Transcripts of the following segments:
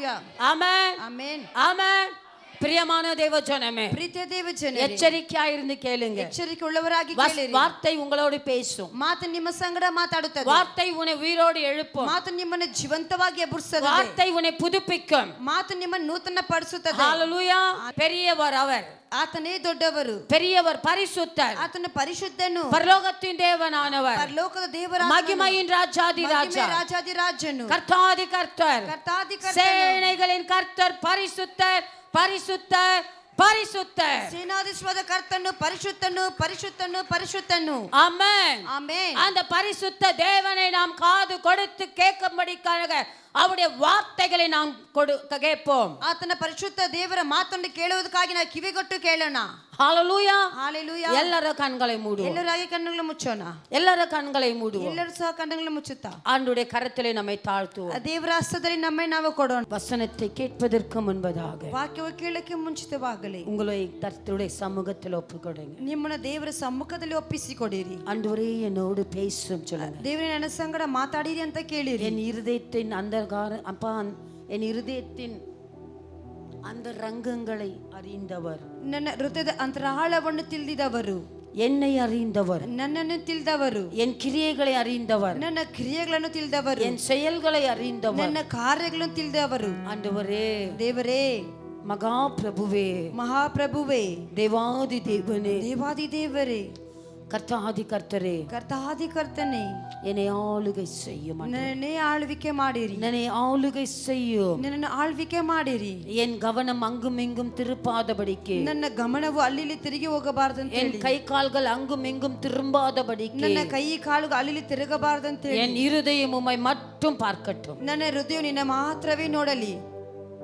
ஹalleluya. ஆமென். ஆமென். ஆமென். பிரியமான தேவஜனமே, ಪ್ರೀತಿಯ ದೇವಜನರೇ, எச்சரிக்கையாயிருந்து கேளுங்க. ಎಚ್ಚರಿಕೆ ಉಳ್ಳವರಾಗಿ ಕೇಳಿರಿ. வார்த்தை உங்களோடு பேசும். ಮಾತು ನಿಮ್ಮ ಸಂಗಡ ಮಾತಾಡುತ್ತದೆ. வார்த்தை உன்னை உயிரோடு எழுப்பும். ಮಾತು ನಿಮ್ಮನ್ನು ಜೀವಂತವಾಗಿ ಎಬ್ಬಿಸುತ್ತದೆ. வார்த்தை உன்னை புதுப்பிக்கும். ಮಾತು ನಿಮ್ಮನ್ನು ನೂತನಪಡಿಸುತ್ತದೆ. ஹalleluya. பெரியவர் அவர், ಆತನೇ ದೊಡ್ಡವರು, பெரியவர் பரிசுத்தர், ಆತನು ಪರಿಶುದ್ಧನು, பரலோகத்தின் தேவனானவர், ಪರಲೋಕದ ದೇವರಾದ மகிமையின் ராஜாதி ராஜா, ರಾಜಾದಿ ರಾಜನು, கர்த்தாதி கர்த்தர், ಕರ್ತಾದಿ ಕರ್ತನು, சேனைகளின் கர்த்தர், பரிசுத்தர் பரிசுத்தர் பரிசுத்தர், ಸೇನಾಧೀಶ್ವರ ಕರ್ತನು, ಪರಿಶುದ್ಧನು ಪರಿಶುದ್ಧನು ಪರಿಶುದ್ಧನು. ஆமென். ಆಮೆನ್. அந்த பரிசுத்த தேவனை நாம் காது கொடுத்து கேட்கும்படிக்காக அவருடைய வார்த்தைகளை நாம் கேட்போம். ಆತನ ಪರಿಶುದ್ಧ ದೇವರ ಮಾತನ್ನು ಕೇಳುವುದಕ್ಕಾಗಿ ನಾವು ಕಿವಿಗೊಟ್ಟು ಕೇಳೋಣ. ஹalleluya. ஹalleluya. ಎಲ್ಲರ ಕಣ್களை ಮೂಡುவோம். ಎಲ್ಲರಾಗಿ ಕಣ್ಣುಗಳನ್ನು ಮುಚ್ಚೋಣ. ಎಲ್ಲರ ಕಣ್களை ಮೂಡುவோம். ಎಲ್ಲರೂ ಸಹ ಕಣ್ಣುಗಳನ್ನು ಮುಚ್ಚುತ್ತಾ ஆண்டவருடைய கரத்திலே நம்மை தாழ்த்துவோம். ದೇವರ ಹಸ್ತದಲ್ಲಿ ನಮ್ಮನ್ನು ನಾವು ಕೊಡೋಣ. வசனத்தை கேட்பதற்கு முன்பதாக ವಾಕ್ಯವು ಕೇಳಕ್ಕೆ ಮುಂಚಿತವಾಗಲಿ உங்களை கர்த்தருடைய சமூகத்தில் ஒப்புக்கொடுங்க. ನಿಮ್ಮನ್ನ ದೇವರ ಸಮ್ಮುಖದಲ್ಲಿ ಒಪ್ಪಿಸಿಕೊಡಿರಿ. ஆண்டவரே என்னோடு பேசும் சொல்லுங்க. ದೇವರೇ ನನ್ನ ಸಂಗಡ ಮಾತಾಡಿರಿ ಅಂತ ಕೇಳಿರಿ. என் இருதயத்தின் அப்பா, என் இருதயத்தின் அந்த ரங்கங்களை அறிந்தவர், ನನ್ನ ಹೃದಯದ ಅಂತರಾಳವನ್ನು ತಿಳಿದವರು, என்னை அறிந்தவர், ನನ್ನನ್ನು ತಿಳಿದವರು, என் கிரியைகளை அறிந்தவர், ನನ್ನ ಕ್ರಿಯೆಗಳನ್ನು ತಿಳಿದವರು, என் செயல்களை அறிந்தவர், ನನ್ನ ಕಾರ್ಯಗಳನ್ನು ತಿಳಿದವರು. ஆண்டவரே, ದೇವರೇ, மகா பிரபுவே, ಮಹಾಪ್ರಭುವೇ, தேவாதி தேவனே, ದೇವಾದಿ ದೇವರೇ, கர்த்தாதி கர்த்தரே, ಕರ್ತಾದಿ ಕರ್ತನೇ, என்னை ஆளுகை செய்யும். ನನ್ನನ್ನೇ ಆಳ್ವಿಕೆ ಮಾಡಿರಿ. என்னை ஆளுகை செய்யும். ನನ್ನನ್ನು ಆಳ್ವಿಕೆ ಮಾಡಿರಿ. என் கவனம் அங்கும் இங்கும் திருப்பாதபடிக்கு, ನನ್ನ ಗಮನವು ಅಲ್ಲಿ ತಿರುಗಿ ಹೋಗಬಾರದಂತೆ, என் கை கால்கள் அங்கும் இங்கும் திரும்பாதபடிக்கு, ನನ್ನ ಕೈ ಕಾಲುಗಳು ಅಲ್ಲಿ ತಿರುಗಬಾರದಂತೆ, என் இருதயம் உம்மை மட்டும் பார்க்கட்டும். ನನ್ನ ಹೃದಯ ನಿನ್ನ ಮಾತ್ರವೇ ನೋಡಲಿ.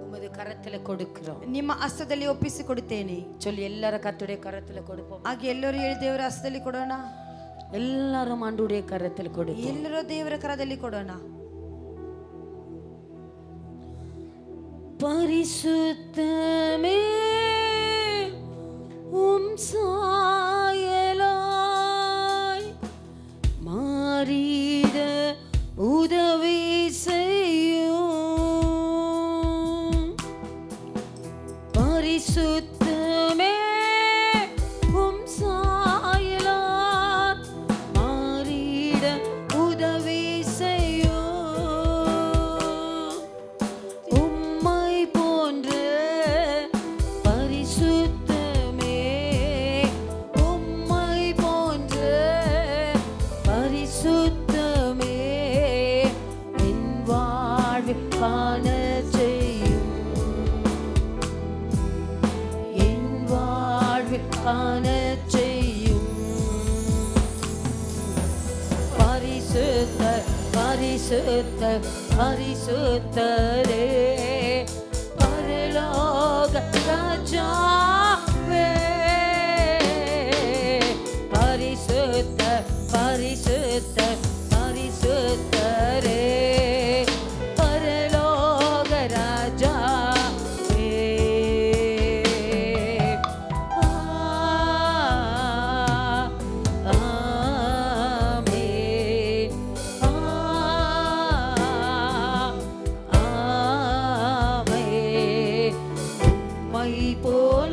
உமது கரத்துல கொடுக்கிறோம். ನಿಮ್ಮ ಹಸ್ತದಲ್ಲಿ ಒಪ್ಪಿಸಿಕೊಡುತ್ತೇನೆ. சொல்லி எல்லார கர்த்தருடைய கரத்துல கொடுப்போம். ಹಾಗೆ ಎಲ್ಲರೂ ಹೇಳಿ ದೇವರ ಹಸ್ತದಲ್ಲಿ ಕೊಡೋಣ. எல்லாரும் ஆண்டவருடைய கரத்துல கொடுப்போம். ಎಲ್ಲರೂ ದೇವರ ಕರದಲ್ಲಿ ಕೊಡೋಣ. பரிசுத்தமே உம் சாயலாய் மாறிட உதவி செய்யும். பரிசுத்தமே உம் சாயலாய் மாறிட உதவி செய்யும். உம்மை போன்ற பரிசுத்தமே, உம்மை போன்ற பரிசுத்தமே என் வாழ்வில் காண செய்யும். என் வாழ்வில் காண செய்யும். பரிசுத்தர் பரிசுத்தர் பரிசுத்தரே, பரலோக ராஜாவே, பரிசுத்தர் பரிசுத்தர் பரிசுத்தரே, பரலோக ராஜாவே. ஆமென். ஆமென். உம்மை போல்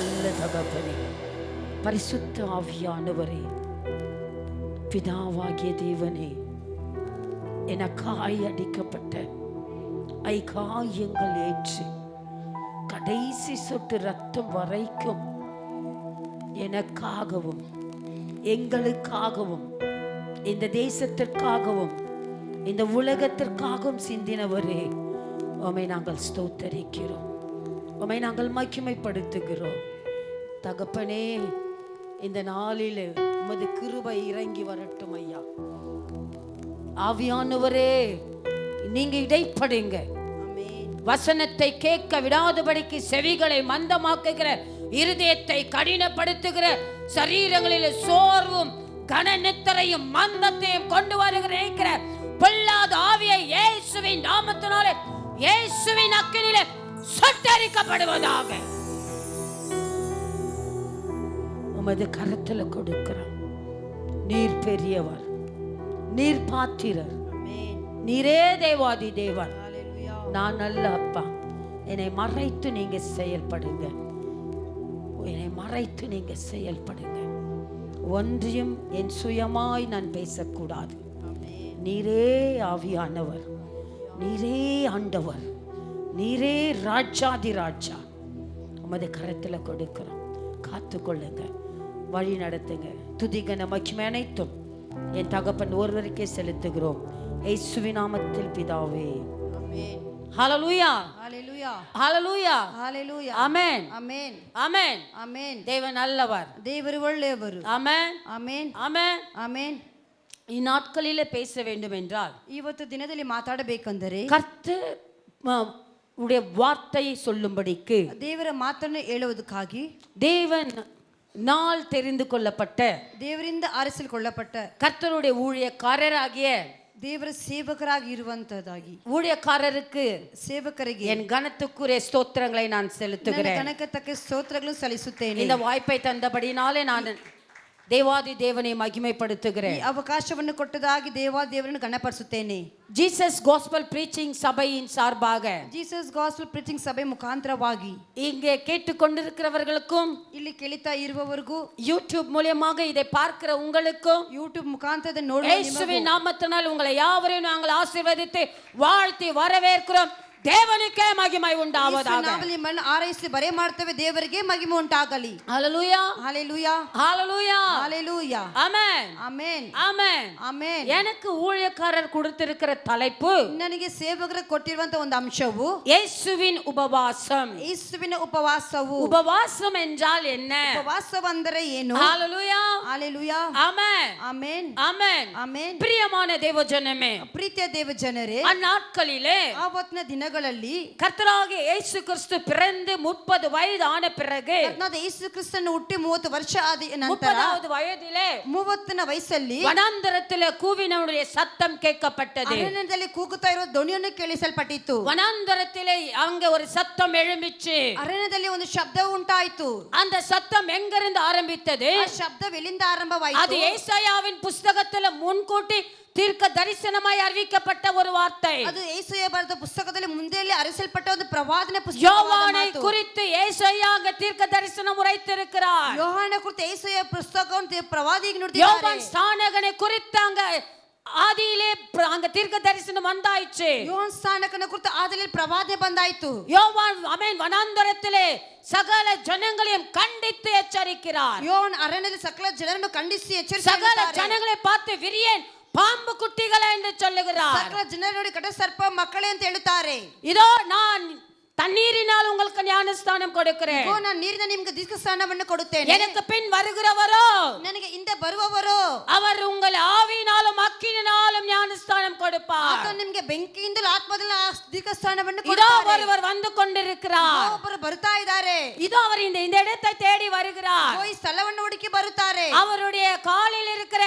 நல்ல தகப்பனே, பரிசுத்த ஆவியானவரே, பிதாவாகிய தேவனே, எனக்காய் அடிக்கப்பட்ட ஐகாயங்கள் ஏற்று கடைசி சொட்டு ரத்தம் வரைக்கும் எனக்காகவும் எங்களுக்காகவும் இந்த தேசத்திற்காகவும் இந்த உலகத்திற்காகவும் சிந்தினவரே, உம்மை நாங்கள் ஸ்தோத்தரிக்கிறோம், உம்மை நாங்கள் மகிமைப்படுத்துகிறோம். தகப்பனே, இந்த நாளில் உமது கிருபை இறங்கி வரட்டும் ஐயா. ஆவியானவரே, நீங்க இடைப்படுங்க. வசனத்தை கேட்க விடாதபடிக்கு செவிகளை மந்தமாக்குகிற, இருதயத்தை கடினப்படுத்துகிற, சரீரங்களில் சோர்வும் கனநித்தரையும் மந்தத்தையும் கொண்டு வருகிற பொல்லாத ஆவியை இயேசுவின் நாமத்தினாலே, இயேசுவின் அக்கினியிலே சுட்டெரிக்கப்படுவதாக உமது கரத்தில் கொடுக்கிறோம். நீர் பெரியவர், நீர் பாத்திரர், நீரே தேவாதி தேவன். நான் நல்ல அப்பா. என்னை மறைத்து நீங்க செயல்படுங்க, என்னை மறைத்து நீங்க செயல்படுங்க. ஒன்றையும் என் சுயமாய் நான் பேசக்கூடாது. நீரே ஆவியானவர், நீரே ஆண்டவர், நீரே ராஜாதி ராஜா. உமது கரத்தில் கொடுக்கிறோம். காத்துக்கொள்ளுங்க, வழி நடத்துங்க. துதிகன மகிமை அனைத்தும் என் தகப்பன் ஒருவருக்கே செலுத்துகிறோம், இயேசுவின் நாமத்தில் பிதாவே. ஹல்லேலூயா, ஹல்லேலூயா, ஹல்லேலூயா, ஹல்லேலூயா. ஆமென், ஆமென், ஆமென், ஆமென். தேவன் நல்லவர், தேவர் ಒಳ್ಳೆಯವರು. ஆமென், ஆமென், ஆமென், ஆமென். ಈ ನಾಟ್ಕಲಿಲೆ பேச வேண்டும் என்றால், ಇವತ್ತು ದಿನದಲ್ಲಿ ಮಾತಾಡಬೇಕೆಂದರೆ ಕರ್ತರ್ உடைய வார்த்தையை சொல்லும்படிக்கு, தேவர ಮಾತನ್ನು ಹೇಳುವುದಕ್ಕಾಗಿ, தேவன் நாள் தெரிந்து கொள்ளப்பட்ட, தேவರಿಂದ ಆರಿಸಿಕೊಳ್ಳப்பட்ட கர்த்தருடைய ஊழியக்காரராகிய ದೇವರ ಸೇವಕರಾಗಿ ಇರುವಂತದಾಗಿ ஊழியக்காரருக்கு, ಸೇವಕರಿಗೆ என் கனத்துக்குரிய ஸ்தோத்திரங்களை நான் செலுத்துகிறேன். கனக்கத்தக்க ஸ்தோத்திரಗಳನ್ನು ಸಲ್ಲಿಸುತ್ತೇನೆ. இந்த வாய்ப்பை தந்தபடினாலே நான் ದೇವಾದಿ ದೇವನೇ ಮಹಿಮೆಪಡುತ್ತೇನೆ. ಅವಕಾಶವನ್ನು ಕೊಟ್ಟದಾಗಿ ದೇವಾದಿ ದೇವರನ್ನು ಗಣಪಡಿಸುತ್ತೇನೆ. ಜೀಸಸ್ ಗಾಸ್ಪಲ್ ಪ್ರೀಚಿಂಗ್ ಸಭೆயின் சார்பாக, ஜீசஸ் காஸ்பல் பிரீச்சிங் சபை முகாந்திரವಾಗಿ இங்கே கேட்டுக்கொண்டிருக்கிறவர்களுக்கும், ಇಲ್ಲಿ ಕೇಳುತ್ತಾ ಇರುವವರಿಗೂ, யூடியூப் மூலமாக இதை பார்க்கிற உங்களுக்கும், யூடியூப் முகாந்திரத்தை ನೋಡುವ இயேசுவின் நாமத்தினால் உங்களை யாவரையும் நாங்கள் ஆசீர்வதித்து வாழ்த்தி வரவேற்கிறோம். தேவனுக்கே மகிமை உண்டாவதாக. நாமங்களை ஆராய்ச்சி பரே ಮಾಡ್ತೇವೆ, ದೇವರಿಗೆ ಮಹಿಮೆ ಉಂಟಾಗಲಿ. ஹல்லேலூயா, ஹல்லேலூயா, ஹல்லேலூயா, ஹல்லேலூயா. ஆமென், ஆமென், ஆமென், ஆமென். எனக்கு ஊழியக்காரர் கொடுத்திருக்கிற தலைப்பு, ನನಗೆ ಸೇವಕರು ಕೊಟ್ಟಿರುವಂತ ಒಂದು ಅಂಶವು ಯೇಸುವಿನ ಉಪವಾಸಂ. ಯೇಸುವಿನ ಉಪವಾಸವು. ಉಪವಾಸಂ என்றால் என்ன? ಉಪವಾಸம் ಅಂದರೆ ಏನು? ஹல்லேலூயா, ஹல்லேலூயா, ஆமென், ஆமென், ஆமென், ஆமென். பிரியமான தேவஜனமே, ಪ್ರೀತಿಯ ದೇವಜನರೇ, ಆ ನಾட்களிலே, ಆವತ್ತಿನ ದಿನ கர்த்தராகிய இயேசு கிறிஸ்து பிறந்து 30 வயது ஆன பிறகு, இயேசு கிறிಸ್ತನು ಹುಟ್ಟಿ 30 ವರ್ಷ ಆದ ನಂತರ 30வது வயதிலே 30ன ವಯಸ್ಸಲ್ಲಿ ವನಾಂತರದಲ್ಲಿ ಕೂವಿನವனுடைய சத்தம் கேட்கப்பட்டது. ಅರಣ್ಯದಲ್ಲಿ ಕೂಗುತ್ತಾ ಇರೋ ಧ್ವನಿಯನ್ನು ಕೇಳಿಸಲ್ಪಟ್ಟಿತು. ವನಾಂತರದಲ್ಲಿ அங்க ஒரு சத்தம் எழும்பிச்சு. ಅರಣ್ಯದಲ್ಲಿ ಒಂದು ಶಬ್ದ ಉಂಟಾಯಿತು. அந்த சத்தம் எங்கிருந்து ஆரம்பித்தது? ಆ ಶಬ್ದ ಎಲ್ಲಿಂದ ಆರಂಭವಾಯಿತು? ಅದು ಯೆಶಾಯಾವಿன் புத்தகத்தில் முன்கூட்டி தீர்க்க தரிசனமாய் அறிவிக்கப்பட்ட ஒரு வார்த்தை. அது ஏசாயா ಬರೆದ புத்தகದಲ್ಲಿ ಮುಂದೆಯಲ್ಲಿ ಅರಿಸಲ್ಪಟ್ಟ ಒಂದು ಪ್ರವಾದನೆ ಪುಸ್ತಕ. யோவானை குறித்து ஏசாயா தீர்க்க தரிசனம் உரைத்திருக்கிறார். யோவானை குறித்து ஏசாயா புத்தகವನ್ನು ಪ್ರವಾದಿಗೆ ನುಡಿದಿದ್ದಾರೆ. யோவான் ஸ்நானகனை குறித்து அங்க ஆதியிலே அங்க தீர்க்க தரிசனம் வந்தாயிற்று. யோவான் ஸ்நானகனை குறித்து ஆதியிலே பிரவாதನೆ ಬಂದಾಯಿತು. யோவான் ஆமென் ವನಾಂತರத்திலே சகல ஜனங்களையும் கண்டித்து எச்சரிக்கிறார். யோவான் ಅರಣ್ಯದಲ್ಲಿ ಸಕಲ ಜನರನ್ನು ಖಂಡಿಸಿ ಎಚ್ಚರಿಸುತ್ತಾರೆ. சகல ஜனங்களை பார்த்து விரியன் பாம்பு குட்டிகளே என்று சொல்லுகிறார். சகல ಜನರು ನೋಡಿ ಕಟ ಸರ್ಪ ಮಕ್ಕಳೇ ಅಂತ ಹೇಳುತ್ತಾರೆ. இதோ நான் தண்ணீரினால் உங்களுக்கு ஞானஸ்நானம் கொடுக்கிறேன். இதோ நான் ನೀರಿನ ನಿಮಗೆ ದೀಕ್ಷಾಸ್ನಾನವನ್ನು ಕೊಡುತ್ತೇನೆ. எனக்கு பின் வருகிறவரோ, ನನಗೆ ಹಿಂದೆ ಬರುವವರೋ, அவர் உங்கள் ஆவியினாலும் அக்கினியினாலும் ஞானஸ்நானம் கொடுப்பார். ಆತ ನಿಮಗೆ ಬೆಂಕಿಯಿಂದಲೂ ಆತ್ಮದಿಂದಲೂ ದೀಕ್ಷಾಸ್ನಾನವನ್ನು ಕೊಡುತ್ತಾರೆ. இதோ ஒருவர் வந்து கொண்டிருக்கிறார். ಒಬ್ಬರು ಬರ್ತಾ ಇದ್ದಾರೆ. இதோ அவர் இந்த இடத்தை தேடி வருகிறார். ಈ ಸ್ಥಳವನ್ನು ಹುಡುಕಿ ಬರುತ್ತಾರೆ. அவருடைய காலில் இருக்கிற,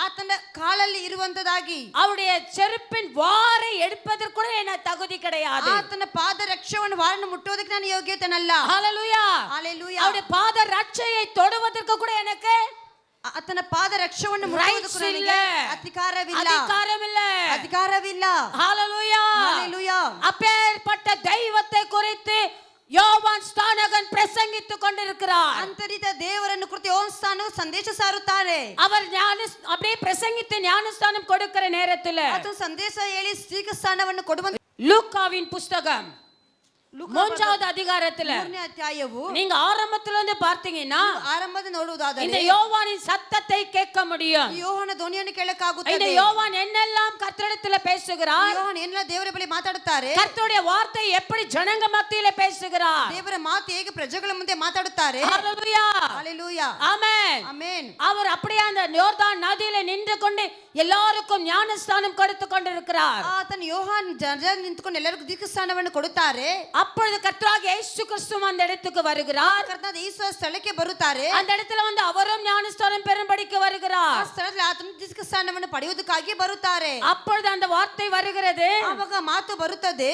ಆತನ ಕಾಲಲ್ಲಿ ಇರುವಂತದಾಗಿ ಅವருடைய செருப்பின் வாரை எடுப்பதற்கு கூட எனக்கு தகுதி கிடையாது. ಆತನ ಪಾದ ರಕ್ಷೆಯನ್ನು ವಾರನ್ನು ಮುಟ್ಟುವುದಕ್ಕೆ ನಾನು ಯೋಗ್ಯತೆನಲ್ಲ. ஹல்லேலூயா, ஹல்லேலூயா. ಅವருடைய ಪಾದ ರಕ್ಷೆயை தொடுவதற்கு கூட எனக்கு ಆತನ ಪಾದ ರಕ್ಷೆಯನ್ನು ಮುಟ್ಟುವುದಕ್ಕೆ ನನಗೆ ಅಧಿಕಾರವಿಲ್ಲ. ಅಧಿಕಾರವಿಲ್ಲ, ಅಧಿಕಾರವಿಲ್ಲ. ஹல்லேலூயா, ஹல்லேலூயா. அப்பேற்பட்ட தெய்வத்தை குறித்து யோவான் ஸ்நானகன் பிரசங்கித்துக் கொண்டிருக்கிறார். ಅಂತ ರೀತಿಯ ದೇವರನ್ನು ಕುರಿತು ಯೋಹಾನ ಸ್ನಾನಕ ಸಂದೇಶ ಸಾರುತ್ತಾರೆ. அவர் அப்படியே பிரசங்கித்து ஞானஸ்தானம் கொடுக்கிற நேரத்துல ಆತನು ಸಂದೇಶ ಹೇಳಿ ಸ್ತ್ರೀಕ ಸ್ನಾನವನ್ನು ಕೊಡುವಂತ லூக்காவின் புஸ்தகம் 3வது அதிகாரத்துல 3ನೇ ಅಧ್ಯಾಯವು நீங்க ஆரம்பத்துல இருந்து பார்த்தீங்கன்னா ಆರಂಭದ ನೋಡುವುದಾದರೆ இந்த யோவானின் சத்தத்தை கேட்க முடியும். ಯೋಹಾನ ಧ್ವನಿಯನ್ನು ಕೇಳಕ್ಕಾಗುತ್ತದೆ. இந்த யோவான் என்னெல்லாம் கர்த்தரிடத்துல பேசுகிறார், ಯೋಹಾನ ಏನೆಲ್ಲ ದೇವರ ಬಳಿ ಮಾತಾಡುತ್ತಾರೆ, கர்த்தருடைய வார்த்தை எப்படி ஜனங்க மத்தியில பேசுகிறார், ದೇವರ ಮಾತು ಹೇಗೆ ಪ್ರಜೆಗಳ ಮುಂದೆ ಮಾತಾಡುತ್ತಾರೆ. ஹalleluya ஹalleluya ஆமென் ಆಮೆನ್. அவர் அப்படியே அந்த யோர்தான் நதியில நின்று கொண்டு எல்லாருக்கும் ஞானஸ்தானம் கொடுத்து கொண்டிருக்கிறார். ಆತನು ಯೋಹಾನ ಜನ ನಿಂತುಕೊಂಡು ಎಲ್ಲರಿಗೂ ದೀಕ್ಷಾಸ್ನಾನವನ್ನು ಕೊಡುತ್ತಾರೆ. அப்பொழுது கர்த்தராகிய இயேசு கிறிஸ்து அந்த இடத்துக்கு வருகிறார். ಕರ್ತನಾದ ಯೇಸು ಸ್ಥಳಕ್ಕೆ ಬರುತ್ತಾರೆ. அந்த இடத்துல வந்து அவரும் ஞானஸ்தானம் பெறும்படிக்கு ಆ வருகிறார். ಸ್ಥಳದಲ್ಲಿ ಆತನು ದೀಕ್ಷಾಸ್ನಾನವನ್ನು ಪಡೆಯುವುದಕ್ಕಾಗಿ ಬರುತ್ತಾರೆ. அப்பொழுது அந்த வார்த்தை வருகிறது, ಆವಾಗ ಮಾತು ಬರುತ್ತದೆ,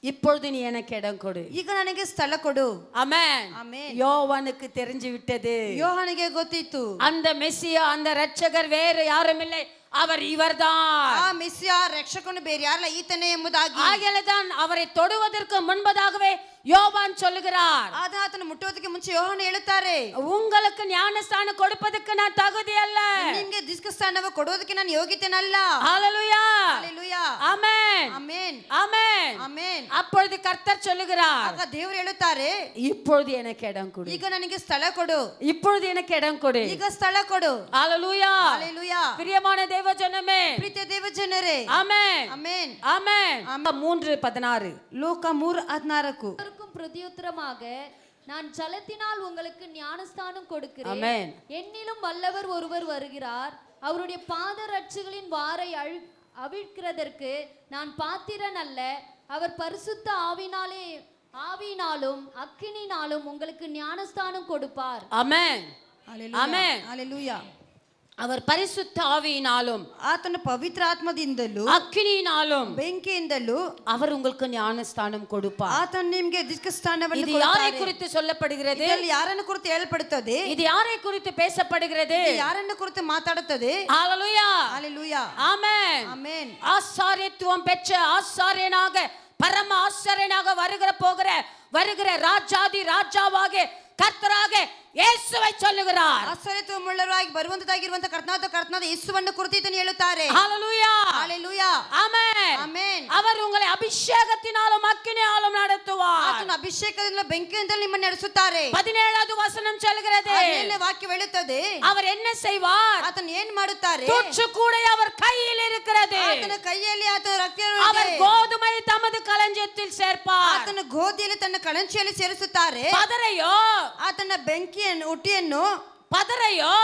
இப்பொழுது நீ எனக்கு இடம் கொடு. ಈಗ ನನಗೆ ಸ್ಥಳ ಕೊಡು. ஆமென். ಆಮೆನ್. யோவானுக்கு தெரிஞ்சு விட்டது, ಯೋಹಾನಿಗೆ ಗೊತ್ತಿತ್ತು அந்த மெசியா அந்த இரட்சகர் வேறு யாரும் இல்லை, அவர் இவர்தான். ಆ ಮೆಸ್ಸಿಯ ರಕ್ಷಕನು ಬೇರೆ ಯಾರಲ್ಲ, ಈತನೇ ಎಂಬುದಾಗಿ. ஆகையால்தான் அவரை தொடுவதற்கு முன்பதாகவே யோவான் சொல்லுகிறார், ಆದ ಆತನು ಮುಟ್ಟುವುದಕ್ಕೆ ಮುಂಚೆ ಯೋಹಾನ ಹೇಳುತ್ತಾರೆ, உங்களுக்கு ஞானஸ்தானம் கொடுப்பதற்கு நான் தகுதி அல்ல. ನಿಮಗೆ ದೀಕ್ಷಾಸ್ನಾನವ ಕೊಡುವುದಕ್ಕೆ ನಾನು ಯೋಗ್ಯತೆನಲ್ಲ. ஹalleluya ಹalleluya ஆமென் ಆಮೆನ್ ஆமென் ಆಮೆನ್. அப்பொழுது கர்த்தர் சொல்லுகிறார், ಆಗ ದೇವರು ಹೇಳುತ್ತಾರೆ, இப்பொழுது எனக்கு இடம் கொடு, ಈಗ ನನಗೆ ಸ್ಥಳ ಕೊಡು, இப்பொழுது எனக்கு இடம் கொடு. ಈಗ ಸ್ಥಳ ಕೊಡು. ஹalleluya ಹalleluya பிரியமான தேவ ஜனமே, ಪ್ರೀತಿಯ ದೇವ ಜನರೇ, ஆமென் ಆಮೆನ್ ஆமென். 3:16 ಲೋಕ 3:14. பிரதியுத்தரமாக நான் ஜலத்தினால் உங்களுக்கு ஞானஸ்தானம் கொடுக்கிறேன். ஆமென். என்னிலும் வல்லவர் ஒருவர் வருகிறார், அவருடைய பாத ரட்சுகளின் வாரை அவிழ்க்கிறதற்கு நான் பாத்திரன் அல்ல. அவர் பரிசுத்த ஆவியினாலும் அக்கினினாலும் உங்களுக்கு ஞானஸ்தானம் கொடுப்பார். ஆமென் ஆமென். ಹalleluya அவர் பரிசுத்த ஆவியினாலும் ಆತನ ಪವಿತ್ರ ಆತ್ಮದಿಂದಲೂ அக்கினியினாலும் ಬೆಂಕಿಯಿಂದಲೂ அவர் உங்களுக்கு ஞானஸ்தானம் கொடுப்பார். ಆತನು ನಿಮಗೆ ದೀಕ್ಷಾಸ್ನಾನವನ್ನು இது யாரை ಕೊಡುತ್ತಾರೆ. குறித்து சொல்லப்படுகிறது? ಇದರಲ್ಲಿ ಯಾರನ್ನು ಕುರಿತು ಹೇಳಲ್ಪಡುತ್ತದೆ? இது யாரை குறித்து பேசப்படுகிறது? ಇದು ಯಾರನ್ನು ಕುರಿತು ಮಾತಾಡುತ್ತದೆ? ஹalleluya ஹalleluya ஆமென் ஆமென். ஆசாரியத்துவம் பெற்ற ஆசாரியனாக பரம ஆசாரியனாக வருகிற ராஜாதி ராஜாவாக கர்த்தராக இயேசுவை சொல்லுகிறார். ಆಶ್ಚರ್ಯತ್ವವುಳ್ಳವರಾಗಿ ಬರುವಂತದಾಗಿರುವಂತ ಕರ್ತನಾದ ಯೇಸುವನ್ನು ಕುರಿತು ಇದನ್ನು ಹೇಳುತ್ತಾರೆ. ஹalleluya ஹalleluya ஆமென் ಆಮೆನ್. அவர் உங்களை அபிஷேகத்தினாலும் அக்கினியாலும் நடத்துவார். ಆತನು ಅಭಿಷೇಕದಿಂದ ಬೆಂಕಿಯಿಂದ ನಿಮ್ಮನ್ನು ನಡೆಸುತ್ತಾರೆ. 17வது வசனம் சொல்கிறது, ಅದೇನೇ ವಾಕ್ಯ ಹೇಳುತ್ತದೆ, அவர் என்ன செய்வார்? ಆತನು ಏನು ಮಾಡುತ್ತಾರೆ? தூற்று கூடை அவர் கையில் இருக்கிறது, ಆತನ ಕೈಯಲ್ಲಿ ಆತನ அவர் ರಕ್ತ, கோதுமை தமது களஞ்சியத்தில் சேர்ப்பார். ಆತನ ಗೋಧಿಯಲ್ಲಿ ತನ್ನ ಕಳಂಚಿಯಲ್ಲಿ ಸೇರಿಸುತ್ತಾರೆ. பதரையோ ಆತನ ಹುಟ್ಟಿಯನ್ನು, பதரையோ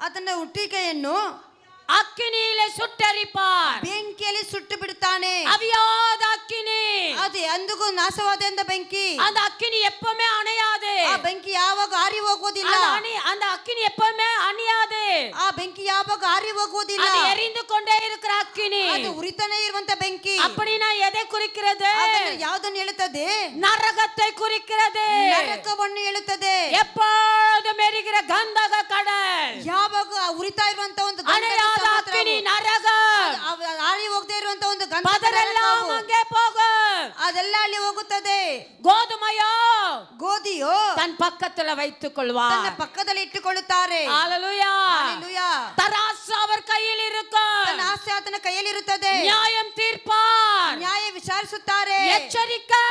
ಆತನ ಹುಟ್ಟಿಕೆಯನ್ನು அக்கினியிலே சுட்டரிப்பார். ಬೆಂಕಿಯಲ್ಲಿ ಸುಟ್ಟು ಬಿಡುತ್ತಾನೆ. அவியாத அக்கினி, ಅದು ಎಂದಿಗೂ ನಾಶವಾದ ಬೆಂಕಿ. அந்த அக்கினி எப்பவுமே அணையாது. ಆ ಬೆಂಕಿ ಯಾವಾಗ ಆರಿ ಹೋಗುವುದಿಲ್ಲ. அந்த அக்கினி எப்பவுமே அணையாது. ಆ ಬೆಂಕಿ ಯಾವಾಗ ಆರಿ ಹೋಗುವುದಿಲ್ಲ. அது எரிந்து கொண்டே இருக்கிற அக்கினி. ಅದು ಉರಿತಾನೆ ಇರುವಂತ ಬೆಂಕಿ. அப்படினா எதை குறிக்கிறது? ಯಾವುದನ್ನು ಹೇಳುತ್ತದೆ? நரகத்தை குறிக்கிறது. ನರಕವನ್ನು ಹೇಳುತ್ತದೆ. எப்பொழுதும் எரிகிற கந்தக கடல், ಯಾವಾಗ ಉರಿತಾ ಇರುವಂತ ಒಂದು அணையாத அக்கினி நரகம், ಆರಿ ಹೋಗದೆ ಇರುವಂತ ಒಂದು பதரெல்லாம் அங்கே போகும். ಅದೆಲ್ಲ ಅಲ್ಲಿ ಹೋಗುತ್ತದೆ. கோதுமையோ ಗೋಧಿಯೋ தன் பக்கத்துல வைத்துக் கொள்வார். ತನ್ನ ಪಕ್ಕದಲ್ಲಿ ಇಟ್ಟುಕೊಳ್ಳುತ್ತಾರೆ. ஹalleluya ஹalleluya. தராசு அவர் கையில் இருக்கும். ತನ್ನ ಆಸ್ತಿ ಆತನ ಕೈಯಲ್ಲಿ ಇರುತ್ತದೆ. நியாயம் தீர்ப்பார். ನ್ಯಾಯ ವಿಚಾರಿಸುತ್ತಾರೆ. எச்சரிக்கை,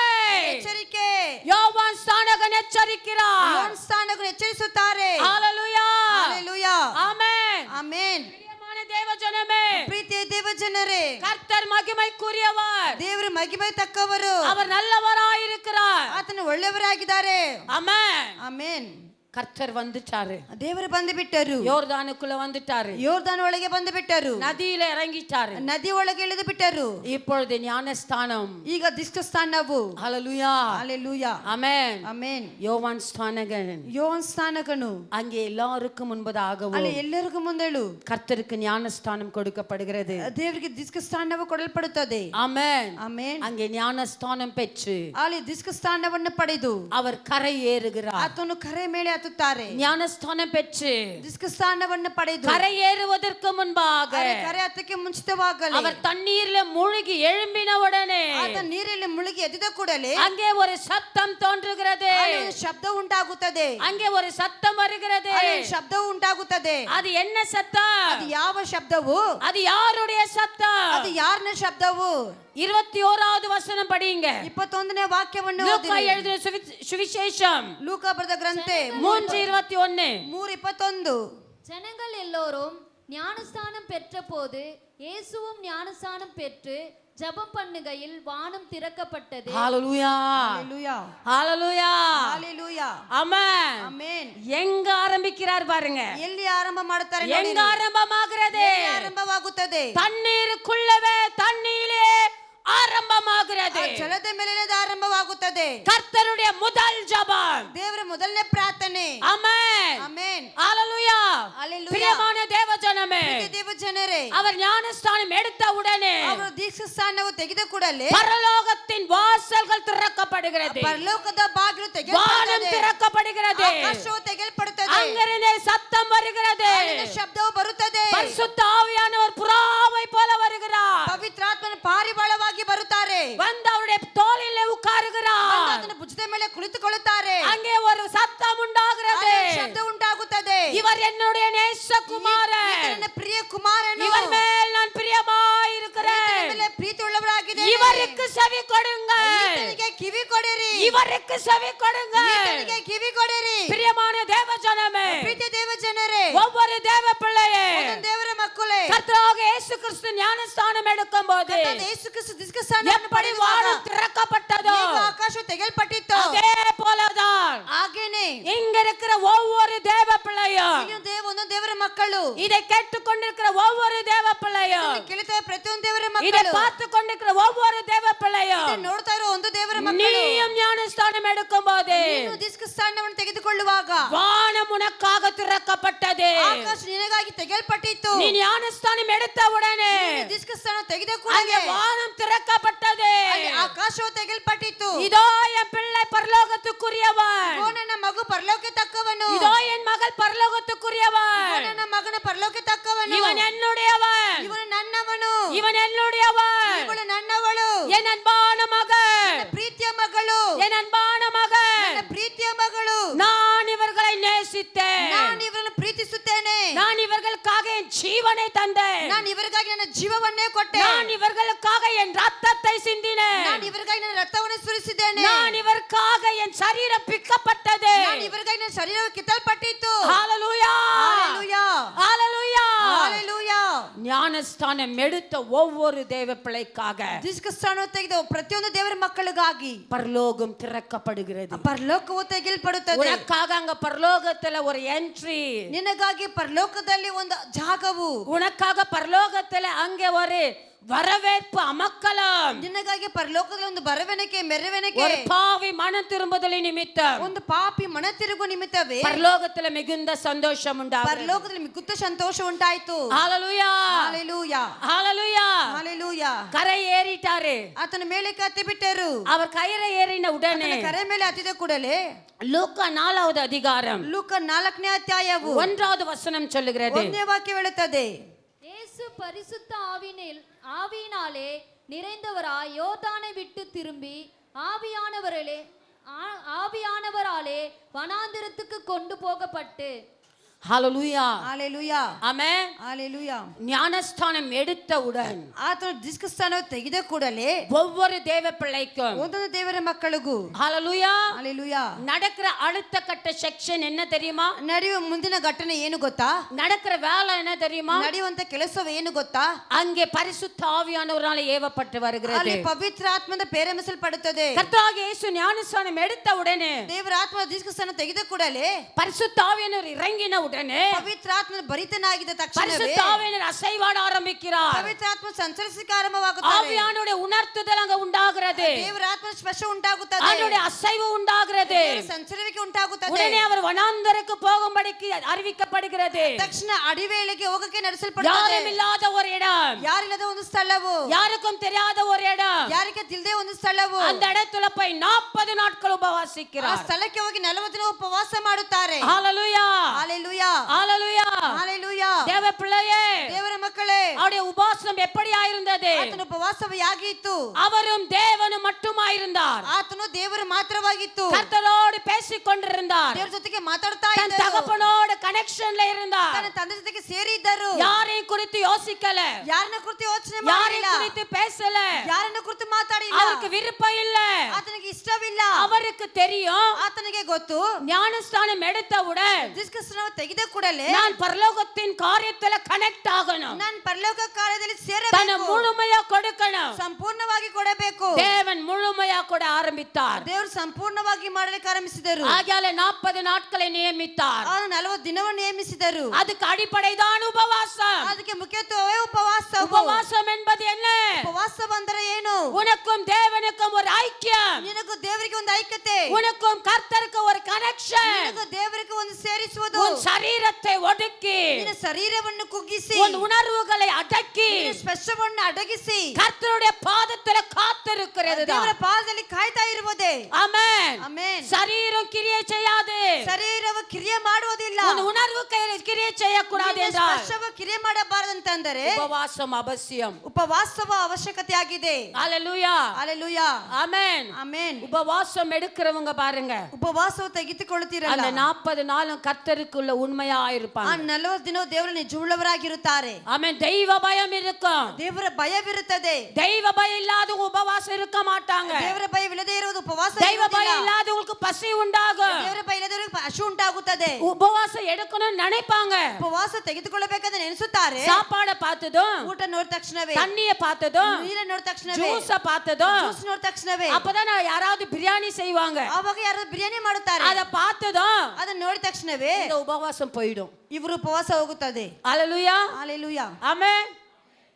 ಎಚ್ಚರಿಕೆ. யோவான் ஸ்நானகன் எச்சரிக்கிறார். ಯೋಹಾನ ಸ್ನಾನಕನು ಎಚ್ಚರಿಸುತ್ತಾರೆ. ஹalleluya ஹalleluya ஆமென் ಆಮೆನ್. பிரியமான தேவ ஜனமே, ಪ್ರೀತಿಯ ದೇವ ಜನರೇ, கர்த்தர் மகிமைக்குரியவர், ದೇವರು ಮಹಿಮೆ ತಕ್ಕವರು, அவர் நல்லவராயிருக்கிறார். ಆತನು ಒಳ್ಳೆಯವರಾಗಿದ್ದಾರೆ. ஆமென். ಆಮೆನ್. கர்த்தர் வந்துட்டாரு, ದೇವರು ಬಂದು ಬಿಟ್ಟರು. யோர்தானுக்குள்ள வந்துட்டாரு, ಯೋರ್ದಾನ್ ಒಳಗೆ ಬಂದು ಬಿಟ್ಟರು. நதியில இறங்கிட்டாரு. ನದಿ ಒಳಗೆ ಇಳಿದು ಬಿಟ್ಟರು. இப்பொழுது ஞானஸ்தானம். ಈಗ ದೀಕ್ಷಾಸ್ನಾನವು. ஹalleluya ಹalleluya ஆமென். ಆಮೆನ್. யோவான் ஸ்நானகன் ಯೋಹಾನ ಸ್ನಾನಕನು அங்கே எல்லாருக்கும் முன்பதாகவும் ಅಲ್ಲಿ ಎಲ್ಲರಿಗೂ ಮುಂದೆಳು கர்த்தருக்கு ஞானஸ்தானம் கொடுக்கப்படுகிறது. ದೇವರಿಗೆ ದೀಕ್ಷಾಸ್ನಾನವು ಕೊಡಲ್ಪಡುತ್ತದೆ. ஆமென். ಆಮೆನ್. அங்கே ஞானஸ்தானம் பெற்று ಅಲ್ಲಿ ದೀಕ್ಷಾಸ್ನಾನವನ್ನು ಪಡೆದು அவர் கரை ஏறுகிறார். ಆತನು ಕರೆ ಮೇಲೆ ಆತನು ಎತ್ತುತ್ತಾರೆ. ಜ್ಞಾನಸ್ಥಾನ ಪೆಚ್ಚು ದೀಕ್ಷಾಸ್ನಾನವನ್ನು ಪಡೆದು கரையேறுவதற்கு முன்பாக ಕರೆ ಹತ್ತಕ್ಕೆ ಮುಂಚಿತವಾಗಲೇ அவர் தண்ணீர்ல மூழ்கி எழும்பின உடனே ಆತ ನೀರಲ್ಲಿ ಮುಳುಗಿ ಎದ್ದ ಕೂಡಲೇ அங்கே ஒரு சத்தம் தோன்றுகிறது. ಅಲ್ಲಿ ಒಂದು ಶಬ್ದ ಉಂಟಾಗುತ್ತದೆ. அங்கே ஒரு சத்தம் வருகிறது. ಅಲ್ಲಿ ಒಂದು ಶಬ್ದವು ಉಂಟಾಗುತ್ತದೆ. அது என்ன சத்தம்? ಅದು ಯಾವ ಶಬ್ದವು? அது யாருடைய சத்தம்? ಅದು ಯಾರನ ಶಬ್ದವು? 21வது வசனம் படிங்க. 21ನೇ ವಾಕ್ಯವನ್ನು லூக்கா ಓದಿರಿ. எழுதின சுவிசேஷம் ಲೂಕ ಬರೆದ ಗ್ರಂಥ 3:21. 3:21. ஜனங்கள் எல்லோரும் ஞானஸ்தானம் பெற்ற போது இயேசுவும் ஞானஸ்தானம் பெற்று ஜெபம் பண்ணுகையில் வானம் திறக்கப்பட்டது. ஹalleluya ஹalleluya ஹalleluya ஹalleluya ஆமென் ஆமென். எங்க ஆரம்பிக்கிறார் பாருங்க. ಎಲ್ಲಿ ಆರಂಭ ಮಾಡುತ್ತಾರೆ ನೋಡಿ. எங்க ஆரம்பமாகிறது? ಎಲ್ಲಿ ಆರಂಭವಾಗುತ್ತದೆ? தண்ணீருக்குள்ளவே தண்ணீரிலே ஆரம்பமாகிறது. ಜಲದ ಮೇಲೆ ಆರಂಭವಾಗುತ್ತದೆ. கர்த்தருடைய முதல் ஜெபம், ದೇವರ ಮೊದಲನೇ ಪ್ರಾರ್ಥನೆ. ஆமென் ಆಮೆನ್ ஹalleluya ஹalleluya. பிரியமான தேவஜனமே, ದೇವ ಜನರೇ, அவர் ஞானஸ்தானம் எடுத்த உடனே ಅವರು ದೀಕ್ಷಾಸ್ನಾನವು ತೆಗೆದ ಕೂಡಲೇ பரலோகத்தின் வாசல்கள் திறக்கப்படுகிறது. ಪರಲೋಕದ ಬಾಗಿಲು வானம் ತೆಗೆಯಲ್ಪಡುತ್ತದೆ. திறக்கப்படுகிறது. ಆಕಾಶವು ತೆಗೆಯಲ್ಪಡುತ್ತದೆ. அங்கிருந்து சத்தம் வருகிறது. ಅಲ್ಲಿಂದ ಶಬ್ದವು ಬರುತ್ತದೆ. பரிசுத்த ஆவியானவர் புறாவை போல வருகிறார். ಪವಿತ್ರಾತ್ಮನ ಪಾರಿವಾಳವಾಗಿ ಬರುತ್ತಾರೆ. வந்து அவருடைய தோளிலே உட்காருகிறார். ಆತನ ಭುಜದ ಮೇಲೆ ಕುಳಿತುಕೊಳ್ಳುತ್ತಾರೆ. அங்கே ஒரு சத்தம் உண்டாகிறது. ಅಲ್ಲಿ ಶಬ್ದ ಉಂಟಾಗುತ್ತದೆ. இவர் என்னுடைய நேசகுமாரன், ಈತ ನನ್ನ ಪ್ರಿಯ ಕುಮಾರನು. இவர் மேல் நான் பிரியமாய் இருக்கிறேன். ಈತನ ಮೇಲೆ ಪ್ರೀತಿ ಉಳ್ಳವರಾಗಿದ್ದೇನೆ. இவருக்கு செவி கொடுங்கள். ಈತನಿಗೆ ಕಿವಿ ಕೊಡಿರಿ. இவருக்கு செவி கொடுங்கள். ಈತನಿಗೆ ಕಿವಿ ಕೊಡಿರಿ. பிரியமான தேவஜனமே, ಪ್ರೀತಿ ದೇವ ಜನರೇ, ஒவ்வொரு தேவ பிள்ளையே, ಒಂದೊಂದು ದೇವರ ಮಕ್ಕಳೇ, கர்த்தராக இயேசு கிறிஸ்து ஞானஸ்தானம் எடுக்கும்போது ಕರ್ತನಾದ ಯೇಸು ಕ್ರಿಸ್ತ ದೀಕ್ಷಾಸ್ನಾನವನ್ನು எப்படி ಪಡೆಯುವಾಗ வானம் திறக்கப்பட்டதோ ಹೇಗೆ ಆಕಾಶ ತೆಗೆಯಲ್ಪಟ್ಟಿತ್ತು அதே போலதான் ಹಾಗೇನೆ இங்க இருக்கிற ஒவ்வொரு தேவ பிள்ளையும், ಒಂದೊಂದು ದೇವರ ಮಕ್ಕಳು, இதை கேட்டுக்கொண்டிருக்கிற ஒவ்வொரு தேவ பிள்ளையும், ಕೇಳ್ತಾ ಪ್ರತಿಯೊಂದು ದೇವರ இதை ಮಕ್ಕಳು, பார்த்து கொண்டிருக்கிற ஒவ்வொரு தேவ பிள்ளையும், ನೋಡ್ತಾ ಇರೋ ಒಂದು ದೇವರ ಮಕ್ಕಳು, நீயும் ஞானஸ்தானம் எடுக்கும்போது ನೀನು ದೀಕ್ಷಾಸ್ನಾನವನ್ನು ತೆಗೆದುಕೊಳ್ಳುವಾಗ வானம் உனக்காக திறக்கப்பட்டது. ಆಕಾಶ ನಿನಗಾಗಿ ತೆಗೆಯಲ್ಪಟ್ಟಿತ್ತು. நீ ஞானஸ்தானம் எடுத்த உடனே ನೀನು ದೀಕ್ಷಾಸ್ನಾನ ತೆಗೆದ அங்கே ಕೂಡಲೇ வானம் திறக்கப்பட்டது. ಅಲ್ಲಿ ಆಕಾಶವು ತೆಗೆಯಲ್ಪಟ್ಟಿತ್ತು. இதோ என் பிள்ளை பரலோகத்துக்குரியவன், ಓ ನನ್ನ ಮಗು ಪರಲೋಕಕ್ಕೆ ತಕ್ಕವನು, இதோ என் மகள் பரலோகத்துக்குரியவன், ಓ ನನ್ನ ಮಗನ ಪರಲೋಕಕ್ಕೆ ತಕ್ಕವನು, இவன் என்னுடையவன், ಇವನು ನನ್ನವನು, இவன் என்னுடையவன், ಇವಳು ನನ್ನವಳು, என் அன்பான மகன், ಪ್ರೀತಿಯ ಮಗಳು, என் அன்பான மகன், ನನ್ನ ಪ್ರೀತಿಯ ಮಗಳು, நான் இவர்களை நேசித்தேன், ನಾನು ಇವರನ್ನು ಪ್ರೀತಿಸುತ್ತೇನೆ, நான் இவர்களுக்காக என் ஜீவனை தந்தேன், ನಾನು ಇವರಿಗಾಗಿ ನನ್ನ ಜೀವವನ್ನೇ ಕೊಟ್ಟೆ, நான் இவர்களுக்காக என் ரத்தத்தை சிந்தினேன், ನಾನು ಇವರಿಗಾಗಿ ನನ್ನ ರಕ್ತವನ್ನು ಸುರಿಸಿದ್ದೇನೆ, நான் இவருக்காக என் சரீரம் பிக்கப்பட்டது. ನಾನು ಇವರಿಗಾಗಿ ನನ್ನ ಶರೀರವು ಕಿತ್ತಲ್ಪಟ್ಟಿತ್ತು. ஹalleluya ஹalleluya ஹalleluya ஹalleluya. ஞானஸ்தானம் எடுத்த ஒவ்வொரு தேவ பிள்ளைக்காக ದೀಕ್ಷಾಸ್ನಾನ ತೆಗೆದ ಪ್ರತಿಯೊಂದು ದೇವರ ಮಕ್ಕಳಿಗಾಗಿ பரலோகம் திறக்கப்படுகிறது. ಪರಲೋಕವು ತೆಗೆಯಲ್ಪಡುತ್ತದೆ. உனக்காக அங்க பரலோகத்துல ஒரு என்ட்ரி, ನಿನಗಾಗಿ ಪರಲೋಕದಲ್ಲಿ ಒಂದು ಜಾಗವು, உனக்காக பரலோகத்துல அங்கே ஒரு வரவேற்பு அமக்கலம், ನಿನಗಾಗಿ ಪರಲೋಕದಲ್ಲಿ ಒಂದು ಬರವಣಿಗೆ ಮೆರವಣಿಗೆ, ஒரு பாவி மனம் திரும்புதலை நிமித்தம் ಒಂದು ಪಾಪಿ ಮನ ತಿರುಗು ನಿಮಿತ್ತವೇ பரலோகத்துல மிகுந்த சந்தோஷம் உண்டாகும். ಪರಲೋಕದಲ್ಲಿ ಮಿಗುತ್ತ ಸಂತೋಷ ಉಂಟಾಯಿತು. ஹalleluya ஹalleluya ஹalleluya ஹalleluya. கரை ஏறிட்டாரு. ಆತನ ಮೇಲೆ ಹತ್ತಿ ಬಿಟ್ಟರು. அவர் கயிறை ஏறின உடனே ಆತನ ಕರೆ ಮೇಲೆ ಹತ್ತಿದ ಕೂಡಲೇ லூக்கா 4வது அதிகாரம் ಲೂಕ 4ನೇ ಅಧ್ಯಾಯವು 1வது வசனம் சொல்லுகிறது. 1ನೇ ವಾಕ್ಯ ಹೇಳುತ್ತದೆ, இயேசு பரிசுத்த ஆவியினாலே நிறைந்தவராய் யோர்தானை விட்டு திரும்பி ஆவியானவராலே வனாந்திரத்துக்கு கொண்டு போகப்பட்டு. ஹalleluya ஹalleluya ஆமென் ஹalleluya. ஞானஸ்தானம் எடுத்தவுடன் ಆತನ ದೀಕ್ಷಾಸ್ನಾನ ತೆಗೆದ ಕೂಡಲೇ ஒவ்வொரு தேவ பிள்ளைக்கும் ಒಂದೊಂದು ದೇವರ ಮಕ್ಕಳಿಗೂ ஹalleluya ஹalleluya நடக்கிற அடுத்த கட்ட செக்ஷன் என்ன தெரியுமா? ನಡೆಯುವ ಮುಂದಿನ ಘಟನೆ ಏನು ಗೊತ್ತಾ? நடக்கிற வேலை என்ன தெரியுமா? ನಡೆಯುವಂತ ಕೆಲಸವ ಏನು ಗೊತ್ತಾ? அங்கே பரிசுத்த ஆவியானவரால் ஏவப்பட்டு வருகிறது. ಅಲ್ಲಿ ಪವಿತ್ರ ಆತ್ಮದ ಪ್ರೇರೇಪಿಸಲ್ಪಡುತ್ತದೆ. கர்த்தராகிய இயேசு ஞானஸ்தானம் எடுத்த உடனே ದೇವರ ಆತ್ಮ ದೀಕ್ಷಾಸ್ನಾನ ತೆಗೆದ ಕೂಡಲೇ பரிசுத்த ஆவியானவர் இறங்கின உடனே ಪವಿತ್ರ ಆತ್ಮನ ಭರಿತನಾಗಿದ್ದ ತಕ್ಷಣವೇ பரிசுத்த ஆவியானவர் அசைவாட ஆரம்பிக்கிறார். ಪವಿತ್ರ ಆತ್ಮ ಸಂಚರಿಸಲಿಕ್ಕೆ ಆರಂಭವಾಗುತ್ತದೆ. ஆவியானவருடைய உணர்த்துதல் அங்க உண்டாகிறது. ದೇವರ ಆತ್ಮ ಸ್ಪರ್ಶ ಉಂಟಾಗುತ್ತದೆ. அவருடைய அசைவு உண்டாகிறது. ಸಂಚರಿಸುವಿಕೆ ಉಂಟಾಗುತ್ತದೆ. உடனே அவர் வனாந்தருக்கு போகும்படிக்கு அறிவிக்கப்படுகிறது. ತಕ್ಷಣ ಅಡಿವೇಳೆಗೆ ಹೋಗಕ್ಕೆ ನಡೆಸಲ್ಪಡುತ್ತದೆ. யாரும் இல்லாத ஒரு இடம், ಯಾರಿಲ್ಲದ ಒಂದು ಸ್ಥಳವು, யாருக்கும் தெரியாத ஒரு இடம். ಯಾರಿಗೆ ತಿಳಿದೇ ಒಂದು ಸ್ಥಳವು. அந்த இடத்துல போய் 40 நாட்கள் ಆ உபவாசிக்கிறார். ಸ್ಥಳಕ್ಕೆ ಹೋಗಿ 40 ದಿನ ಉಪವಾಸ ಮಾಡುತ್ತಾರೆ. ஹalleluya, ஹalleluya, ஹalleluya. ஹalleluya. தேவ பிள்ளையே, ದೇವರ ಮಕ್ಕಳೇ, அவருடைய உபவாசம் எப்படியா இருந்தது? ಆತನ ಉಪವಾಸವು ಹೇಗಿತ್ತು? அவரும் தேவனும் மட்டுமாயிருந்தார். ಆತನು ದೇವರು ಮಾತ್ರವಾಗಿತ್ತು. கர்த்தரோடு பேசிக் கொண்டிருந்தார். ದೇವರ ಜೊತೆಗೆ ಮಾತಾಡ್ತಾ தன் ಇದ್ದರು. தகப்பனோடு கனெக்ஷன்ல இருந்தார். ತನ್ನ ತಂದೆ ಜೊತೆಗೆ ಸೇರಿದ್ದರು. யாரையும் குறித்து யோசிக்கல, ಯಾರನ್ನ ಕುರಿತು ಯೋಚನೆ யாரையும் ಮಾಡಲಿಲ್ಲ, குறித்து பேசல, ಯಾರನ್ನ ಕುರಿತು ಮಾತಾಡಿಲ್ಲ. அவருக்கு விருப்பம் இல்ல. ಆತನಿಗೆ ಇಷ್ಟವಿಲ್ಲ. அவருக்கு தெரியும், ಆತನಿಗೆ ಗೊತ್ತು, ஞானஸ்தானம் எடுத்தவுடன் ದೀರ್ಘಸ್ನಾನ ತೆಗೆದ ಕೂಡಲೇ நான் பரலோகத்தின் காரியத்துல கனெக்ட் ஆகணும், ನಾನು ಪರಲೋಕ ಕಾರ್ಯದಲ್ಲಿ தன்னை ಸೇರಬೇಕು, முழுமையா கொடுக்கணும். ಸಂಪೂರ್ಣವಾಗಿ ಕೊಡಬೇಕು. தேவன் முழுமையா கொட ஆரம்பித்தார். ದೇವರು ಸಂಪೂರ್ಣವಾಗಿ ಮಾಡಲಿಕ್ಕೆ ಆರಂಭಿಸಿದರು. ஆகையால 40 நாட்களை நியமித்தார். ಅವರು 40 ದಿನವನ್ನು ನೇಮಿಸಿದರು. அதுக்கு அடிப்படைதான் உபவாசம். ಅದಕ್ಕೆ ಮುಖ್ಯತ್ವವೇ ಉಪವಾಸವು. உபவாசம் என்பது என்ன? ಉಪವಾಸ ಬಂದರೆ ಏನು? உனக்கும் தேவனுக்கும் ஒரு ஐக்கியம், ನಿನಗೂ ದೇವರಿಗೆ ಒಂದು ಐಕ್ಯತೆ, உனக்கும் கர்த்தருக்கு ஒரு கனெக்ஷன். ನಿನಗೂ ದೇವರಿಗೆ ಒಂದು ಸೇರಿಸುವುದು. உன் சரீரத்தை ஒடுக்கி, ನಿನ್ನ ಶರೀರವನ್ನು ಕುಗ್ಗಿಸಿ, உன் உணர்வுகளை அடக்கி, ನಿನ್ನ ಸ್ಪರ್ಶವನ್ನು ಅಡಗಿಸಿ கர்த்தருடைய பாதத்துல காத்திருக்கிறது. ದೇವರ ಪಾದದಲ್ಲಿ ಕಾಯ್ತಾ ಇರುವುದೇ. ஆமென். ಆಮೆನ್. சரீரம் கிரியை செய்யாது, ಶರೀರವು ಕ್ರಿಯೆ ಮಾಡುವುದಿಲ್ಲ. உன் உணர்வு கிரியை செய்யக்கூடாது ನಿನ್ನ என்றால் ಸ್ಪರ್ಶವು ಕ್ರಿಯೆ ಮಾಡಬಾರದಂತಂದರೆ உபவாசம் அவசியம். ಉಪವಾಸವ ಅವಶ್ಯಕತೆ ಆಗಿದೆ. ஹalleluya, ಹalleluya, ஆமென். ಆಮೆನ್. உபவாசம் எடுக்கிறவங்க பாருங்க, ಉಪವಾಸವು ತೆಗೆದುಕೊಳ್ಳುತ್ತೀರಲ್ಲ, அந்த 40 நாளும் கர்த்தருக்குள்ள உண்மையா ಆ இருப்பாங்க. 40 ದಿನ ದೇವರ ನಿಜವುಳ್ಳವರಾಗಿರುತ್ತಾರೆ. ஆமென். தெய்வ பயம் இருக்கும். ದೇವರ ಭಯವಿರುತ್ತದೆ. தெய்வ பயம் இல்லாதவங்க உபவாசம் இருக்க மாட்டாங்க. ದೇವರ ಭಯವಿಲ್ಲದೆ ಇರುವುದು ಉಪವಾಸ தெய்வ பயம் இல்லாதவங்களுக்கு பசி உண்டாகும். ದೇವರ ಭಯ ಇಲ್ಲದವರಿಗೆ ಹಸು ಉಂಟಾಗುತ್ತದೆ. உபவாசம் எடுக்கணும்னு நினைப்பாங்க. ಉಪವಾಸ ತೆಗೆದುಕೊಳ್ಳಬೇಕಂತ ನೆನೆಸುತ್ತಾರೆ. சாப்பாட பார்த்ததும், ಊಟ ನೋಡಿದ ತಕ್ಷಣವೇ, தண்ணிய பார்த்ததும், ನೀರ ನೋಡಿದ ತಕ್ಷಣವೇ, ஜூஸ பார்த்ததும், ಜ್ಯೂಸ್ ನೋಡಿದ ತಕ್ಷಣವೇ, அப்பதான் யாராவது பிரியாணி செய்வாங்க. ಆವಾಗ ಯಾರು ಬಿರಿಯಾನಿ ಮಾಡುತ್ತಾರೆ. அத பார்த்ததும் ಅದನ್ನ ನೋಡಿದ ತಕ್ಷಣವೇ இந்த உபவாசம் போயிடும். ಇವರು ಉಪವಾಸ ಹೋಗುತ್ತದೆ. ஹalleluya, ಹalleluya. ஆமென்.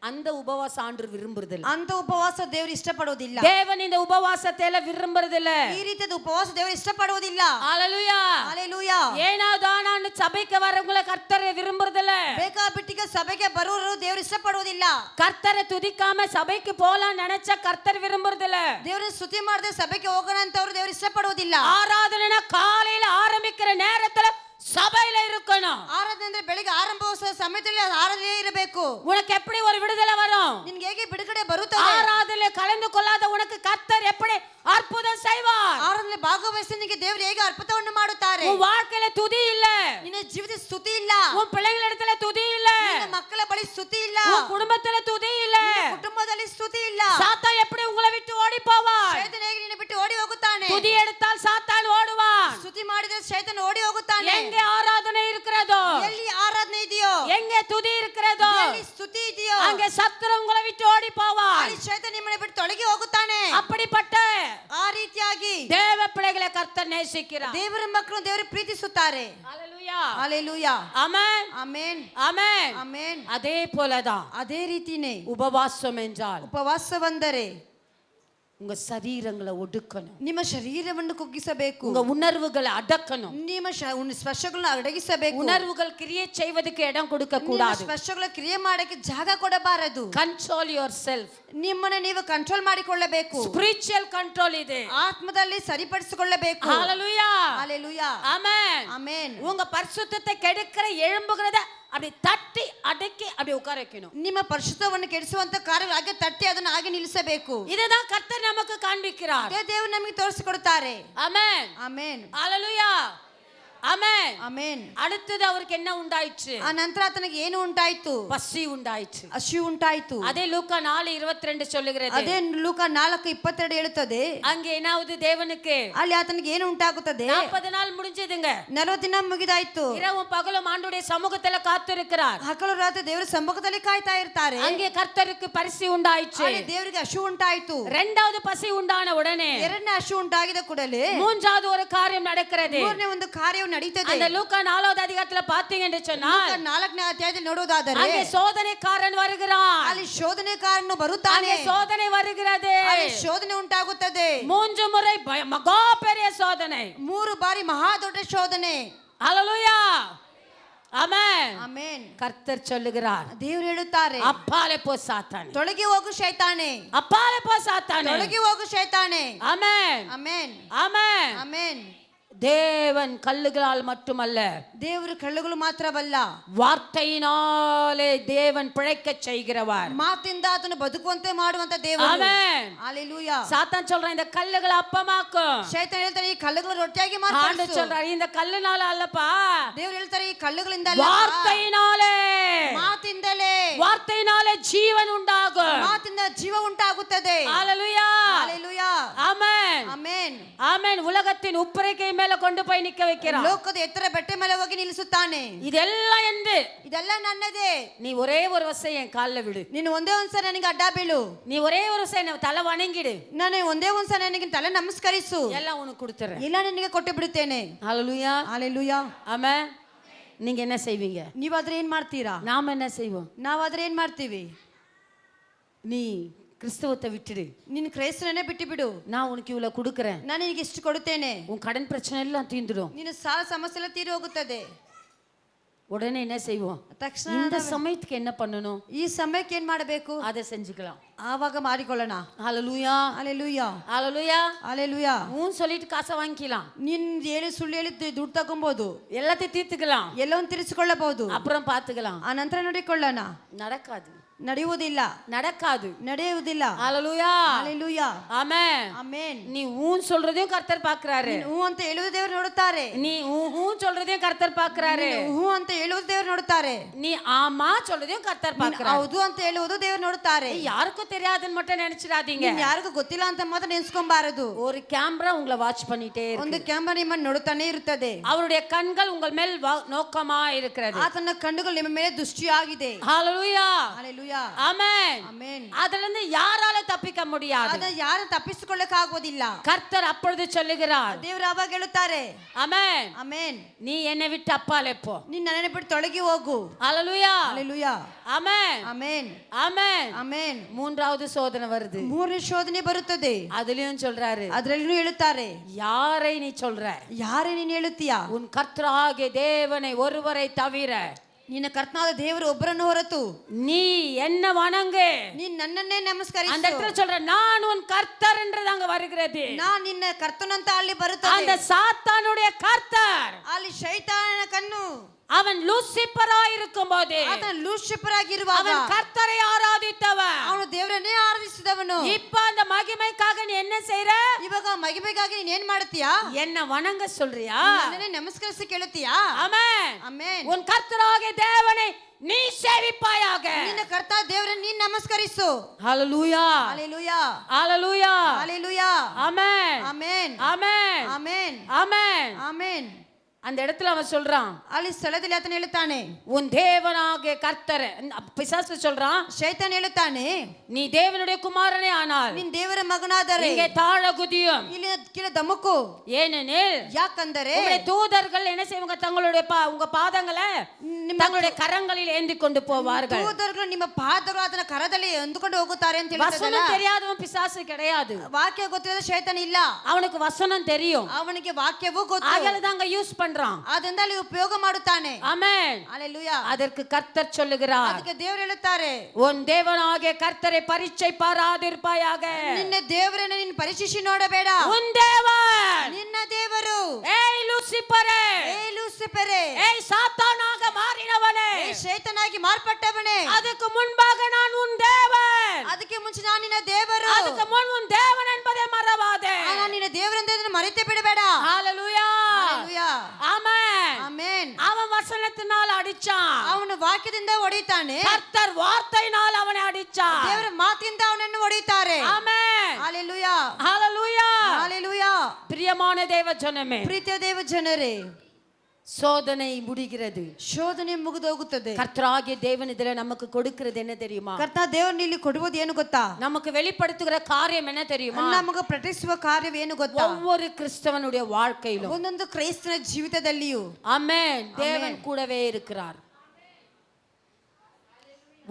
அந்த உபவாசம் ஆண்டவர் விரும்புறதில்ல. ಅಂತ ಉಪವಾಸ ದೇವರು ಇಷ್ಟಪಡುವುದಿಲ್ಲ. தேவன் இந்த உபவாசத்தை எல்லாம் விரும்புறதில்ல. ಈ ರೀತಿಯ ಉಪವಾಸ ದೇವರು ಇಷ್ಟಪಡುವುದಿಲ್ಲ. ஹalleluya, ಹalleluya. ஏனா தானான்னு சபைக்கு வரவங்கள கர்த்தர் விரும்புறதில்ல. ಬೇಕಾಬಿಟ್ಟಿಗೆ ಸಭೆಗೆ ಬರುವವರು ದೇವರು ಇಷ್ಟಪಡುವುದಿಲ್ಲ. கர்த்தரை துதிக்காம சபைக்கு போலாம் நினைச்சா கர்த்தர் விரும்புறதில்ல. ದೇವರನ್ನ ಸ್ತುತಿ ಮಾಡದೆ ಸಭೆಗೆ ಹೋಗೋಣ ಅಂತವರು ದೇವರು ಇಷ್ಟಪಡುವುದಿಲ್ಲ. ஆராதனை காலையில ஆரம்பிக்கிற நேரத்துல சபையில இருக்கணும். ಆರಾಧನೆ ಅಂದ್ರೆ ಬೆಳಿಗ್ಗೆ ಆರಂಭವಾಗುವ ಸಮಯದಲ್ಲಿ ಆರಾಧನೆ ಇರಬೇಕು. உனக்கு எப்படி ஒரு விடுதலை வரும்? ನಿನ್ಗೆ ಹೇಗೆ ಬಿಡುಗಡೆ ಬರುತ್ತದೆ? ஆராதனை கலந்து கொள்ளாத உனக்கு கர்த்தர் எப்படி அற்புதம் செய்வார்? ಆರಾಧನೆ ಭಾಗವಹಿಸಿ ನಿನಗೆ ದೇವರು ಹೇಗೆ ಅದ್ಭುತವನ್ನು ಮಾಡುತ್ತಾರೆ? உன் வாழ்க்கையில துதி இல்ல, ನಿನ್ನ ಜೀವಿತ ಸ್ತುತಿ ಇಲ್ಲ, உன் பிள்ளைகளிடத்துல துதி இல்ல, ನಿನ್ನ ಮಕ್ಕಳ ಬಳಿ ಸ್ತುತಿ ಇಲ್ಲ, உன் குடும்பத்துல துதி இல்ல, ನಿನ್ನ ಕುಟುಂಬದಲ್ಲಿ ಸ್ತುತಿ ಇಲ್ಲ. சாத்தான் எப்படி உங்களை விட்டு ஓடி போவான்? ಶೈತಾನ ಹೇಗೆ ನಿನ್ನ ಬಿಟ್ಟು ಓಡಿ ಹೋಗುತ್ತಾನೆ? துதி எடுத்தால் சாத்தான் ஓடுவான். ಸ್ತುತಿ ಮಾಡಿದ್ರೆ ಶೈತಾನ ಓಡಿ ಹೋಗುತ್ತಾನೆ. எங்கே ஆராதனை இருக்கிறதோ, ಎಲ್ಲಿ ಆರಾಧನೆ ಇದೆಯೋ, எங்கே துதி இருக்கிறதோ, ಎಲ್ಲಿ ಸ್ತುತಿ ಇದೆಯೋ, அங்கே சத்துரு உங்களை விட்டு ஓடி போவான். ಅಲ್ಲಿ ಶೈತಾನ ನಿಮ್ಮನ್ನ ಬಿಟ್ಟು ತೊಲಗಿ ಹೋಗುತ್ತಾನೆ. அப்படிப்பட்ட ಆ ರೀತಿಯಾಗಿ தேவ பிள்ளைகளை கர்த்தர் நேசிக்கிறார். ದೇವರ ಮಕ್ಕಳು ದೇವರು ಪ್ರೀತಿಸುತ್ತಾರೆ. ஹalleluya, ಹalleluya, ஆமென், ಆಮೆನ್, ஆமென். ಆಮೆನ್. அதே போலதான் ಅದೇ ರೀತಿನೇ உபவாசம் என்றால் ಉಪವಾಸವೆಂದರೆ உங்க சரீரங்களை ஒடுக்கணும், ನಿಮ್ಮ ಶರೀರವನ್ನು ಕುಗ್ಗಿಸಬೇಕು, உங்க உணர்வுகளை அடக்கணும். ನಿಮ್ಮ ಸ್ಪರ್ಶಗಳನ್ನು ಅಡಗಿಸಬೇಕು. உணர்வுகள் கிரியை செய்வதற்கு இடம் கொடுக்க ನಿಮ್ಮ கூடாது. ಸ್ಪರ್ಶಗಳ ಕ್ರಿಯೆ ಮಾಡಕ್ಕೆ ಜಾಗ ಕೊಡಬಾರದು. Control your self. ನಿಮ್ಮನ್ನ ನೀವು ಕಂಟ್ರೋಲ್ ಮಾಡಿಕೊಳ್ಳಬೇಕು. ಸ್ಪಿರಿಚುವಲ್ ಕಂಟ್ರೋಲ್ ಇದೆ. ಆತ್ಮದಲ್ಲಿ ಸರಿಪಡಿಸಿಕೊಳ್ಳಬೇಕು. ஹalleluya, ಹalleluya, ஆமென். ಆಮೆನ್. உங்க பரிசுத்தத்தை கெடுக்கிற எழும்புகிறத அப்படி தட்டி அடக்கி அப்படி உட்கார வைக்கணும். ನಿಮ್ಮ ಪರಿಶುದ್ಧವನ್ನು ಕೆಡಿಸುವಂತ ಕಾರ್ಯ ಹಾಗೆ ತಟ್ಟಿ ಅದನ್ನು ಹಾಗೆ ನಿಲ್ಲಿಸಬೇಕು. இதுதான் கர்த்தர் நமக்கு காண்பிக்கிறார். ಅದೇ ದೇವರು ನಮಗೆ ತೋರಿಸಿಕೊಡುತ್ತಾರೆ. ஆமென், ಆಮೆನ್, ஹalleluya, ஆமென். ಆಮೆನ್. அடுத்தது அவருக்கு என்ன உண்டாயிற்று? ಆ ನಂತರ ಆತನಿಗೆ ಏನು ಉಂಟಾಯ್ತು? பசி உண்டாயிற்று. ಹಸಿವು ಉಂಟಾಯ್ತು. அதே லூக்கா 4:22 சொல்லுகிறது. ಅದೇ ಲೂಕ 4:22 ಹೇಳುತ್ತದೆ. அங்கே என்னாவது தேவனுக்கு ಅಲ್ಲಿ ಆತನಿಗೆ ಏನು ಉಂಟಾಗುತ್ತದೆ? 40 நாள் முடிஞ்சதுங்க. 40 ದಿನ ಮುಗಿದಾಯ್ತು. இரவும் பகலும் ஆண்டவருடைய சமூகத்துல காத்திருக்கிறார். ಹಗಲು ರಾತ್ರಿ ದೇವರ ಸಮ್ಮುಖದಲ್ಲಿ ಕಾಯ್ತಾ ಇರ್ತಾರೆ. அங்கே கர்த்தருக்கு பரிசு உண்டாயிற்று. ಅಲ್ಲಿ ದೇವರಿಗೆ ಹಸಿವು ಉಂಟಾಯ್ತು. இரண்டாவது பசி உண்டான உடனே ಎರಡನೇ ಹಸಿವು ಉಂಟಾಗಿದ ಕೂಡಲೇ மூன்றாவது ஒரு காரியம் நடக்கிறது. ಮೂರನೇ ಒಂದು ಕಾರ್ಯವು ನಡೀತದೆ. அந்த லூக்கா 4வது அதிகாரத்துல பாத்தீங்கன்னு சொன்னால் 4ನೇ ಅಧ್ಯಾಯದಲ್ಲಿ ನೋಡುವುದಾದರೆ அங்கே சோதனைக்காரன் வருகிறான். ಅಲ್ಲಿ ಶೋಧನೆಕಾರನು ಬರುತ್ತಾನೆ. அங்கே சோதனை வருகிறது. ಅಲ್ಲಿ ಶೋಧನೆ ಉಂಟಾಗುತ್ತದೆ. 3 முறை மகா பெரிய சோதனை. 3 ಬಾರಿ ಮಹಾ ದೊಡ್ಡ ಶೋಧನೆ. ஹalleluya, ஆமென். ಆಮೆನ್. கர்த்தர் சொல்லுகிறார், ದೇವರು ಹೇಳುತ್ತಾರೆ, அப்பாலே போ சாத்தானே, ತೊಲಗಿ ಹೋಗು ಶೈತಾನೆ, அப்பாலே போ சாத்தானே. ತೊಲಗಿ ಹೋಗು ಶೈತಾನೆ. ஆமென். ಆಮೆನ್. ஆமென். ಆಮೆನ್. தேவன் கல்லுகளால் மட்டுமல்ல, ದೇವರು ಕಲ್ಲುಗಳು ಮಾತ್ರವಲ್ಲ, வார்த்தையினாலே தேவன் பிழைக்கச் செய்கிறவர். ಮಾತಿಂದ ಆತನು ಬದುಕುವಂತೆ ಮಾಡುವಂತ ದೇವರು. ஆமென். ஹalleluya. சாத்தான் சொல்றான், இந்த கல்லுகளை அப்பமாக்கும். ಶೈತಾನ ಹೇಳ್ತಾನೆ, ಈ ಕಲ್ಲುಗಳು ರೊಟ್ಟಿಯಾಗಿ ஆண்டவர் ಮಾರ್ಪಡಿಸು. சொல்றாரு, இந்த கல்லுனால அல்லப்பா, ದೇವರು ಹೇಳ್ತಾರೆ, ಈ ಕಲ್ಲುಗಳಿಂದ ಅಲ್ಲ, வார்த்தையினாலே, ಮಾತಿಂದಲೇ, வார்த்தையினாலே ஜீவன் உண்டாகும். ಮಾತಿಂದ ಜೀವ ಉಂಟಾಗುತ್ತದೆ. ஹalleluya. ஹalleluya. ஆமென். ಆಮೆನ್. ஆமென். உலகத்தின் உப்பரைக்கை மேல கொண்டு போய் நிக்க வைக்கிறான். ಲೋಕದ ಎತ್ತರ ಬೆಟ್ಟ ಮೇಲೆ ಹೋಗಿ ನಿಲ್ಲಿಸುತ್ತಾನೆ. இதெல்லாம் ಎಂದು ಇದೆಲ್ಲ ನನ್ನದೇ. நீ ஒரே ஒரு வருஷம் என் கால்ல விடு, ನೀನು ಒಂದೇ ಒಂದ್ಸಲ ನನಗೆ ಅಡ್ಡ ಬೀಳು, நீ ஒரே ஒரு வருஷம் என்ன தலை வணங்கிடு, ನಾನು ಒಂದೇ ಒಂದ್ಸಲ ನನಗೆ ತಲೆ ನಮಸ್ಕರಿಸು, எல்லாம் உனக்கு கொடுத்துறேன். ಇಲ್ಲ ನಿನಗೆ ಕೊಟ್ಟು ಬಿಡುತ್ತೇನೆ. ஹalleluya. ಹalleluya. ஆமென். நீங்க என்ன செய்வீங்க? ನೀವಾದ್ರೆ ಏನ್ ಮಾಡ್ತೀರಾ? நாம என்ன செய்வோம்? ನಾವಾದ್ರೆ ಏನ್ ಮಾಡ್ತೀವಿ? நீ கிறிஸ்தவத்தை விட்டுடு, ನಿನ್ನ ಕ್ರೈಸ್ತರನ್ನೇ ಬಿಟ್ಟು ಬಿಡು, நான் உனக்கு இவ்வளவு கொடுக்கறேன், ನಾನು ನಿನಗೆ ಇಷ್ಟು ಕೊಡುತ್ತೇನೆ, உன் கடன் பிரச்சனை எல்லாம் தீந்துடும். ನಿನ್ನ ಸಾಲ ಸಮಸ್ಯೆ ಎಲ್ಲ ತೀರಿ ಹೋಗುತ್ತದೆ. உடனே என்ன செய்வோம்? ತಕ್ಷಣ இந்த சமயத்துக்கு என்ன பண்ணணும்? ಈ ಸಮಯಕ್ಕೆ ಏನ್ ಮಾಡಬೇಕು? அதை செஞ்சுக்கலாம். ಆವಾಗ ಮಾಡಿಕೊಳ್ಳೋಣ. ஹalleluya. ಹalleluya. ஹalleluya. ಹalleluya. சொல்லிட்டு காசை வாங்கிக்கலாம், ನೀನ್ ಹೇಳಿ ಸುಳ್ಳು ಹೇಳಿ ದುಡ್ಡು ತಗೊಬಹುದು, எல்லாத்தையும் தீர்த்துக்கலாம், ಎಲ್ಲವನ್ನು ತಿರ್ಸಿಕೊಳ್ಳಬಹುದು, அப்புறம் பாத்துக்கலாம். ಆ ನಂತರ ನೋಡಿಕೊಳ್ಳೋಣ. நடக்காது, ನಡೆಯುವುದಿಲ್ಲ, நடக்காது. ನಡೆಯುವುದಿಲ್ಲ. ஹalleluya. ಹalleluya. ஆமென். ಆಮೆನ್. நீ சொல்றதையும் கர்த்தர் பார்க்கறாரு, ಹೂ ಅಂತ ಹೇಳುವುದು ದೇವರು ನೋಡುತ್ತಾರೆ, நீ சொல்றதையும் கர்த்தர் பார்க்கறாரு, ಹೂ ಅಂತ ಹೇಳುವುದು ದೇವರು ನೋಡುತ್ತಾರೆ, நீ ஆமா சொல்றதையும் கர்த்தர் ನೀನು பார்க்கறாரு. ಹೌದು ಅಂತ ಹೇಳುವುದು ದೇವರು ನೋಡುತ್ತಾರೆ. யாருக்கும் தெரியாதுன்னு மட்டும் நினைச்சிடாதீங்க. ನೀನು ಯಾರಿಗೂ ಗೊತ್ತಿಲ್ಲ ಅಂತ ಮಾತ್ರ ನೆನೆಸ್ಕೊಂಬಾರದು. ஒரு கேமரா உங்களை வாட்ச் பண்ணிட்டே ಒಂದು இருக்கு, ಕ್ಯಾಮೆರಾ ನಿಮ್ಮನ್ನು ನೋಡುತ್ತಾನೆ ಇರುತ್ತದೆ. அவருடைய கண்கள் உங்கள் மேல் நோக்கமா இருக்கிறது. ಆತನ ಕಣ್ಣುಗಳು ನಿಮ್ಮ ಮೇಲೆ ದೃಷ್ಟಿಯಾಗಿದೆ. ஹalleluya. ಹalleluya. ஆமென். ಆಮೆನ್. அதுல இருந்து யாரால தப்பிக்க முடியாது. ಅದನ್ನ ಯಾರು ತಪ್ಪಿಸಿಕೊಳ್ಳಕ್ಕೆ ಆಗೋದಿಲ್ಲ. கர்த்தர் அப்பொழுது சொல்லுகிறார், ದೇವರು ಅವಾಗ ಹೇಳುತ್ತಾರೆ, ஆமென், ಆಮೆನ್, நீ என்னை விட்டு அப்பாலே போ. ನೀನು ನನ್ನನ್ನು ಬಿಟ್ಟು ತೊಳಗಿ ಹೋಗು. ஹalleluya. ಹalleluya. ஆமென். ಆಮೆನ್. ஆமென். ಆಮೆನ್. மூன்றாவது சோதனை வருது, ಮೂರನೇ ಶೋಧನೆ ಬರುತ್ತದೆ. அதுலயும் சொல்றாரு, ಅದರಲ್ಲೂ ಹೇಳುತ್ತಾರೆ, யாரை நீ சொல்ற? ಯಾರೇ ನೀನು ಹೇಳುತ್ತೀಯಾ? உன் கர்த்தராகிய தேவனை ஒருவரை தவிர ನಿನ್ನ ಕರ್ತನಾದ ದೇವರು ಒಬ್ಬರನ್ನು ಹೊರತು நீ என்ன வணங்கு. ನೀನ್ ನನ್ನನ್ನೇ அந்த ನಮಸ್ಕರಿಸು. இடத்துல சொல்ற, நான் உன் கர்த்தர் என்றது அங்க வருகிறது. ನಾನ್ ನಿನ್ನ ಕರ್ತನಂತ ಅಲ್ಲಿ ಬರುತ್ತದೆ. அந்த சாத்தானுடைய கர்த்தர், ಅಲ್ಲಿ ಶೈತಾನನ ಕಣ್ಣು, அவன் லூசிபரா இருக்கும் போது ಆತನ ಲೂಸಿಫರ್ ಆಗಿರುವಾಗ அவன் கர்த்தரை ஆராதித்தவன். ಅವನು ದೇವರನ್ನೇ ಆರಾಧಿಸಿದವನು. இப்ப அந்த மகிமைக்காக நீ என்ன செய்ற? ಇವಾಗ ಮಗಿಮೆಗಾಗಿ ನೀನ್ ಏನ್ ಮಾಡ್ತೀಯಾ? என்ன வணங்க சொல்றியா? ನನ್ನನ್ನೇ ನಮಸ್ಕರಿಸಿ ಕೇಳುತ್ತೀಯಾ? ஆமென். ಆಮೆನ್. உன் கர்த்தராகிய தேவனை நீ சேவிப்பாயாக. ನಿನ್ನ ಕರ್ತ ದೇವರನ್ನ ನೀನ್ ನಮಸ್ಕರಿಸು. ஹalleluya. ಹalleluya. ஹalleluya. ಹalleluya. ஆமென். ಆಮೆನ್. ஆமென். ಆಮೆನ್. ஆமென். ಆಮೆನ್. அந்த இடத்துல அவன் சொல்றான், ಅಲ್ಲಿ ಸ್ಥಳದಲ್ಲಿ ಆತನ ಹೇಳುತ್ತಾನೆ, உன் தேவனாகிய கர்த்தர். பிசாசு சொல்றான், ಶೈತಾನ್ ಹೇಳುತ್ತಾನೆ, நீ தேவனுடைய குமாரனே ஆனால் ನೀನ್ ದೇವರ ಮಗನಾದರೆ இங்கே தாழ குதியும். ಇಲ್ಲಿ ಕೀழே ದಮುಕು. ஏனெனில் ಯಾಕಂದರೆ உங்களுடைய தூதர்கள் என்ன செய்வாங்க? தங்களுடைய உங்க பாதங்களை தங்களுடைய கரங்களில் ஏந்தி கொண்டு போவார்கள். ದೂತರುಗಳು ನಿಮ್ಮ ಪಾದಗಳು ಆತನ ಕರದಲ್ಲಿ ಹೊಂದಿಕೊಂಡು ಹೋಗುತ್ತಾರೆ ಅಂತ ಹೇಳ್ತದಲ್ಲ. வசனம் தெரியாதவன் பிசாசு கிடையாது, ವಾಕ್ಯ ಗೊತ್ತಿರದ ಶೈತಾನ ಇಲ್ಲ, அவனுக்கு வசனம் தெரியும். ಅವನಿಗೆ ವಾಕ್ಯವೂ ಗೊತ್ತು, ஆகல தாங்க யூஸ் பண்றான். ಅದರಿಂದ ಅಲ್ಲಿ ಉಪಯೋಗ ಮಾಡುತ್ತಾನೆ. ஆமென். ಹalleluya. அதற்கு கர்த்தர் சொல்லுகிறார், ಅದಕ್ಕೆ ದೇವರು ಹೇಳುತ್ತಾರೆ, உன் தேவனாகிய கர்த்தரை பரீட்சை பாராதிருப்பாயாக. ನಿನ್ನ ದೇವರನ್ನ ನೀನು ಪರೀಕ್ಷಿಸಿ ನೋಡಬೇಡ. உன் தேவன், ನಿನ್ನ ದೇವರು, ஏய் லூசிபரே, ಏ ಲೂಸಿಫರೇ, ஏய் சாத்தானாக மாறினவனே, ಏ ಶೈತಾನಾಗಿ ಮಾರ್ಪಟ್ಟವನೇ, அதுக்கு முன்பாக நான் உன் தேவன், ಅದಕ್ಕೆ ಮುಂಚೆ ನಾನು ನಿನ್ನ ದೇವರು, அதுக்கு முன் உன் தேவன் என்பதை மறவாதே. ನಾನು ನಿನ್ನ ದೇವರಂತ ಮರೆತೇ ಬಿಡಬೇಡ. ஹalleluya. ಹalleluya. ஆமென். ಆಮೆನ್. அவன் வசனத்தினால் அடிச்சான், ಅವನು ವಾಕ್ಯದಿಂದ ಹೊಡೆಯುತ್ತಾನೆ, கர்த்தர் வார்த்தையினால் அவனை அடிச்சான். ದೇವರ ಮಾತಿಂದ ಅವನನ್ನು ಹೊಡೆಯುತ್ತಾರೆ. ஆமென். ಹalleluya. ஹalleluya. ಹalleluya. பிரியமான தேவ ஜனமே, ಪ್ರೀತಿಯ ದೇವ ಜನರೇ, சோதனை முடிகிறது, ಶೋಧನೆ ಮುಗಿದು ಹೋಗುತ್ತದೆ. கர்த்தராகிய தேவன் இதுல நமக்கு கொடுக்கிறது என்ன தெரியுமா? ಕರ್ತ ದೇವರು ಇಲ್ಲಿ ಕೊಡುವುದು ಏನು ಗೊತ್ತಾ? நமக்கு வெளிப்படுத்துகிற காரியம் என்ன தெரியுமா? ನಮಗೆ ಪ್ರಕಟಿಸುವ ಕಾರ್ಯವೇನು ಗೊತ್ತಾ? ஒவ்வொரு கிறிஸ்தவனுடைய வாழ்க்கையிலும், ಒಂದೊಂದು ಕ್ರೈಸ್ತನ ಜೀವಿತದಲ್ಲಿಯೂ ஆமென், தேவன் கூடவே இருக்கிறார்.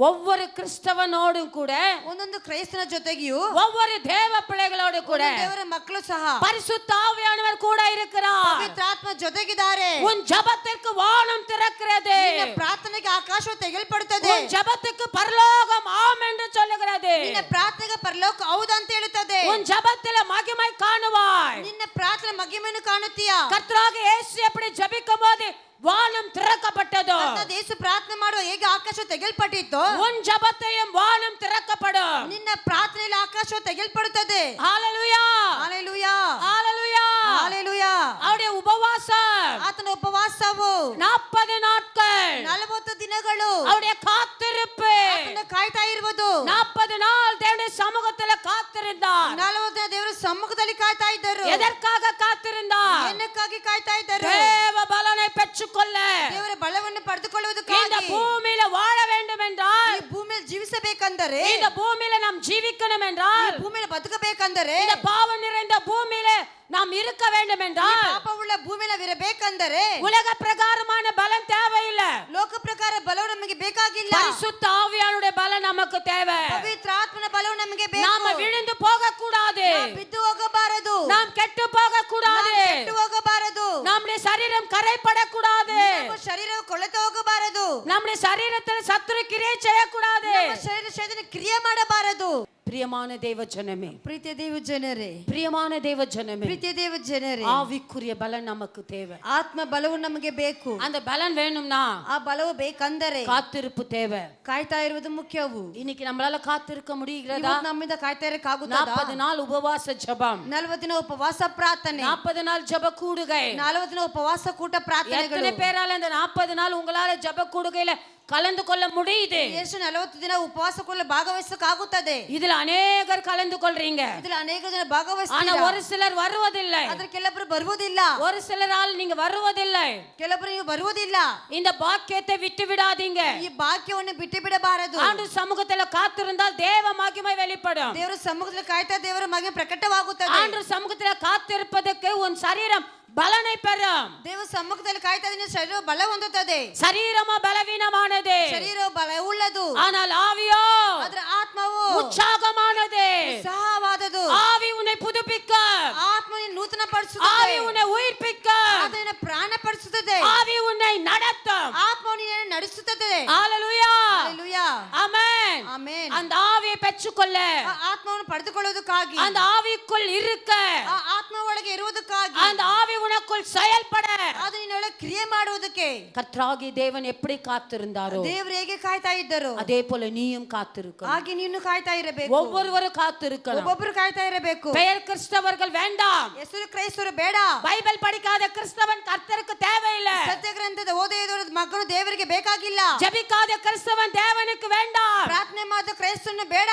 ஒவ்வொரு கிறிஸ்தவனோடும் கூட ಒಂದೊಂದು ಕ್ರೈಸ್ತನ ಜೊತೆಗಿಯೂ ஒவ்வொரு தேவ பிள்ளைகளோடு கூட ಒಂದೊಂದು ದೇವರ ಮಕ್ಕಳು ಸಹ பரிசுத்த ஆவியானவர் கூட இருக்கிறார். ಪವಿತ್ರಾತ್ಮ ಜೊತೆಗಿದ್ದಾರೆ. உன் ஜெபத்திற்கு வானம் திறக்கிறது. ನಿನ್ನ ಪ್ರಾರ್ಥನೆಗೆ ಆಕಾಶವು ತೆಗೆಯಲ್ಪಡುತ್ತದೆ. உன் ஜெபத்துக்கு பரலோகம் ஆம் என்று சொல்லுகிறது. ನಿನ್ನ ಪ್ರಾರ್ಥನೆಗೆ ಪರಲೋಕ ಹೌದು ಅಂತ ಹೇಳುತ್ತದೆ. உன் ஜெபத்திலே மகிமை காணுவாய். ನಿನ್ನ ಪ್ರಾರ್ಥನೆ ಮಹಿಮೆಯನ್ನು ಕಾಣುತ್ತೀಯಾ? கர்த்தராகிய இயேசு எப்படி ஜெபிக்கும்போது வானம் திறக்கப்பட்டதோ, ಯೇಸು ಪ್ರಾರ್ಥನೆ ಮಾಡುವ ಹೇಗೆ ಆಕಾಶ ತೆಗೆಯಲ್ಪಟ್ಟಿತ್ತು, உன் ஜெபத்தையும் வானம் திறக்கப்படும். ನಿನ್ನ ಪ್ರಾರ್ಥನೆಯಲ್ಲಿ ಆಕಾಶವು ತೆಗೆಯಲ್ಪಡುತ್ತದೆ. ஹalleluya, ஹalleluya, ஹalleluya, ஹalleluya. அவருடைய உபவாசம் ಆತನ ಉಪವಾಸವು 40 நாட்கள், 40 ದಿನಗಳು அவருடைய காத்திருப்பு ಆತನ ಕಾಯ್ತಾ ಇರುವುದು. 40 நாள் தேவனுடைய சமூகத்தில் காத்திருந்தார். 40 ದಿನ ದೇವರ ಸಮ್ಮುಖದಲ್ಲಿ ಕಾಯ್ತಾ ಇದ್ದರು. எதற்காக காத்திருந்தார்? ಏನಕ್ಕಾಗಿ ಕಾಯ್ತಾ ಇದ್ದರು? தேவ பலனை பெற்றுக்கொள்ள, ದೇವರ ಬಲವನ್ನು இந்த ಪಡೆದುಕೊಳ್ಳುವುದಕ್ಕಾಗಿ. பூமியில வாழ வேண்டும் என்றால், ಈ ಭೂಮಿಯಲ್ಲಿ ಜೀವಿಸಬೇಕೆಂದರೆ, இந்த பூமியில நாம் ஜீவிக்கணும் ಈ என்றால், ಭೂಮಿಯಲ್ಲಿ ಬದುಕಬೇಕೆಂದರೆ, இந்த பாவம் நிறைந்த பூமியில நாம் இருக்க வேண்டும் ಈ என்றால், ಪಾಪವುಳ್ಳ ಭೂಮಿಯಲ್ಲಿ ಇರಬೇಕೆಂದರೆ உலக பிரகாரமான பலம் தேவையில்லை. ಲೋಕ ಪ್ರಕಾರ ಬಲವು ನಮಗೆ ಬೇಕಾಗಿಲ್ಲ. பரிசுத்த ஆவியானுடைய பலம் நமக்கு தேவை. ಪವಿತ್ರ ಆತ್ಮನ ಬಲವು ನಮಗೆ ಬೇಕು. நாம விழுந்து போக கூடாது, ನಾವು ಬಿದ್ದು ಹೋಗಬಾರದು, நாம் கெட்டு போக கூடாது, ನಾವು ಕೆಟ್ಟು ಹೋಗಬಾರದು, நம்முடைய சரீரம் கரைப்படக்கூடாது, ನಮ್ಮ ಶರೀರವು ಕೊಳೆತು ಹೋಗಬಾರದು, நம்முடைய சரீரத்தில் சத்துரு கிரியை செய்யக்கூடாது. ನಮ್ಮ ಶರೀರ ಕ್ರಿಯೆ ಮಾಡಬಾರದು. பிரியமான தேவ ஜனமே, ಪ್ರೀತಿಯ ದೇವ ಜನರೇ, பிரியமான தேவ ஜனமே, ಪ್ರೀತಿಯ ದೇವ ಜನರೇ, ஆவிக்குரிய பலன் நமக்கு தேவை. ಆತ್ಮ ಬಲವು ನಮಗೆ ಬೇಕು. அந்த பலன் வேணும்னா ಆ ಬಲವು ಬೇಕಂದರೆ காத்திருப்பு தேவை. ಕಾಯ್ತಾ ಇರುವುದು ಮುಖ್ಯವು. இன்னைக்கு நம்மளால காத்திருக்க முடிகிறதா? ಇವತ್ತು ನಮ್ಮಿಂದ ಕಾಯ್ತಾ ಇರಕ್ಕಾಗುತ್ತಾ? 40 நாள் உபவாச ஜெபம், 40 ದಿನ ಉಪವಾಸ ಪ್ರಾರ್ಥನೆ, 40 நாள் ஜெப கூடுகை. 40 ದಿನ ಉಪವಾಸ ಕೂಟ ಪ್ರಾರ್ಥನೆಗಳು. எத்தனை பேரால இந்த 40 நாள் உங்களால ஜெப கூடுகையில கலந்து கொள்ள முடியுது? ಎಷ್ಟು 40 ದಿನ ಉಪವಾಸಕ್ಕೆಲ್ಲ ಭಾಗವಹಿಸಕ್ಕಾಗುತ್ತದೆ. இதுல அநேகர் கலந்து கொள்றீங்க, ಇದ್ರಲ್ಲಿ ಅನೇಕ ಜನ ஆனா ಭಾಗವಹಿಸ್ತಾರೆ. ஒரு சிலர் வருவதில்லை. ಆದ್ರೆ ಕೆಲವರು ಬರುವುದಿಲ್ಲ. ஒரு சிலரால் நீங்க வருவதில்லை. ಕೆಲವರು ನೀವು ಬರುವುದಿಲ್ಲ. இந்த பாக்கியத்தை விட்டு விடாதீங்க. ಈ ಭಾಗ್ಯವನ್ನು ಬಿಟ್ಟು ಬಿಡಬಾರದು. ஆண்டு சமூகத்துல காத்திருந்தால் தேவ மகிமை வெளிப்படும். ದೇವರ ಸಮ್ಮುಖದಲ್ಲಿ ಕಾಯ್ತಾ ದೇವರ ಮಹಿಮೆ ಪ್ರಕಟವಾಗುತ್ತದೆ. ஆண்டு சமூகத்துல காத்திருப்பதற்கு உன் சரீரம் பலனை பெறும். ದೇವರ ಸಮ್ಮುಖದಲ್ಲಿ ಕಾಯ್ತಾ ನಿನ್ನ ಶರೀರ ಬಲ ಹೊಂದುತ್ತದೆ. சரீரமா பலவீனமானது, ಶರೀರವು ಬಲ ಉಳ್ಳದು, ஆனால் ஆவியோ ಆದ್ರೆ ಆತ್ಮವು உற்சாகமானது. ಉತ್ಸಾಹವಾದದು. ஆவி உன்னை புதுப்பிக்கும், ಆತ್ಮ ನೂತನ ಪಡಿಸುತ್ತದೆ. ஆவி உன்னை உயிர்ப்பிக்கும், ಆತ್ಮ ಪ್ರಾಣ ಪಡಿಸುತ್ತದೆ. ஆவி உன்னை நடத்தும். ಆತ್ಮ ನಿನ್ನನ್ನು ನಡೆಸುತ್ತದೆ. ஹalleluya, ಹಲ್ಲೆಲೂಯಾ, ஆமென். ಆಮೆನ್. அந்த ஆவியை பெற்றுக்கொள்ள, ಆ ಆತ್ಮವನ್ನು ಪಡೆದುಕೊಳ್ಳುವುದಕ್ಕಾಗಿ, அந்த ஆவிக்குள் இருக்க, ಆ ಆತ್ಮ ಒಳಗೆ ಇರುವುದಕ್ಕಾಗಿ, அந்த ஆவி உனக்குள் செயல்பட, ಅದು ನಿನ್ನೊಳಗೆ ಕ್ರಿಯೆ ಮಾಡುವುದಕ್ಕೆ கர்த்தராகிய தேவன் எப்படி காத்திருந்தாரோ ದೇವರು ಹೇಗೆ ಕಾಯ್ತಾ ಇದ್ದರು அதே போல நீயும் காத்திருக்க. ಹಾಗೆ ನೀನು ಕಾಯ್ತಾ ಇರಬೇಕು. ஒவ்வொருவரும் காத்திருக்கணும். ಒಬ್ಬೊಬ್ಬರು ಕಾಯ್ತಾ ಇರಬೇಕು. பெயர் கிறிஸ்தவர்கள் வேண்டாம். ಹೆಸರು ಕ್ರೈಸ್ತರು ಬೇಡ. பைபிள் படிக்காத கிறிஸ்தவன் கர்த்தருக்கு தேவையில்லை. ಸತ್ಯ ಗ್ರಂಥದ ಓದೆಯದವರ ಮಗನು ದೇವರಿಗೆ ಬೇಕಾಗಿಲ್ಲ. ஜெபிக்காத கிறிஸ்தவன் தேவனுக்கு வேண்டாம். ಪ್ರಾರ್ಥನೆ ಮಾಡಿದ ಕ್ರೈಸ್ತನು ಬೇಡ.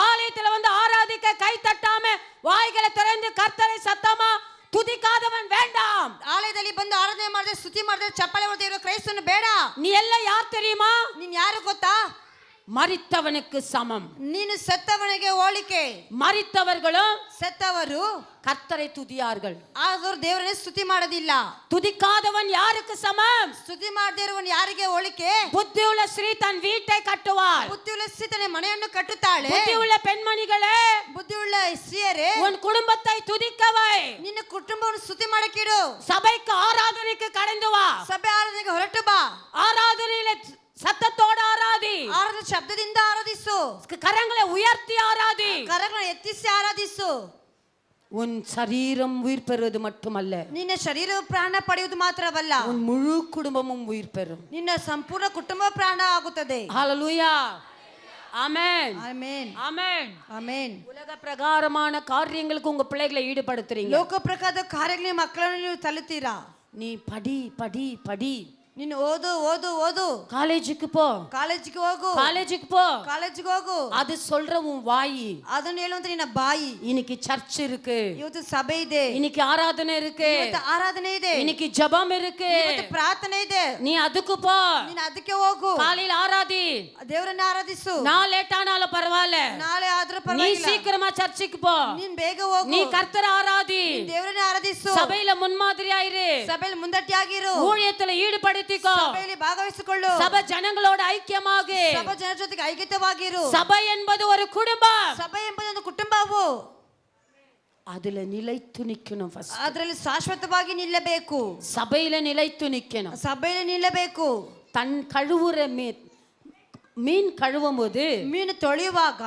ஆலயத்துல வந்து ஆராதிக்க கை தட்டாம வாய்களை திறந்து கர்த்தரை சத்தமா துதிக்காதவன் வேண்டாம். ಆಲಯದಲ್ಲಿ ಬಂದು ಆರಾಧನೆ ಮಾಡಿದ್ರೆ ಸ್ತುತಿ ಮಾಡಿದ್ರೆ ಚಪ್ಪಾಳೆ ಹೊಡೆದ ಇರೋ ಕ್ರೈಸ್ತನು ಬೇಡ. நீ எல்லாம் யார் தெரியுமா? ನೀನ್ ಯಾರು ಗೊತ್ತಾ? மரித்தவனுக்கு சமம். ನೀನು ಸತ್ತವನಿಗೆ ಹೋಲಿಕೆ. மரித்தவர்களும் ಸತ್ತವರು கர்த்தரை துதியார்கள், ಆದರೂ ದೇವರನ್ನ ಸ್ತುತಿ ಮಾಡೋದಿಲ್ಲ. துதிக்காதவன் யாருக்கு சமம்? ಸ್ತುತಿ ಮಾಡದೇ ಇರುವವನು ಯಾರಿಗೆ ಹೋಲಿಕೆ? புத்தியுள்ள ஸ்ரீ தன் வீட்டை கட்டுவாள். ಬುದ್ಧಿಯುಳ್ಳ ಸ್ತ್ರೀ ತನ್ನ ಮನೆಯನ್ನು ಕಟ್ಟುತ್ತಾಳೆ. புத்தியுள்ள பெண்மணிகளே, ಬುದ್ಧಿಯುಳ್ಳ ಸ್ತ್ರೀಯರೇ, உன் குடும்பத்தை துதிக்கவை. ನಿನ್ನ ಕುಟುಂಬವನ್ನು ಸ್ತುತಿ ಮಾಡಕ್ಕಿಡು. சபைக்கு ஆராதனைக்கு கடந்து வா. ಸಭೆ ಆರಾಧನೆಗೆ ಹೊರಟು ಬಾ. ஆராதனையில சத்தத்தோட ஆராதி, ಆರಾಧನೆ ಶಬ್ದದಿಂದ ಆರಾಧಿಸು. கரங்களை உயர்த்தி ஆராதி. ಕರಗಳನ್ನು ಎತ್ತಿಸಿ ಆರಾಧಿಸು. உன் சரீரம் உயிர் பெறுவது மட்டுமல்ல, ನಿನ್ನ ಶರೀರವು ಪ್ರಾಣ ಪಡೆಯುವುದು ಮಾತ್ರವಲ್ಲ, உன் முழு குடும்பமும் உயிர் பெறும். ನಿನ್ನ ಸಂಪೂರ್ಣ ಕುಟುಂಬ ಪ್ರಾಣ ಆಗುತ್ತದೆ. ஹalleluya, ஆமென், ಆಮೆನ್, ஆமென். ಆಮೆನ್. உலக பிரகாரமான காரியங்களுக்கு உங்க பிள்ளைகளை ஈடுபடுத்துறீங்க. ಲೋಕ ಪ್ರಕಾರದ ಕಾರ್ಯಗಳಿಗೆ ಮಕ್ಕಳನ್ನು ನೀವು ತಲುತ್ತೀರಾ. நீ படி படி படி, ನೀನು ಓದು ಓದು ಓದು. காலேஜுக்கு போ, ಕಾಲೇಜಿಗೆ ಹೋಗು, காலேஜுக்கு போ. ಕಾಲೇಜಿಗೆ ಹೋಗು. அது சொல்ற உன் வாய். ಅದನ್ನು ಹೇಳುವಂತ ನಿನ್ನ ಬಾಯಿ. இன்னைக்கு சர்ச் இருக்கு, ಇವತ್ತು ಸಭೆ ಇದೆ, இன்னைக்கு ஆராதனை இருக்கு, ಇವತ್ತು ಆರಾಧನೆ ಇದೆ, இன்னைக்கு ஜெபம் இருக்கு, ಇವತ್ತು ಪ್ರಾರ್ಥನೆ ಇದೆ. நீ அதுக்கு போ. ನೀನು ಅದಕ್ಕೆ ಹೋಗು. காலையில ஆராதி, ದೇವರನ್ನ ಆರಾಧಿಸು. நான் லேட் ஆனாலும் பரவாயில்ல, ನಾಳೆ ಆದ್ರೂ ಪರವಾಗಿಲ್ಲ. சீக்கிரமா சர்ச்சுக்கு போ. ನೀನ್ ಬೇಗ ಹೋಗು. நீ கர்த்தரை ஆராதி. ದೇವರನ್ನ ಆರಾಧಿಸು. சபையில முன்மாதிரியாயிரு. ಸಭೆಯಲ್ಲಿ ಮುಂದಟ್ಟಿಯಾಗಿರು. ஊழியத்துல ஈடுபடுத்திக்கோ. ಸಭೆಯಲ್ಲಿ ಭಾಗವಹಿಸಿಕೊಳ್ಳು. சபை ஜனங்களோட ஐக்கியமாகு. ಸಭೆ ಜನರ ಜೊತೆಗೆ ಐಕ್ಯವಾಗಿರು. சபை என்பது ஒரு குடும்பம். ಸಭೆ ಎಂಬುದು ಒಂದು ಕುಟುಂಬವು. அதுல நிலைத்து நிக்கணும். ஃபர்ஸ்ட் ಅದರಲ್ಲಿ ಶಾಶ್ವತವಾಗಿ ನಿಲ್ಲಬೇಕು. சபையில நிலைத்து நிக்கணும். ಸಭೆಯಲ್ಲಿ ನಿಲ್ಲಬೇಕು. தன் கழுவுற மீன் கழுவும் போது ಮೀನು ತೊಳೆಯುವಾಗ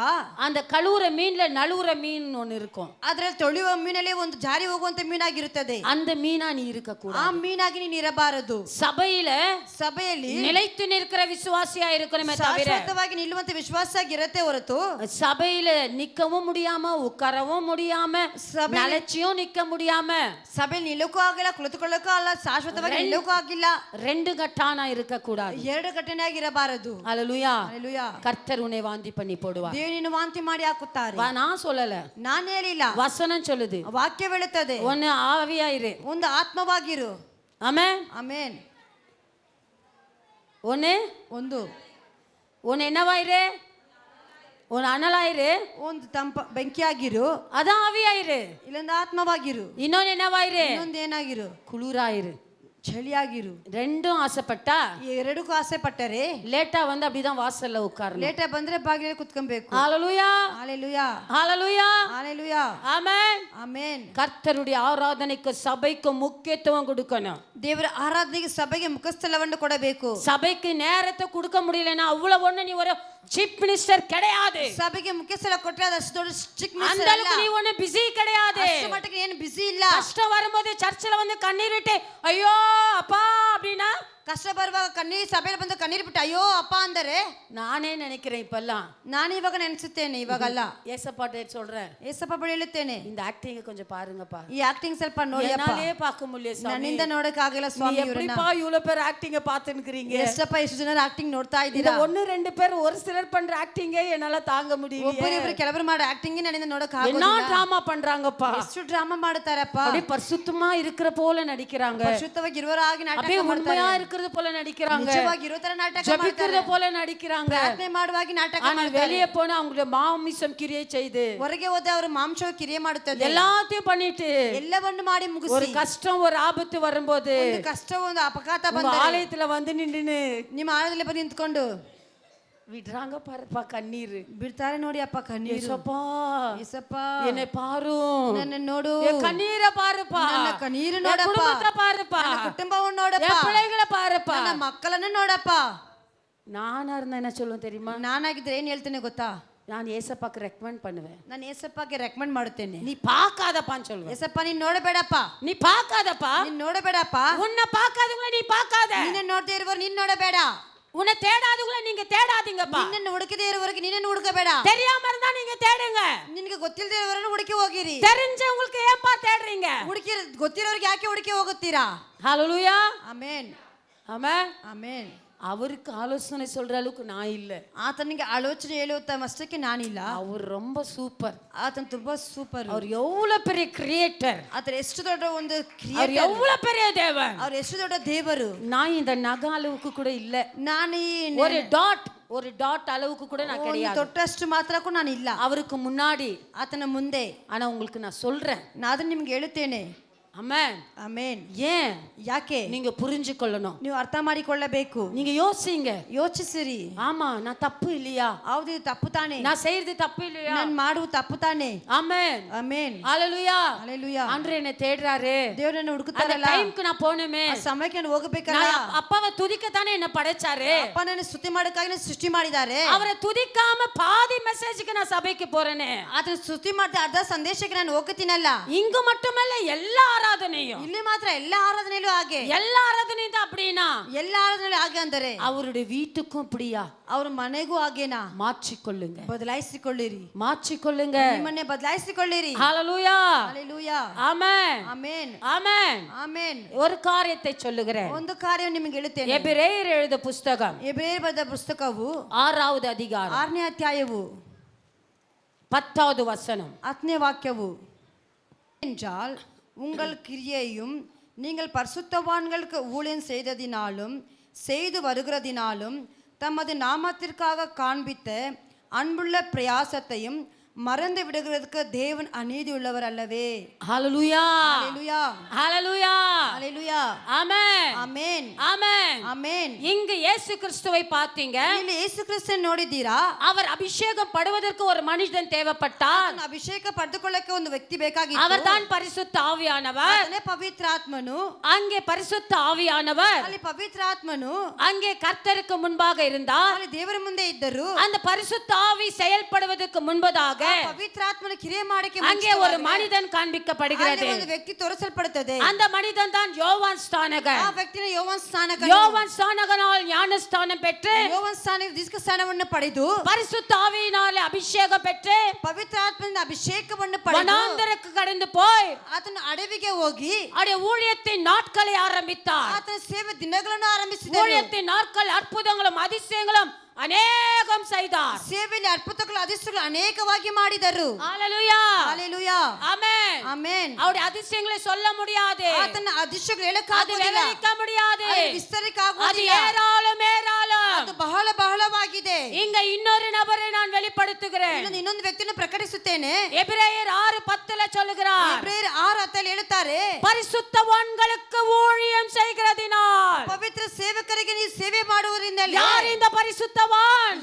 அந்த கழுவுற மீன்ல நழுவுற மீன் ஒன்னு இருக்கும். ಅದರಲ್ಲಿ ತೊಳೆಯುವ ಮೀನಲ್ಲಿ ಒಂದು ಜಾರಿ ಹೋಗುವಂತ ಮೀನಾಗಿರುತ್ತದೆ. அந்த மீனா நீ இருக்க ಆ கூடாது. ಮೀನಾಗಿ ನೀನು ಇರಬಾರದು. சபையில நிலைத்து நிற்கிற விசுவாசியா இருக்கணுமே தவிர ಶಾಶ್ವತವಾಗಿ ನಿಲ್ಲುವಂತ ವಿಶ್ವಾಸಾಗಿರತ್ತೆ ಹೊರತು சபையில நிக்கவும் முடியாம உட்காரவும் முடியாம நிலைச்சியும் நிக்க முடியாம ಸಭೆಯಲ್ಲಿ ನಿಲ್ಲಕ್ಕೂ ಆಗಿಲ್ಲ, ಕುಳಿತುಕೊಳ್ಳಕ್ಕೂ ಅಲ್ಲ, ಶಾಶ್ವತವಾಗಿ ನಿಲ್ಲಕ್ಕೂ ಆಗಿಲ್ಲ. ரெண்டு கட்டானா இருக்க கூடாது. ಎರಡು ಘಟನೆಯಾಗಿ ಇರಬಾರದು. அல்லேலூயா. ಹಲ್ಲೆಲೂಯಾ. கர்த்தர் உன்னை வாந்தி பண்ணி போடுவார். ದೇವರನ್ನು ವಾಂತಿ ಮಾಡಿ ಹಾಕುತ್ತಾರೆ. நான் சொல்லல, ನಾನು ಹೇಳಿಲ್ಲ, வசனம் சொல்லுது. ವಾಕ್ಯ ಹೇಳುತ್ತದೆ. ஒன்னு ஆவியாயிரு. ಒಂದು ಆತ್ಮವಾಗಿರು. ஆமென். ಆಮೆನ್. ஒன்னு என்னவாயிரு? ஒன்னு அனலாயிரு. ಒಂದು ಬೆಂಕಿಯಾಗಿರು. அதான் ஆவியாயிரு. ಇಲ್ಲೊಂದು ಆತ್ಮವಾಗಿರು. இன்னொன்னு என்னவாயிரு? ಇನ್ನೊಂದು ಏನಾಗಿರು? குளிராயிரு. ಚಳಿಯಾಗಿರು. ரெண்டும் ஆசைப்பட்டா ಎರಡಕ್ಕೂ ಆಸೆ ಪಟ್ಟರೆ லேட்டா வந்து அப்படிதான் வாசல்ல உட்காரணும். ಲೇಟ್ ಬಂದ್ರೆ ಬಾಗಿಲಲ್ಲಿ ಕುತ್ಕೊಬೇಕು. ஹalleluya. ஹalleluya. ஹalleluya. ஹalleluya. ஆமென். ಆಮೆನ್. கர்த்தருடைய ஆராதனைக்கு சபைக்கு முக்கியத்துவம் கொடுக்கணும். ದೇವರ ಆರಾಧನೆಗೆ ಸಭೆಗೆ ಮುಖಸ್ಥಳವನ್ನು ಕೊಡಬೇಕು. சபைக்கு நேரத்தை கொடுக்க முடியலன்னா அவ்வளவு ஒண்ணு நீ ஒரு சீஃப் மினிஸ்டர் கிடையாது. ಸಭೆಗೆ ಮುಖ್ಯಸ್ಥಳ ಕೊಟ್ಟರೆ ಅದಷ್ಟು ದೊಡ್ಡ ಸ್ಟ್ರಿಕ್ಟ್ அந்த ಮಿನಿಸ್ಟರ್ அளவுக்கு நீ ஒண்ணு பிஸி கிடையாது. ಅಷ್ಟು ಮಟ್ಟಿಗೆ ಏನು ಬಿಸಿ ಇಲ್ಲ. கஷ்டம் வரும்போது சர்ச்சில் வந்து கண்ணீர் விட்டு ஐயோ அப்பா அப்படின்னா ಕಷ್ಟ ಬರುವಾಗ ಕಣ್ಣೀರು, ಸಭೆಯಲ್ಲಿ ಬಂದು ಕಣ್ಣೀರು ಬಿಟ್ಟು ಅಯ್ಯೋ ಅಪ್ಪ ಅಂದರೆ நானே நினைக்கிறேன் இப்பெல்லாம். ನಾನು ಇವಾಗ ನೆನೆಸುತ್ತೇನೆ, ಇವಾಗಲ್ಲ. ஏசப்பாட்ட சொல்றேன், ಏಸಪ್ಪ ಬಳಿ ಹೇಳುತ್ತೇನೆ, இந்த ஆக்டிங் கொஞ்சம் பாருங்கப்பா. ಈ ಆಕ್ಟಿಂಗ್ ಸ್ವಲ್ಪ ನೋಡಿ ಅಪ್ಪ. என்னாலே பார்க்க முடியல சாமி. ನನ್ನಿಂದ ನೋಡಕ್ ಆಗಿಲ್ಲ ಸ್ವಾಮಿ ಇವರನ್ನ. எப்படிப்பா இவ்வளவு பேர் ஆக்டிங்க பார்த்துக்கிறீங்க? ಎಷ್ಟಪ್ಪ ಇಷ್ಟು ಜನರ ಆಕ್ಟಿಂಗ್ ನೋಡ್ತಾ ಇದ್ದೀರಾ? ஒன்னு ரெண்டு பேர் ஒரு சிலர் பண்ற ஆக்டிங்கே என்னால தாங்க முடியல. ಒಬ್ಬರಿಬ್ರು ಕೆಲವರು ಮಾಡೋ ಆಕ್ಟಿಂಗ್ ನನ್ನಿಂದ ನೋಡಕ್ ಆಗೋದಿಲ್ಲ. என்ன டிராமா பண்றாங்கப்பா? ಎಷ್ಟು ಡ್ರಾಮಾ ಮಾಡ್ತಾರಪ್ಪ. அப்படியே பரிசுத்தமா இருக்கிற போல நடிக்கிறாங்க. ಪರಿಶುದ್ಧವಾಗಿ ಇರುವರಾಗಿ ನಾಟಕ அப்படியே ಮಾಡ್ತಾರೆ. உண்மையா இருக்கிறது போல நடிக்கிறாங்க. ನಿಜವಾಗಿ ಇರೋ ತರ ನಾಟಕ ಮಾಡ್ತಾರೆ. ஜெபிக்கிறது போல நடிக்கிறாங்க. ಪ್ರಾರ್ಥನೆ ಮಾಡುವಾಗಿ ನಾಟಕ ஆனா ಮಾಡ್ತಾರೆ. வெளியே போனா அவங்களுடைய மாமிசம் கிரியை செய்து ಹೊರಗೆ ಹೋದ ಅವರು ಮಾಂಸವು ಕಿರಿಯ ಮಾಡುತ್ತದೆ. எல்லாத்தையும் பண்ணிட்டு ಎಲ್ಲವನ್ನು ಮಾಡಿ ಮುಗಿಸಿ ஒரு கஷ்டம் ஒரு ஆபத்து வரும்போது ಒಂದು ಕಷ್ಟ ಒಂದು ಅಪಘಾತ உங்க ಬಂದರೆ ஆலயத்துல வந்து நின்னு ನಿಮ್ಮ ಆಳದಲ್ಲಿ ಬಂದು ನಿಂತ್ಕೊಂಡು விடுறாங்க பாருப்பா கண்ணீர். ಬಿಡ್ತಾರೆ ನೋಡಿ ಅಪ್ಪ ಕಣ್ಣೀರು. ஏசப்பா ಏಸಪ್ಪ என்னை பாரு, ನನ್ನ ನೋಡು, என் கண்ணீரை பாருப்பா, ನನ್ನ ಕಣ್ಣೀರು என் ನೋಡಪ್ಪ, குடும்பத்தை பாருப்பா, ನನ್ನ ಕುಟುಂಬವನ್ನು ನೋಡಪ್ಪ, என் பிள்ளைகளை பாருப்பா. ನನ್ನ ಮಕ್ಕಳನ್ನು ನೋಡಪ್ಪ. நானா இருந்தா என்ன சொல்லுவேன் தெரியுமா? ನಾನಾಗಿದ್ರೆ ಏನ್ ಹೇಳ್ತೇನೆ ಗೊತ್ತಾ? நான் ஏசப்பாக்கு ரெக்கமெண்ட் பண்ணுவேன். ನಾನು ಏಸಪ್ಪಗೆ ರೆಕಮೆಂಡ್ ಮಾಡುತ್ತೇನೆ. நீ பார்க்காதப்பான்னு சொல்லுவேன். ಏಸಪ್ಪ ನೀನ್ ನೋಡಬೇಡಪ್ಪ, நீ பார்க்காதப்பா, ನೀನ್ ನೋಡಬೇಡಪ್ಪ, உன்னை பார்க்காதவங்கள நீ பார்க்காத, ನಿನ್ನ ನೋಡದೇ ಇರುವವರು ನೀನ್ ನೋಡಬೇಡ, உன்னை தேடாதவங்கள நீங்க தேடாதீங்கப்பா. ನಿನ್ನನ್ನು ಹುಡುಕದೇ ಇರುವವರಿಗೆ ನಿನ್ನನ್ನು ಹುಡುಕಬೇಡ. தெரியாம இருந்தா நீங்க தேடுங்க. ನಿನಗೆ ಗೊತ್ತಿಲ್ಲದೆ ಇರುವವರನ್ನು ಹುಡುಕಿ ಹೋಗಿರಿ. தெரிஞ்சவங்களுக்கு ஏன்பா தேடுறீங்க? ಹುಡುಕಿ ಗೊತ್ತಿರೋರಿಗೆ ಯಾಕೆ ಹುಡುಕಿ ಹೋಗುತ್ತೀರಾ? ஹalleluya. ಆಮೆನ್. ஆமென். ಆಮೆನ್. அவருக்கு ஆலோசனை சொல்ற அளவுக்கு நான் இல்ல. ಆತನಿಗೆ ಆಲೋಚನೆ ಹೇಳುವ ಅಷ್ಟಕ್ಕೆ ನಾನಿಲ್ಲ. அவர் ரொம்ப ಸೂಪರ್. ಆತನ ತುಂಬಾ ಸೂಪರ್. அவர் எவ்வளவு பெரிய கிரியேட்டர். ಆತ ಎಷ್ಟು ದೊಡ್ಡ ಒಂದು அவர் ಕ್ರಿಯೇಟರ್. எவ்வளவு பெரிய தேவன். ಅವರು ಎಷ್ಟು ದೊಡ್ಡ ದೇವರು. நான் இந்த நக அளவுக்கு கூட இல்ல. ನಾನು ஒரு டாட் அளவுக்கு கூட நான் கிடையாது. ತೊಟ್ಟಷ್ಟು ಮಾತ್ರಕ್ಕೂ ನಾನು ಇಲ್ಲ அவருக்கு முன்னாடி. ಆತನ ಮುಂದೆ. ஆனா உங்களுக்கு நான் சொல்றேன், ನಾನು ಅದನ್ನ ನಿಮ್ಗೆ ಹೇಳುತ್ತೇನೆ. ஆமென். ಆಮೆನ್. ஏன் ಯಾಕೆ நீங்க புரிஞ்சுக்கொள்ளணும். ನೀವು ಅರ್ಥ ಮಾಡಿಕೊಳ್ಳಬೇಕು. நீங்க யோசிங்க, ಯೋಚಿಸಿರಿ. ஆமா நான் தப்பு இல்லையா? ಹೌದು ಇದು ತಪ್ಪು ತಾನೆ, நான் செய்யறது தப்பு இல்லையா? ನಾನು ಮಾಡುವ ತಪ್ಪು ತಾನೆ. ஆமென். ಆಮೆನ್. ஹalleluya. ಹalleluya. ஆண்டவர் என்னை தேடுறாரு. ದೇವರನ್ನು அந்த ಹುಡುಕುತ್ತಾರಲ್ಲ, டைம்க்கு நான் போணுமே. ಆ ಸಮಯಕ್ಕೆ ನಾನು ಹೋಗಬೇಕಲ್ಲ. நான் அப்பாவை துதிக்கத்தானே என்ன படைச்சாரு. ಅಪ್ಪ ನನ್ನ ಸ್ತುತಿ ಮಾಡೋಕ್ಕಾಗಿ ನನ್ನ ಸೃಷ್ಟಿ ಮಾಡಿದ್ದಾರೆ. அவரை துதிக்காம பாதி மெசேஜ்க்கு நான் சபைக்கு போறேனே. ಆತನ ಸ್ತುತಿ ಮಾಡ್ತಾ ಅರ್ಧ ಸಂದೇಶಕ್ಕೆ ನಾನು ಹೋಗುತ್ತೀನಲ್ಲ. இங்கு மட்டுமல்ல எல்லா ஆராதனையும், ಇಲ್ಲಿ ಮಾತ್ರ ಎಲ್ಲ ಆರಾಧನೆಯಲ್ಲೂ ಹಾಗೆ. எல்லா ஆராதனையும் தான் அப்படினா, ಎಲ್ಲ ಆರಾಧನೆಯಲ್ಲೂ ಹಾಗೆ ಅಂದರೆ அவருடைய வீட்டுக்கும் அப்படியா? ಅವ್ರ ಮನೆಗೂ ಹಾಗೇನಾ? மாற்றிக்கொள்ளுங்க, ಬದಲಾಯಿಸಿಕೊಳ್ಳಿರಿ. மாற்றிக்கொள்ளுங்க, ನಿಮ್ಮನ್ನೇ ಬದಲಾಯಿಸಿಕೊಳ್ಳಿರಿ. ஹalleluya. ಹalleluya. ஆமென். ಆಮೆನ್. ஆமென். ಆಮೆನ್. ஒரு காரியத்தை சொல்லுகிறேன். ಒಂದು ಕಾರ್ಯ ನಿಮಗೆ ಹೇಳುತ್ತೇನೆ. எபிரேயர் எழுத புத்தகம் ಎಬ್ರಿಯರ ಬರೆದ ಪುಸ್ತಕವು 6வது அதிகாரம் 6ನೇ ಅಧ್ಯಾಯವು 10வது வசனம். 10ನೇ வாக்கியವು, என்றால் உங்கள் கிரியையும் நீங்கள் பரிசுத்தவான்களுக்கு ஊழியம் செய்ததினாலும் செய்து வருகிறதினாலும் தமது நாமத்திற்காக காண்பித்த அன்புள்ள பிரயாசத்தையும் மறந்து விடுகிறதுக்கு தேவன் அநீதி உள்ளவர் அல்லவே. ஹalleluya ஹalleluya ஹalleluya ஹalleluya ஆமென் ஆமென் ஆமென் ஆமென். இங்க இயேசு கிறிஸ்துவை பார்த்தீங்க. ಇಲ್ಲಿ ಯೇಸು ಕ್ರಿಸ್ತನ್ ನೋಡಿದ್ದೀರಾ? அவர் அபிஷேகம் படுவதற்கு ஒரு மனிதன் தேவைப்பட்டார். ಆತನ ಅಭಿಷೇಕ ಪಡೆದುಕೊಳ್ಳಕ್ಕೆ ಒಂದು ವ್ಯಕ್ತಿ ಬೇಕಾಗಿತ್ತು. அவர்தான் பரிசுத்த ஆவியானவர். ಆತನೇ ಪವಿತ್ರಾತ್ಮನು. அங்கே பரிசுத்த ஆவியானவர் ಅಲ್ಲಿ ಪವಿತ್ರಾತ್ಮನು அங்கே கர்த்தருக்கு முன்பாக இருந்தார். ಅಲ್ಲಿ ದೇವರ ಮುಂದೆ ಇದ್ದರು. அந்த பரிசுத்த ஆவி செயல்படுவதற்கு முன்பதாக ಪವಿತ್ರಾತ್ಮನ ಕ್ರಿಯೆ ಮಾಡಕ್ಕೆ அங்கே ஒரு மனிதன் காண்பிக்கப்படுகிறது. ಒಂದು ವ್ಯಕ್ತಿ ತೋರಿಸಲ್ಪಡುತ್ತದೆ. அந்த மனிதன் தான் யோவான் ஸ்நானகன். ಆ ವ್ಯಕ್ತಿನ ಯೋವಾನ್ ಸ್ನಾನಕನು. யோவான் ஸ்நானகனால் ஞானஸ்நானம் பெற்று ಯೋವಾನ್ ಸ್ನಾನಕ ದೀರ್ಘ ಸ್ನಾನವನ್ನು ಪಡೆದು பரிசுத்த ஆவியினாலே ಅಭಿಷೇகம் பெற்று ಪವಿತ್ರಾತ್ಮನಿಂದ ಅಭಿಷೇಕವನ್ನು ಪಡೆದು வனாந்தரಕ್ಕೆ கடந்து போய் ಆತನ ಅಡವಿಗೆ ಹೋಗಿ அவருடைய ஊழியத்தின் நாட்களை ஆரம்பித்தார். ಆತನ ಸೇವೆ ದಿನಗಳನ್ನು ಆರಂಭಿಸಿದರು. ஊழியத்தின் நாட்கள் அற்புதங்களும் அதிசயங்களும் அநேகம் செய்தார். ಸೇವೆಯಲ್ಲಿ ಅದ್ಭುತಗಳು ಅಧಿಸಗಳು ಅನೇಕವಾಗಿ ಮಾಡಿದರು. ஹalleluya ஹalleluya ஆமென் ಆಮೆನ್. அவருடைய அதிசயங்களை சொல்ல முடியாது. ಆತನ ಅಧಿಸಗಳು ಹೇಳಕ್ಕೆ அது ಆಗುವುದಿಲ್ಲ. விவரிக்க முடியாது. ಅದು ವಿಸ್ತರಿಸಕ್ಕೆ அது ಆಗುವುದಿಲ್ಲ. ஏராளம் ஏராளம். ಅದು ಬಹಳ ಬಹಳವಾಗಿದೆ. இங்க இன்னொரு நபரை நான் வெளிப்படுத்துகிறேன். ಇನ್ನೊಂದು ವ್ಯಕ್ತಿಯನ್ನು ಪ್ರಕಟಿಸುತ್ತೇನೆ. எபிரேயர் 6:10 சொல்லுகிறார். ಎಬ್ರಿಯರ್ 6:10 ಹೇಳುತ್ತಾರೆ, பரிசுத்தவான்களுக்கு ஊழியம் செய்கிறதினால். ಪವಿತ್ರ ಸೇವಕರಿಗೆ ನೀವು ಸೇವೆ ಮಾಡುವುದರಿಂದಲೇ. யார் இந்த பரிசுத்தவான்?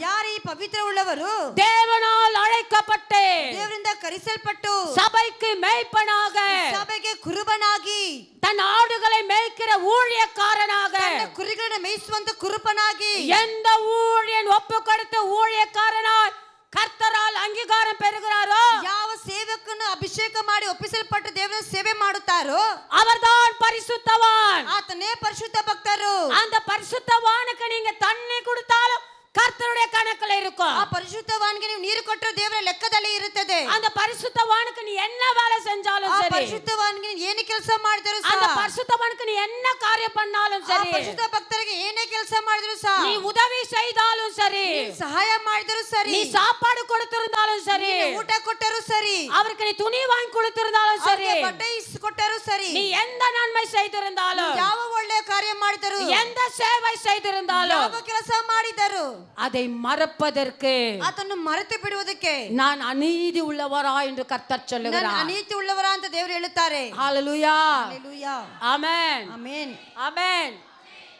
ಯಾರು ಈ ಪವಿತ್ರ ಉಳ್ಳವರು? தேவனால் அழைக்கப்பட்டு ದೇವರಿಂದ ಕರೆಸಲ್ಪಟ್ಟು சபைக்கு மேய்ப்பனாக ಸಭೆಗೆ ಕುರುಬನಾಗಿ தன் ஆடுகளை மேய்க்கிற ஊழியக்காரனாக ತನ್ನ ಕುರಿಗಳನ್ನು ಮೇಯಿಸುವಂತ ಕುರುಬನಾಗಿ எந்த ஊழியன் ஒப்பு கொடுத்த ஊழியக்காரனாய் கர்த்தரால் அங்கீகாரம் பெறுகிறாரோ ಯಾವ ಸೇವಕನು ಅಭಿಷೇಕ ಮಾಡಿ ಒಪ್ಪಿಸಲ್ಪಟ್ಟು ದೇವರ ಸೇವೆ ಮಾಡುತ್ತಾರೋ அவர்தான் பரிசுத்தவான். ಆತನೇ ಪರಿಶುದ್ಧ ಭಕ್ತರು. அந்த பரிசுத்தவானுக்கு நீங்க தண்ணி கொடுத்தாலும் கர்த்தருடைய கணக்குல இருக்கும். ಆ ಪರಿಶುದ್ಧವಾನ್ಗೆ ನೀವು ನೀರು ಕೊಟ್ಟರೆ ದೇವರ ಲೆಕ್ಕದಲ್ಲಿ ಇರುತ್ತದೆ. அந்த பரிசுத்தவானுக்கு நீ என்ன வேலை செஞ்சாலும் ಆ சரி, ಪರಿಶುದ್ಧವಾನ್ಗೆ ನೀವು ಏನು ಕೆಲಸ ಮಾಡಿದರೂ அந்த ಸಹ, பரிசுத்தவானுக்கு நீ என்ன காரியம் பண்ணாலும் ಆ சரி, ಪರಿಶುದ್ಧ ಭಕ್ತರಿಗೆ ಏನೇ ಕೆಲಸ ಮಾಡಿದರೂ ಸಹ, நீ உதவி செய்தாலும் சரி, ಸಹಾಯ ಮಾಡಿದರೂ ಸರಿ, நீ சாப்பாடு கொடுத்திருந்தாலும் சரி, ಊಟ ಕೊಟ್ಟರೂ ಸರಿ, அவருக்கு நீ துணி வாங்கி கொடுத்திருந்தாலும் சரி, ಅವ್ರಿಗೆ ಬಟ್ಟೆ ಕೊಟ್ಟರೂ ಸರಿ, நீ எந்த நன்மை செய்திருந்தாலும், ಯಾವ ಒಳ್ಳೆಯ ಕಾರ್ಯ ಮಾಡಿದರು, எந்த சேவை செய்திருந்தாலும், ಯಾವ ಕೆಲಸ ಮಾಡಿದರು, அதை மறப்பதற்கு ಆತನ್ನು ಮರೆತು ಬಿಡುವುದಕ್ಕೆ நான் அநீதி உள்ளவரா என்று கர்த்தர் ನಾನು சொல்லுகிறார். ಅನೀತಿ ಉಳ್ಳವರ ಅಂತ ದೇವರು ಹೇಳುತ್ತಾರೆ. ஹalleluya ಹalleluya ஆமென் ಆಮೆನ್ ஆமென்.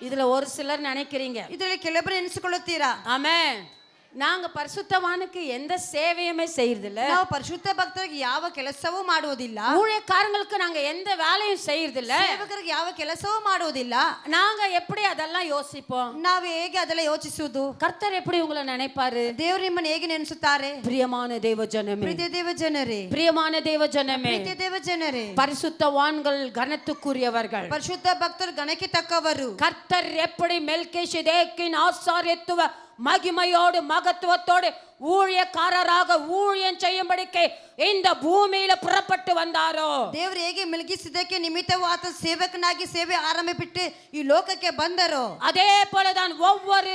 இதுல ஒரு சிலர் நினைக்கிறீங்க, ಇದರಲ್ಲಿ ಕೆಲವರು ಎನಿಸಿಕೊಳ್ಳುತ್ತೀರಾ, ஆமென், நாங்க பரிசுத்தவானுக்கு எந்த சேவையுமே செய்யறதில்ல, ನಾವು ಪರಿಶುದ್ಧ ಭಕ್ತರಿಗೆ ಯಾವ ಕೆಲಸವೂ ಮಾಡುವುದಿಲ್ಲ, ஊழியக்காரங்களுக்கு நாங்க எந்த வேலையும் செய்யறதில்ல, ಸೇವಕರಿಗೆ ಯಾವ ಕೆಲಸವೂ ಮಾಡುವುದಿಲ್ಲ. நாங்க எப்படி அதெல்லாம் யோசிப்போம்? ನಾವು ಹೇಗೆ ಅದೆಲ್ಲ ಯೋಚಿಸುವುದು? கர்த்தர் எப்படி உங்களை நினைப்பாரு? ದೇವರು ನಿಮ್ಮನ್ನು ಹೇಗೆ ನೆನೆಸುತ್ತಾರೆ? பிரியமான தேவ ஜனமே, ಪ್ರೀತಿಯ ದೇವ ಜನರೇ, பிரியமான தேவ ஜனமே, ಪ್ರೀತಿಯ ದೇವ ಜನರೇ, பரிசுத்தவான்கள் கனத்துக்குரியவர்கள். ಪರಿಶುದ್ಧ ಭಕ್ತರು ಗಣಕ್ಕೆ ತಕ್ಕವರು. கர்த்தர் எப்படி மெல்கிசேதேக்கின் ஆசாரியத்துவ மகிமையோடு மகத்துவத்தோடு ஊழியக்காரராக ஊழியம் செய்யும்படிக்கு இந்த பூமியில புறப்பட்டு வந்தாரோ, ದೇವರು ಹೇಗೆ ಮೆಲ್ಕಿಸಿದ್ದಕ್ಕೆ ನಿಮಿತ್ತವು ಆತ ಸೇವಕನಾಗಿ ಸೇವೆ ಆರಂಭಿಸಿಟ್ಟು ಈ ಲೋಕಕ್ಕೆ ಬಂದರು, அதே போலதான் ஒவ்வொரு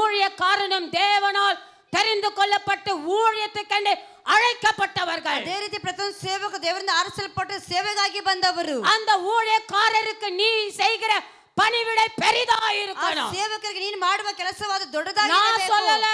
ஊழியக்காரனும் தேவனால் தெரிந்து கொள்ளப்பட்டு ஊழியத்துக்கென்று அழைக்கப்பட்டவர்கள். ಅದೇ ರೀತಿ ಪ್ರತಿಯೊಂದು ಸೇವಕ ದೇವರಿಂದ ಆರಿಸಲ್ಪಟ್ಟು ಸೇವೆಗಾಗಿ ಬಂದವರು. அந்த ஊழியக்காரருக்கு நீ செய்கிற பணிவிடை பெரிதா இருக்கணும். ಸೇವಕರಿಗೆ ನೀನು ಮಾಡುವ ಕೆಲಸವಾದ ದೊಡ್ಡದಾಗಿ நான் சொல்லல,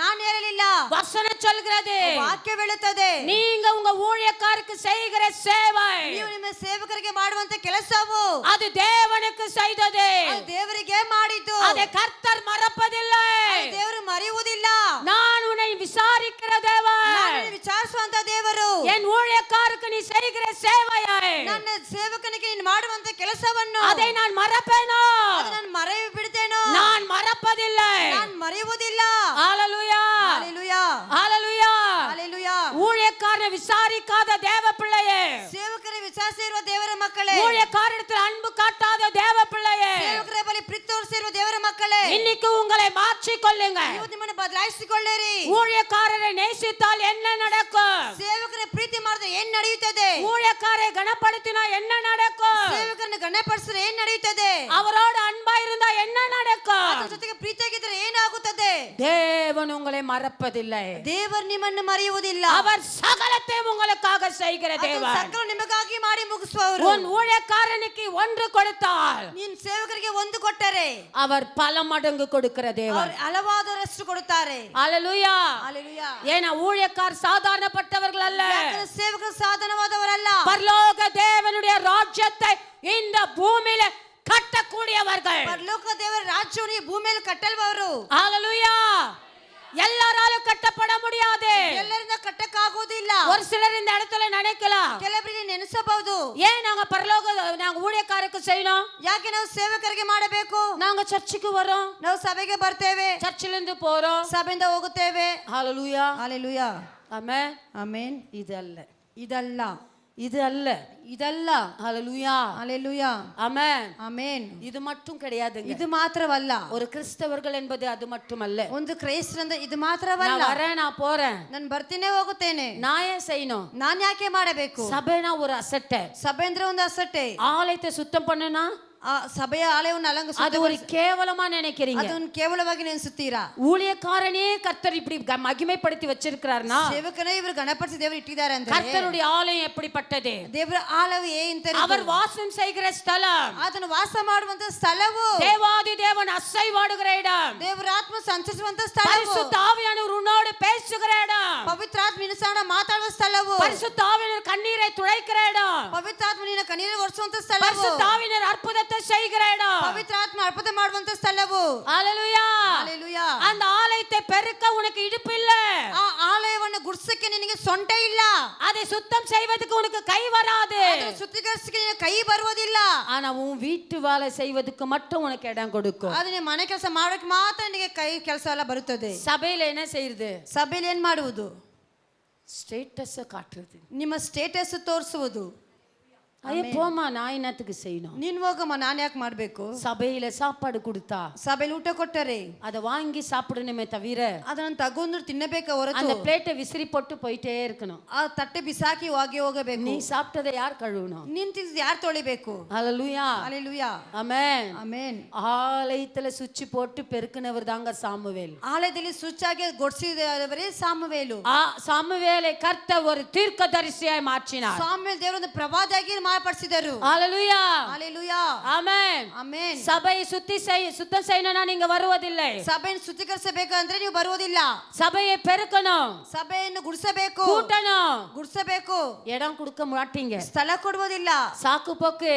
ನಾನು ಹೇಳಲಿಲ್ಲ, வசனம் சொல்கிறது. ವಾಕ್ಯ ಹೇಳುತ್ತದೆ. நீங்க உங்க ஊழியக்காரருக்கு செய்கிற சேவை ನೀವು ನಿಮ್ಮ ಸೇವಕರಿಗೆ ಮಾಡುವಂತ ಕೆಲಸವು அது தேவனுக்கு செய்தது, ಅದು ದೇವರಿಗೆ ಮಾಡಿದ್ದು, அதை கர்த்தர் மறப்பதில்லை. ಅದು ದೇವರು ಮರೆಯುವುದಿಲ್ಲ. நான் உன்னை விசாரிக்கிற தேவன், ನಾನು ವಿಚಾರಿಸುವಂತ ದೇವರು. என் ஊழியக்காரருக்கு நீ செய்கிற சேவையை ನನ್ನ ಸೇವಕನಿಗೆ ನೀನು ಮಾಡುವಂತ ಕೆಲಸವನ್ನು அதை நான் மறப்பேனோ? ಅದು ನಾನು ಮರೆಯ ಬಿಡ್ತೇನೋ? நான் மறப்பதில்லை. ನಾನು ಮರೆಯುವುದಿಲ್ಲ. ஹalleluya ಹalleluya ஹalleluya. ಹalleluya. ஊழியக்காரனை விசாரிக்காத தேவ பிள்ளையே, ಸೇವಕರ ವಿಚಾರಿಸಿರುವ ದೇವರ ಮಕ್ಕಳೇ, ஊழியக்காரனிடத்தில் அன்பு காட்டாத தேவ பிள்ளையே, ಸೇವಕರ ಬಳಿ ಪ್ರೀತಿ ತೋರಿಸಿರುವ ದೇವರ ಮಕ್ಕಳೇ, இன்னைக்கு உங்களை மாற்றிக் கொள்ளுங்க. ನೀವು ನಿಮ್ಮನ್ನು ಬದಲಾಯಿಸಿಕೊಳ್ಳಿರಿ. ஊழியக்காரரை நேசித்தால் என்ன நடக்கும்? ಸೇವಕರ ಪ್ರೀತಿ ಮಾಡಿದ್ರೆ ಏನ್ ನಡೆಯುತ್ತದೆ? ஊழியக்காரை கனப்படுத்தினா என்ன நடக்கும்? ಸೇವಕರನ್ನು ಗಣಪಡಿಸಿದ್ರೆ ಏನ್ ನಡೆಯುತ್ತದೆ? அவரோட அன்பா இருந்தா என்ன நடக்கும்? ಆತನ ಜೊತೆಗೆ ಪ್ರೀತಿಯಾಗಿದ್ರೆ ಏನಾಗುತ್ತದೆ? தேவன் உங்களை மறப்பதில்லை. ದೇವರು ನಿಮ್ಮನ್ನು ಮರೆಯುವುದಿಲ್ಲ. அவர் சகலத்தையும் உங்களுக்காக செய்கிற ಆತನು தேவன். ಸಕಲ ನಿಮಗಾಗಿ ಮಾಡಿ ಮುಗಿಸುವವರು. உன் ஊழியக்காரனுக்கு ஒன்று கொடுத்தால் ನಿನ್ನ ಸೇವಕರಿಗೆ ಒಂದು ಕೊಟ್ಟರೆ அவர் பல மடங்கு கொடுக்கிற தேவன். ಅವರು ಹಲವಾದರಷ್ಟು ಕೊಡುತ್ತಾರೆ. ஹalleluya. ஹalleluya. ஏனா ஊழியக்கார் சாதாரணப்பட்டவர்கள் அல்ல. ಯಾಕಂದ್ರೆ ಸೇವಕರು ಸಾಧಾರಣವಾದವರಲ್ಲ. பரலோக தேவனுடைய ராஜ்யத்தை இந்த பூமியில கட்டக்கூடியவர்கள். ಪರಲೋಕ ದೇವರ ರಾಜ್ಯವನ್ನು ಈ ಭೂಮಿಯಲ್ಲಿ ಕಟ್ಟಲ್ವವರು. ஹalleluya. எல்லாராலும் கட்டப்பட முடியாது. ಎಲ್ಲರಿಂದ ಕಟ್ಟಕ್ಕಾಗೋದಿಲ್ಲ. ஒரு சிலர் இந்த இடத்துல நினைக்கலாம், ಕೆಲವರಿಗೆ ನೆನೆಸಬಹುದು, ஏன் நாங்க நாங்க ஊழியக்காரருக்கு செய்யணும், ಯಾಕೆ ನಾವು ಸೇವಕರಿಗೆ ಮಾಡಬೇಕು? நாங்க சர்ச்சுக்கு வரோம், ನಾವು ಸಭೆಗೆ ಬರ್ತೇವೆ, சர்ச்சில இருந்து போறோம், ಸಭೆಯಿಂದ ಹೋಗುತ್ತೇವೆ. ஹalleluya. ஹalleluya. ஆமென். ಆಮೆನ್. இது அல்ல, ಇದಲ್ಲ, இது அல்ல, ಇದಲ್ಲ. ஹalleluya. ஹalleluya. ஆமென். ಆಮೆನ್. இது மட்டும் கிடையாதுங்க. ಇದು ಮಾತ್ರವಲ್ಲ. ஒரு கிறிஸ்தவர்கள் என்பது அது மட்டுமல்ல. ಒಂದು ಕ್ರೈಸ್ತರಂದ್ರೆ ಇದು நான் ಮಾತ್ರವಲ್ಲ. வரேன், நான் போறேன், ನಾನು ಬರ್ತೀನಿ ಹೋಗುತ್ತೇನೆ, நான் ஏன் செய்யணும்? ನಾನು ಯಾಕೆ ಮಾಡಬೇಕು? சபைனா ஒரு அசட்டை. ಸಭೆ ಅಂದ್ರೆ ಒಂದು ಅಸಟ್ಟೆ. ஆலயத்தை சுத்தம் பண்ணுனா ಆ ಸಭೆಯ ಆಲಯವನ್ನು அது ಅಲಂಕರಿಸುವುದು ஒரு கேவலமா நினைக்கிறீங்க. ಅದನ್ನು ಕೇವಲವಾಗಿ ನೆನೆಸುತ್ತೀರಾ? ஊழியக்காரனே கர்த்தர் இப்படி மகிமைப்படுத்தி வச்சிருக்கிறார்னா ಸೇವಕನೇ ಇವರು ಗಣಪತಿ ದೇವರು ಇಟ್ಟಿದ್ದಾರೆ ಅಂದ್ರೆ கர்த்தருடைய ஆலயம் எப்படிப்பட்டது? ದೇವರ ಆಲಯ ಏಂತರಿದು? அவர் வாசம் செய்கிற ஸ்தலம், ಅದನ್ನು ವಾಸ ಮಾಡುವಂತ ಸ್ಥಳವು, தேவாதி தேவன் அசைவாடுகிற இடம், ದೇವರ ಆತ್ಮ ಸಂಚರಿಸುವಂತ ಸ್ಥಳವು, பரிசுத்த ஆவியானவர் உன்னோடு பேசுகிற இடம், ಪವಿತ್ರ ಆತ್ಮ ನಿನ್ನ ಸಂಗಡ ಮಾತಾಡುವ ಸ್ಥಳವು, பரிசுத்த ஆவியானவர் கண்ணீரை துடைக்கிற இடம், ಪವಿತ್ರ ಆತ್ಮ ನಿನ್ನ ಕಣ್ಣೀರು ಒರೆಸುವಂತ ಸ್ಥಳವು, பரிசுத்த ஆவியானவர் அற்புதத்தை செய்கிற இடம், ಪವಿತ್ರ ಆತ್ಮ ಅರ್ಪಣೆ ಮಾಡುವಂತ ಸ್ಥಳವು. ஹalleluya. ஹalleluya. அந்த ஆலயத்தை பெருக்க உனக்கு இடுப்பு இல்ல, ಆ ಆಲಯವನ್ನು ಗುಡಿಸಕ್ಕೆ ನಿನಗೆ ಸೊಂಟ ಇಲ್ಲ, அதை சுத்தம் செய்வதற்கு உனக்கு கை வராது, ಅದನ್ನು ಶುದ್ಧೀಕರಿಸಕ್ಕೆ ನಿನಗೆ ಕೈ ಬರುವುದಿಲ್ಲ. ஆனா உன் வீட்டு வேலை செய்வதற்கு மட்டும் உனக்கு இடம் கொடுக்கும். ಅದನ್ನ ಮನೆ ಕೆಲಸ ಮಾಡೋಕೆ ಮಾತ್ರ ನಿನಗೆ ಕೈ ಕೆಲಸ ಎಲ್ಲ ಬರುತ್ತದೆ. சபையில என்ன செய்யுது? ಸಭೆಯಲ್ಲಿ ಏನ್ ಮಾಡುವುದು? ஸ்டேட்டஸ் காட்டுறது. ನಿಮ್ಮ ಸ್ಟೇಟಸ್ ತೋರಿಸುವುದು. ஐயோ போமா, நான் என்னத்துக்கு செய்யணும்? ನೀನ್ ಹೋಗಮ್ಮ, ನಾನು ಯಾಕೆ ಮಾಡ್ಬೇಕು? சபையில சாப்பாடு கொடுத்தா ಸಭೆಯಲ್ಲಿ ಊಟ ಕೊಟ್ಟರೆ அதை வாங்கி சாப்பிடணுமே தவிர ಅದನ್ನ ತಗೊಂಡು ತಿನ್ನಬೇಕ ಹೊರತು அந்த பிளேட்டை விசிறி போட்டு போயிட்டே இருக்கணும். ಆ ತಟ್ಟೆ ಬಿಸಾಕಿ ಹೋಗಬೇಕು. நீ சாப்பிட்டதை யார் கழுவணும்? ನೀನ್ ತಿಂದು ಯಾರು ತೊಳಿಬೇಕು? ஹalleluya. ஹalleluya. ஆமென். ಆಮೆನ್. ஆலயத்துல சுவிட்ச் போட்டு பெருக்குனவர் தாங்க சாமுவேல். ಆಲಯದಲ್ಲಿ ಸ್ವಿಚ್ಚಾಗಿ ಗೊಡ್ಸಿದವರೇ ಸಾಮುವೇಲು. சாமுவேலை கர்த்தர் ஒரு தீர்க்கதரிசியாய் மாற்றினார். ಸಾಮುವೇಲ್ ದೇವರೊಂದು ಪ್ರವಾದಿಯಾಗಿ ಮಾರ್ಪಡಿಸಿದರು. ஹalleluya. ஹalleluya. ஆமென். ಆಮೆನ್. சபை சுத்தம் செய்யணும்னா நீங்க வருவதில்லை. ಸಭೆಯನ್ನು ಶುದ್ಧೀಕರಿಸಬೇಕಂದ್ರೆ ನೀವು ಬರುವುದಿಲ್ಲ. சபையை பெருக்கணும், ಸಭೆಯನ್ನು ಗುಡಿಸಬೇಕು, கூட்டணும், ಗುಡಿಸಬೇಕು. இடம் கொடுக்க மாட்டீங்க. ಸ್ಥಳ ಕೊಡುವುದಿಲ್ಲ. சாக்கு போக்கு,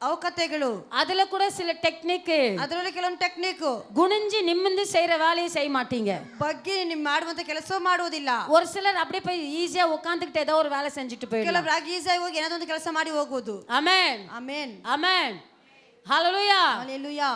ಅವಕತೆಗಳು, அதுல கூட சில டெக்னிக், ಅದರಲ್ಲಿ ಕೆಲವೊಂದು ಟೆಕ್ನಿಕ್, குனிஞ்சு நிமிர்ந்து செய்யற வேலையை செய்ய மாட்டீங்க. ಬಗ್ಗೆ ನೀವು ಮಾಡುವಂತ ಕೆಲಸ ಮಾಡುವುದಿಲ್ಲ. ஒரு சிலர் அப்படியே போய் ஈஸியா உட்கார்ந்துகிட்டு ஏதோ ஒரு வேலை செஞ்சுட்டு போயிடலாம். ಕೆಲವರಾಗಿ ಈಸಾಗಿ ಹೋಗಿ ಏನಾದ್ರು ಒಂದು ಕೆಲಸ ಮಾಡಿ ಹೋಗುವುದು. ஆமென். ಆಮೆನ್. ஆமென். ஹalleluya. ஹalleluya.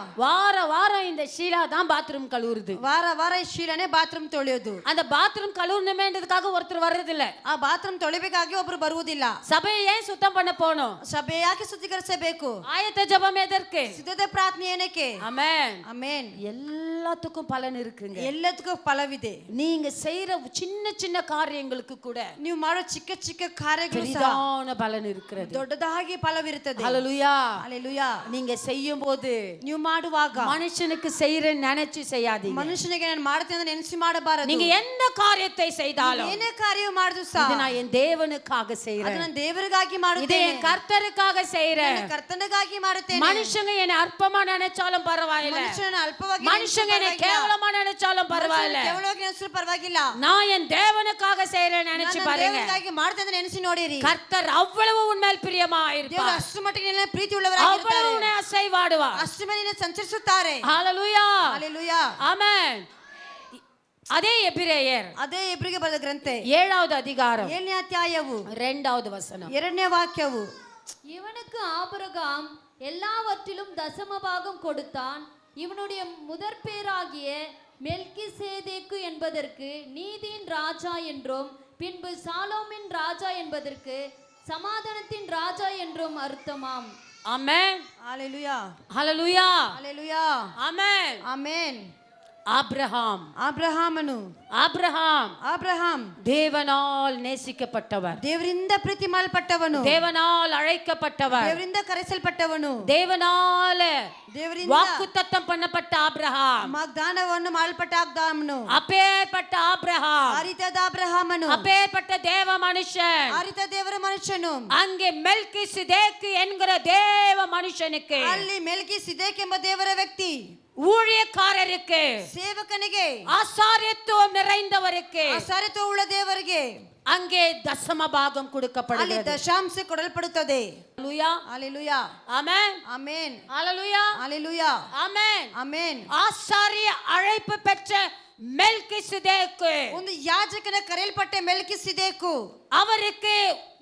வாரம் இந்த ஷீலா தான் பாத்ரூம் கழுவுறது. ವಾರ ಈ ಶೀಲನೆ ಬಾತ್ರೂಮ್ ತೊಳೆಯೋದು. அந்த பாத்ரூம் கழுவணுமேன்றதுக்காக ஒருத்தர் வர்றது இல்ல. ಆ ಬಾತ್ರೂಮ್ ತೊಳಿಬೇಕಾಗಿ ಒಬ್ರು ಬರುವುದಿಲ್ಲ. சபையை ஏன் சுத்தம் பண்ண போணும்? ಸಭೆ ಯಾಕೆ ಶುದ್ಧೀಕರಿಸಬೇಕು? ஆயத்த ஜெபம் எதற்கு? ಸಿದ್ಧತೆ ಪ್ರಾರ್ಥನೆ ಏನಕ್ಕೆ? ஆமென். ಆಮೆನ್. எல்லாத்துக்கும் பலன் இருக்குங்க. ಎಲ್ಲದಕ್ಕೂ ಫಲವಿದೆ. நீங்க செய்யற சின்ன சின்ன காரியங்களுக்கு கூட ನೀವು ಮಾಡೋ ಚಿಕ್ಕ ಚಿಕ್ಕ ಕಾರ್ಯಗಳು ಸಹ பெரிதான பலன் இருக்கிறது. ದೊಡ್ಡದಾಗಿ ಫಲವಿರುತ್ತದೆ. ஹalleluya. ஹalleluya. நீங்க செய்யும் போது ನೀವು ಮಾಡುವಾಗ மனுஷனுக்கு செய்யற நினைச்சு செய்யாதீங்க. ಮನುಷ್ಯನಿಗೆ ನಾನು ಮಾಡ್ತೇನೆ ಅಂತ ನೆನೆಸಿ ಮಾಡಬಾರದು. நீங்க எந்த காரியத்தை செய்தாலும் ಏನೇ ಕಾರ್ಯ ಮಾಡಿದ್ರು ಸಹ இது நான் என் தேவனுக்காக செய்றேன், ಅದನ್ನ ದೇವರಿಗಾಗಿ இது ಮಾಡುತ್ತೇನೆ, என் கர்த்தருக்காக செய்றேன். ನನ್ನ ಕರ್ತನಿಗಾಗಿ ಮಾಡುತ್ತೇನೆ. மனுஷங்க என்ன அற்பமா நினைச்சாலும் பரவாயில்லை, ಮನುಷ್ಯನ ಅಲ್ಪವಾಗಿ மனுஷங்க என்ன கேவலமா நினைச்சாலும் பரவாயில்லை, ಕೇವಲವಾಗಿ ನೆನೆಸಿದ್ರು ಪರವಾಗಿಲ್ಲ. நான் என் தேவனுக்காக செய்றேன் நினைச்சு ನಾನು பாருங்க. ದೇವರಿಗಾಗಿ ಮಾಡ್ತೇನೆ ಅಂತ ನೆನೆಸಿ ನೋಡಿರಿ. கர்த்தர் அவ்வளவு உன்மேல் பிரியமா ದೇವರು இருப்பார், ಅಷ್ಟು ಮಟ್ಟಿಗೆ ನಿನ್ನ ಪ್ರೀತಿ ಉಳ್ಳವರಾಗಿರ್ತಾರೆ, அவ்வளவு உன்னை அசைவாடுவார். ಅಷ್ಟು ಮೇಲೆ ನಿನ್ನ ಸಂಚರಿಸುತ್ತಾರೆ. ஹalleluya. ஹalleluya. ஆமென். அதே எபிரேயர் ಅದೇ ಇಬ್ರಿಗೆ ಬರೆದ ಗ್ರಂಥ 7வது அதிகாரம் 7ನೇ ಅಧ್ಯಾಯವು 2வது வசனம். 2ನೇ ವಾಕ್ಯವು, இவனுக்கு ஆபிரகாம் எல்லாவற்றிலும் தசமபாகம் கொடுத்தான். இவனுடைய முதற் பேராகிய மெல்கிசேதேக்கு என்பதற்கு நீதியின் ராஜா என்றும், பின்பு சாலோமின் ராஜா என்பதற்கு சமாதானத்தின் ராஜா என்றும் அர்த்தமாம். ஆமென். ஹalleluya. ஹalleluya. ஹalleluya. ஆமென். ஆமென். ஆபிரகாம் ಆಬ್ರಹಾಂ தேவனால் நேசிக்கப்பட்டவர், ದೇವರಿಂದ ಪ್ರೀತಿ ಮಾಡಲ್ಪಟ್ಟವನು, தேவனால் அழைக்கப்பட்டவர், ದೇವರಿಂದ ಕರೆಸಲ್ಪಟ್ಟವನು, தேவனால ದೇವರಿಂದ வாக்குத்தத்தம் பண்ணப்பட்ட ஆபிரகாம், ವಾಗ್ದಾನವನ್ನು ಮಾಡಲ್ಪಟ್ಟ ಅಬ್ರಹಾಮನು, அப்பேற்பட்ட ஆபிரகாம், ಆ ರೀತಿಯಾದ ಅಬ್ರಹಾಮನು, அப்பேற்பட்ட தேவ மனுஷன் ಆ ರೀತಿಯ ದೇವರ ಮನುಷ್ಯನು, அங்கே மெல்கிசேதேக்கு என்கிற தேவ மனுஷனுக்கு, ಅಲ್ಲಿ ಮೆಲ್ಕಿಸೆದೇಕ್ ಎಂಬ ದೇವರ ವ್ಯಕ್ತಿ, ஊழியக்காரருக்கு, ಸೇವಕನಿಗೆ, ஆசாரியத்துவம் நிறைந்தவருக்கு, ಆಸಾರಿತ್ವವುಳ್ಳ ದೇವರಿಗೆ அங்கே தசம பாகம் ಅಲ್ಲಿ கொடுக்கப்படுகிறது. ದಶಾಂಶ ಕೊಡಲ್ಪಡುತ್ತದೆ. ஹalleluya, ஹalleluya, ஆமென், ஆமென், ஹalleluya, ஹalleluya, ஆமென். ஆமென். ஆசாரிய அழைப்பு பெற்ற மெல்கிசேதேக்கு, ಒಂದು ಯಾಜಕನ ಕರೆಯಲ್ಪಟ್ಟ ಮೆಲ್ಕಿಸೆದೇಕು, அவருக்கு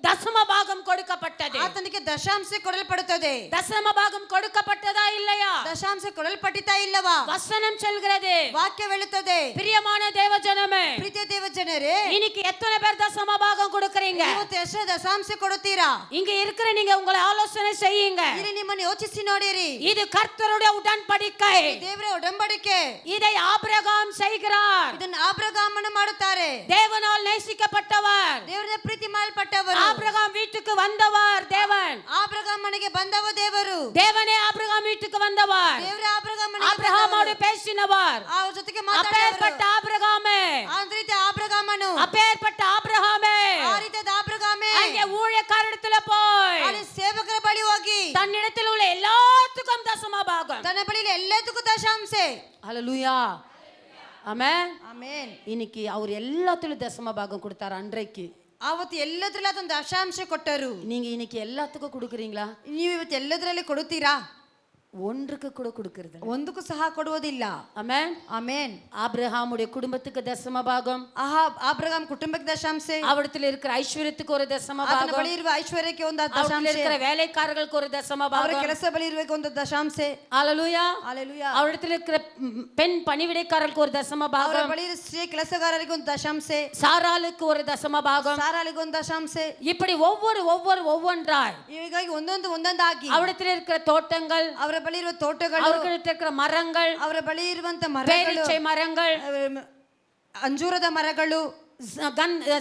தசம பாகம் கொடுக்கப்பட்டது. ಆತನಿಗೆ ದಶಾಂಶ ಕೊಡಲ್ಪಡುತ್ತದೆ. தசம பாகம் கொடுக்கப்பட்டதா இல்லையா? ದಶಾಂಶ ಕೊಡಲ್ಪಟ್ಟಿತಾ ಇಲ್ಲವಾ? வசனம் சொல்கிறது, ವಾಕ್ಯ ಹೇಳುತ್ತದೆ. பிரியமான தேவஜனமே, ಪ್ರೀತಿಯ ದೇವ ಜನರೇ, இன்னைக்கு எத்தனை பேர் தசம பாகம் கொடுக்கறீங்க? ಇವತ್ತು ಎಷ್ಟು ದಶಾಂಶ ಕೊಡುತ್ತೀರಾ? இங்க இருக்கிற நீங்க உங்களை ஆலோசனை செய்யுங்க. ಇಲ್ಲಿ ನಿಮ್ಮನ್ನು ಯೋಚಿಸಿ ನೋಡಿರಿ. இது கர்த்தருடைய உடன்படிக்கை, ದೇವರ ಒಡಂಬಡಿಕೆ. இதை ஆபிரகாம் செய்கிறார். ಇದನ್ನು ಆಬ್ರಹಾಮನು ಮಾಡುತ್ತಾರೆ. தேவனால் நேசிக்கப்பட்டவர், ದೇವರ ಪ್ರೀತಿ ಮಾಡಲ್ಪಟ್ಟವರು, ஆபிரகாம் வீட்டுக்கு வந்தவர் தேவன், ಆಬ್ರಹಾಮನಿಗೆ ಬಂದವ ದೇವರು, தேவனே ஆபிரகாம் வீட்டுக்கு வந்தவர், ದೇವರೇ ಆಬ್ರಹಾಮನಿಗೆ ஆபிரகாமோடு பேசினவர், ಅವರ ಜೊತೆಗೆ அப்பேற்பட்ட ಮಾತಾಡಿದವರು. ஆபிரகாமே, ಆ ರೀತಿಯ ಆಬ್ರಹಾಮನು, அப்பேற்பட்ட ஆபிரகாமே ಆ ರೀತಿಯಾದ ಆಬ್ರಹಾಮೇ அங்கே ஊழியக்காரஇடத்துல போய் ಅಲ್ಲಿ ಸೇವಕರ ಬಳಿ ಹೋಗಿ தன்னிடத்தில் உள்ள எல்லாத்துக்கும் தசம பாகம். ತನ್ನ ಬಳಿ ಎಲ್ಲದಕ್ಕೂ ದಶಾಂಶ. ஹalleluya, ஆமென். ಆಮೆನ್. இன்னைக்கு அவர் எல்லாத்துலயும் தசம பாகம் கொடுத்தாரு. அன்றைக்கு ಅವತ್ತು ಎಲ್ಲದರಲ್ಲೂ ಅದೊಂದು ದಶಾಂಶ ಕೊಟ್ಟರು. நீங்க இன்னைக்கு எல்லாத்துக்கும் கொடுக்குறீங்களா? ನೀವು ಇವತ್ತು ಎಲ್ಲದರಲ್ಲಿ ಕೊಡುತ್ತೀರಾ? ஒன்றுக்கு கூட கொடுக்கிறது. ಒಂದಕ್ಕೂ ಸಹ ಕೊಡುವುದಿಲ್ಲ. ஆமென், ಆಮೆನ್. ஆபிரகாமுடைய குடும்பத்துக்கு தசம பாகம், ಆಬ್ರಹಾಮ್ ಕುಟುಂಬಕ್ಕೆ ದಶಾಂಶ, அவரிடத்தில் இருக்கிற ஐஸ்வர்யத்துக்கு ஒரு தசம ಆತನ பாகம், ಬಳಿ ಇರುವ ಐಶ್ವರ್ಯಕ್ಕೆ ಒಂದು அவரிடத்தில் ದಶಾಂಶ, இருக்கிற வேலைக்காரர்களுக்கு ஒரு தசம ಅವರ பாகம். ಕೆಲಸ ಬಳಿ ಇರುವ ಒಂದು ದಶಾಂಶ. ஹalleluya, ಹalleluya. அவரிடத்தில் இருக்கிற பெண் பணிவிடைக்காரர்களுக்கு ஒரு தசம ಅವರ பாகம், ಬಳಿ ಇರುವ ಸ್ತ್ರೀ ಕೆಲಸಗಾರರಿಗೆ ಒಂದು ದಶಾಂಶ, சாராளுக்கு ஒரு தசம பாகம். ಸಾರಾಳಿಗೆ ಒಂದು ದಶಾಂಶ. இப்படி ஒவ்வொன்றாய் ಹೀಗಾಗಿ ಒಂದೊಂದಾಗಿ அவரிடத்தில் இருக்கிற தோட்டங்கள், ಅವರ ಬಳಿ ಇರುವ ತೋಟಗಳು, அவர்கிட்ட இருக்கிற மரங்கள், ಅವರ ಬಳಿ ಇರುವಂತ ಮರಗಳು, பேரீச்சை மரங்கள், ಅಂಜೂರದ ಮರಗಳು,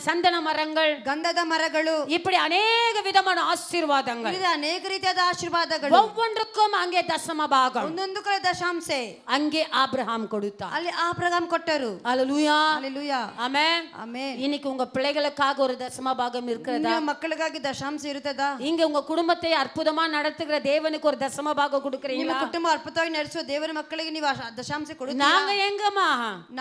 சந்தன மரங்கள், ಗಂಧದ ಮರಗಳು, இப்படி அநேக விதமான ஆசீர்வாதங்கள், ಇದು ಅನೇಕ ರೀತಿಯಾದ ಆಶೀರ್ವಾದಗಳು. ஒவ்வொன்றுக்கும் அங்கே தசம பாகம். ಒಂದೊಂದು ಕಡೆ ದಶಾಂಶ அங்கே ஆபிரகாம் கொடுத்தார். ಅಲ್ಲಿ ಆಬ್ರಹಾಮ್ ಕೊಟ್ಟರು. ஹalleluya, ಹalleluya, ஆமென். ಆಮೆನ್. இன்னைக்கு உங்க பிள்ளைகளுக்காக ஒரு தசம பாகம் இருக்கிறதா? ನಿಮ್ಮ ಮಕ್ಕಳಿಗಾಗಿ ದಶಾಂಶ ಇರುತ್ತದಾ? இங்க உங்க குடும்பத்தை அற்புதமா நடத்துகிற தேவனுக்கு ஒரு தசம பாகம் ನಿಮ್ಮ கொடுக்கறீங்களா? ಕುಟುಂಬ ಅದ್ಭುತವಾಗಿ ನಡೆಸುವ ದೇವರ ಮಕ್ಕಳಿಗೆ ನೀವು ದಶಾಂಶ ಕೊಡುತ್ತೀರಾ? நாங்க எங்கம்மா?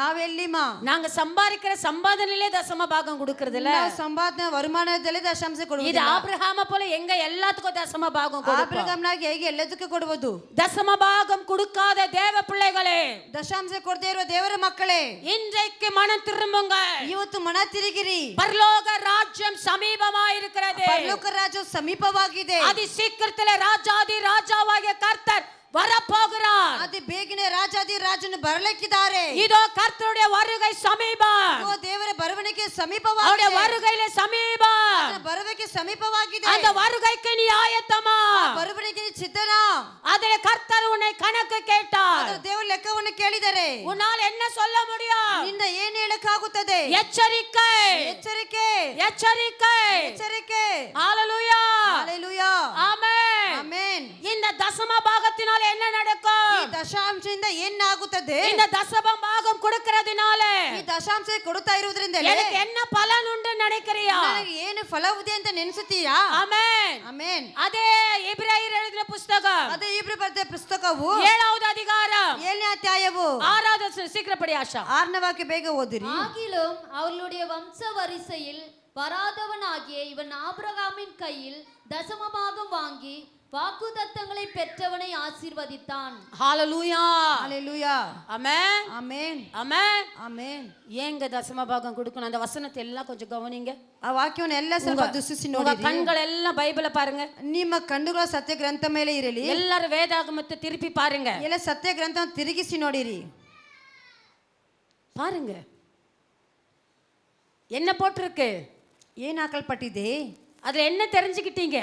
ನಾವೆಲ್ಲಿಮಾ? நாங்க சம்பாதிக்கிற சம்பாதனையிலே தசம பாகம் கொடுக்கிறது இல்ல. ನಾವು ಸಂಪಾದನೆ ವರಮಾನದಲ್ಲೇ ದಶಾಂಶ இது ಕೊಡುವುದು. ஆபிரகாம போல எங்க எல்லாத்துக்கும் தசம பாகம் கொடுப்போம். ಆಬ್ರಹಾಮ್ನಾಗಿ ಹೇಗೆ ಎಲ್ಲದಕ್ಕೂ ಕೊಡುವುದು? தசம பாகம் கொடுக்காத தேவ பிள்ளைகளே, ದಶಾಂಶ ಕೊಡದೇ ಇರುವ ದೇವರ ಮಕ್ಕಳೇ, இன்றைக்கு மனம் திரும்புங்கள். ಇವತ್ತು ಮನ ತಿರುಗಿರಿ. பரலோக ராஜ்யம் சமீபமா இருக்கிறது. ಪರಲೋಕ ರಾಜ್ಯವು ಸಮೀಪವಾಗಿದೆ. அதி சீக்கிரத்திலே ராஜாதி ராஜாவாகிய கர்த்தர் வரப்போகிறார். ಅತಿ ಬೇಗನೆ ರಾಜಾದಿ ರಾಜನು ಬರಲಿಕ್ಕಿದ್ದಾರೆ. இதோ கர்த்தருடைய வருகை சமீபம். ಓ ದೇವರ ಬರುವಣಿಗೆ அவருடைய ಸಮೀಪವಾಗಿದೆ. வருகையிலே சமீபம். ಆತನ ಬರುವಿಕೆ ಸಮೀಪವಾಗಿದೆ. அந்த வருகைக்கு நீ ஆயத்தமா? ಬರುವಣಿಗೆ ಚಿತ್ತನಾ? அதிலே கர்த்தர் உன்னை கணக்கு கேட்டார். ಅದರ ದೇವರ ಲೆಕ್ಕವನ್ನು ಕೇಳಿದರೆ உன்னால் என்ன சொல்ல முடியும்? ನಿನ್ನ ಏನು ಹೇಳಕ್ಕಾಗುತ್ತದೆ? எச்சரிக்கை, ಎಚ್ಚರಿಕೆ, எச்சரிக்கை. ಎಚ್ಚರಿಕೆ. ஹalleluya, ಹalleluya, ஆமென். ಆಮೆನ್. இந்த தசம பாகத்தினால என்ன நடக்கும்? ಈ ದಶಾಂಶದಿಂದ ಏನಾಗುತ್ತದೆ? இந்த தசம பாகம் கொடுக்கிறதுனால ಈ ದಶಾಂಶ ಕೊಡುತ್ತಾ ಇರುವುದರಿಂದ எனக்கு என்ன பலன் ಉಂಟು நினைக்கிறியா? ನನಗೆ ಏನು ಫಲವಿದೆ ಅಂತ ನೆನೆಸುತ್ತೀಯಾ? ஆமென், ಆಮೆನ್. அதே எபிரேயர் எழுதின புஸ்தகம் ಅದೇ ಇಬ್ರು ಬರೆದ ಪುಸ್ತಕವು 7வது அதிகாரம் 7ನೇ ಅಧ್ಯಾಯವು 6வது சீக்கிரப்படி ஆஷா 6ನೇ ವಾಕ್ಯ ಬೇಗ ಓದಿರಿ. ஆகிலும் அவர்களுடைய வம்ச வரிசையில் வராதவனாகிய இவன் ஆபிரகாமின் கையில் தசமபாகம் வாங்கி வாக்குத்தத்தங்களை பெற்றவனை ஆசீர்வதித்தான். ஹalleluya, ஹalleluya, ஆமென், ஆமென், ஆமென், ஆமென். ஏங்க தசம பாகம் கொடுக்கணும்? அந்த வசனத்தை எல்லாம் கொஞ்சம் கவனிங்க. ಆ ವಾಕ್ಯವನ್ನು ಎಲ್ಲ ಸ್ವಲ್ಪ ದುಸ್ಸಿಸಿ உங்க ನೋಡಿರಿ. கண்கள் எல்லாம் பைபிளை பாருங்க. ನಿಮ್ಮ ಕಣ್ಣುಗಳ ಸತ್ಯ ಗ್ರಂಥ ಮೇಲೆ ಇರಲಿ. எல்லாரும் வேதாகமத்தை திருப்பி பாருங்க. ಎಲ್ಲ ಸತ್ಯ ಗ್ರಂಥ ತಿರುಗಿಸಿ ನೋಡಿರಿ. பாருங்க என்ன போட்டிருக்கு, ಏನ್ ಹಾಕಲ್ಪಟ್ಟಿದೆ, அதுல என்ன தெரிஞ்சுக்கிட்டீங்க?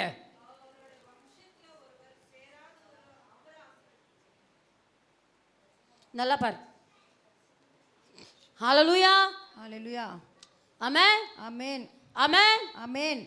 நல்லா பாரு. ஹalleluya. ஹalleluya. ஆமென். ஆமென். ஆமென். ஆமென்.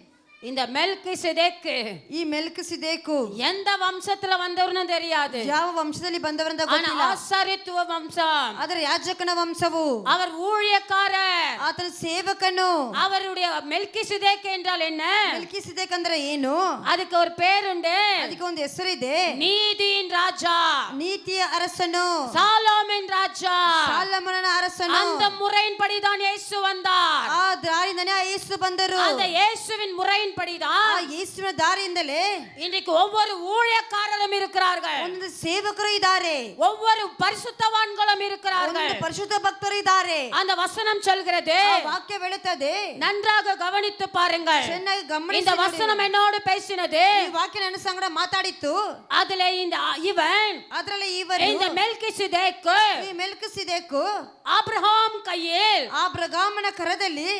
இந்த மெல்கிசேதேக்கு ಈ ಮೆಲ್ಕಿಸೆದೇಕು எந்த வம்சத்துல வந்தவர்னு தெரியாது. ಯಾವ ವಂಶದಲ್ಲಿ ಬಂದವರಂತ ஆனா ಗೊತ್ತಿಲ್ಲ. ಆಸಾರಿತ್ವ வம்சம். ಆದರೆ ಯಾಜಕನ ವಂಶವು. அவர் ஊழியக்காரர். ಆತನ ಸೇವಕನು. அவருடைய மெல்கிசேதேக் என்றால் என்ன? ಮೆಲ್ಕಿಸೆದೇಕ್ ಅಂದ್ರೆ ಏನು? அதுக்கு ஒரு பேர் உண்டு. ಅದಕ್ಕೆ ಒಂದು ಹೆಸರಿದೆ. நீதியின் ராஜா, ನೀತಿಯ ಅರಸನು, சாலோமின் ராஜா. ಸಾಲಮೋನನ ಅರಸನು. அந்த முறையின்படிதான் இயேசு வந்தார். ಆ ದಾರಿಯಿಂದನೇ ಯೇಸು ಬಂದರು. அந்த இயேசுவின் முறையின்படிதான் ಆ ಯೇಸುವಿನ ದಾರಿಯಿಂದಲೇ இன்றைக்கு ஒவ்வொரு ஊழியக்காரரும் இருக்கிறார்கள். ಒಂದು ಸೇವಕರು ಇದ್ದಾರೆ. ஒவ்வொரு பரிசுத்தவான்களும் இருக்கிறார்கள். ಒಂದು ಪರಿಶುದ್ಧ ಭಕ್ತರು ಇದ್ದಾರೆ. அந்த வசனம் சொல்கிறது. ಆ ವಾಕ್ಯ ಹೇಳುತ್ತದೆ. நன்றாக கவனித்து பாருங்கள். ಚೆನ್ನಾಗಿ ಗಮನಿಸಿ. இந்த வசனம் என்னோடு பேசினது. ಈ ವಾಕ್ಯ ನನ್ನ ಸಂಗಡ ಮಾತಾಡಿತ್ತು. அதுல இந்த இவன், ಅದರಲ್ಲಿ ಇವರು, இந்த மெல்கிசேதேக், ಈ ಮೆಲ್ಕಿಸೆದೇಕು ஆபிரகாம் கையில் ಆಬ್ರಹಾಮನ ಕರದಲ್ಲಿ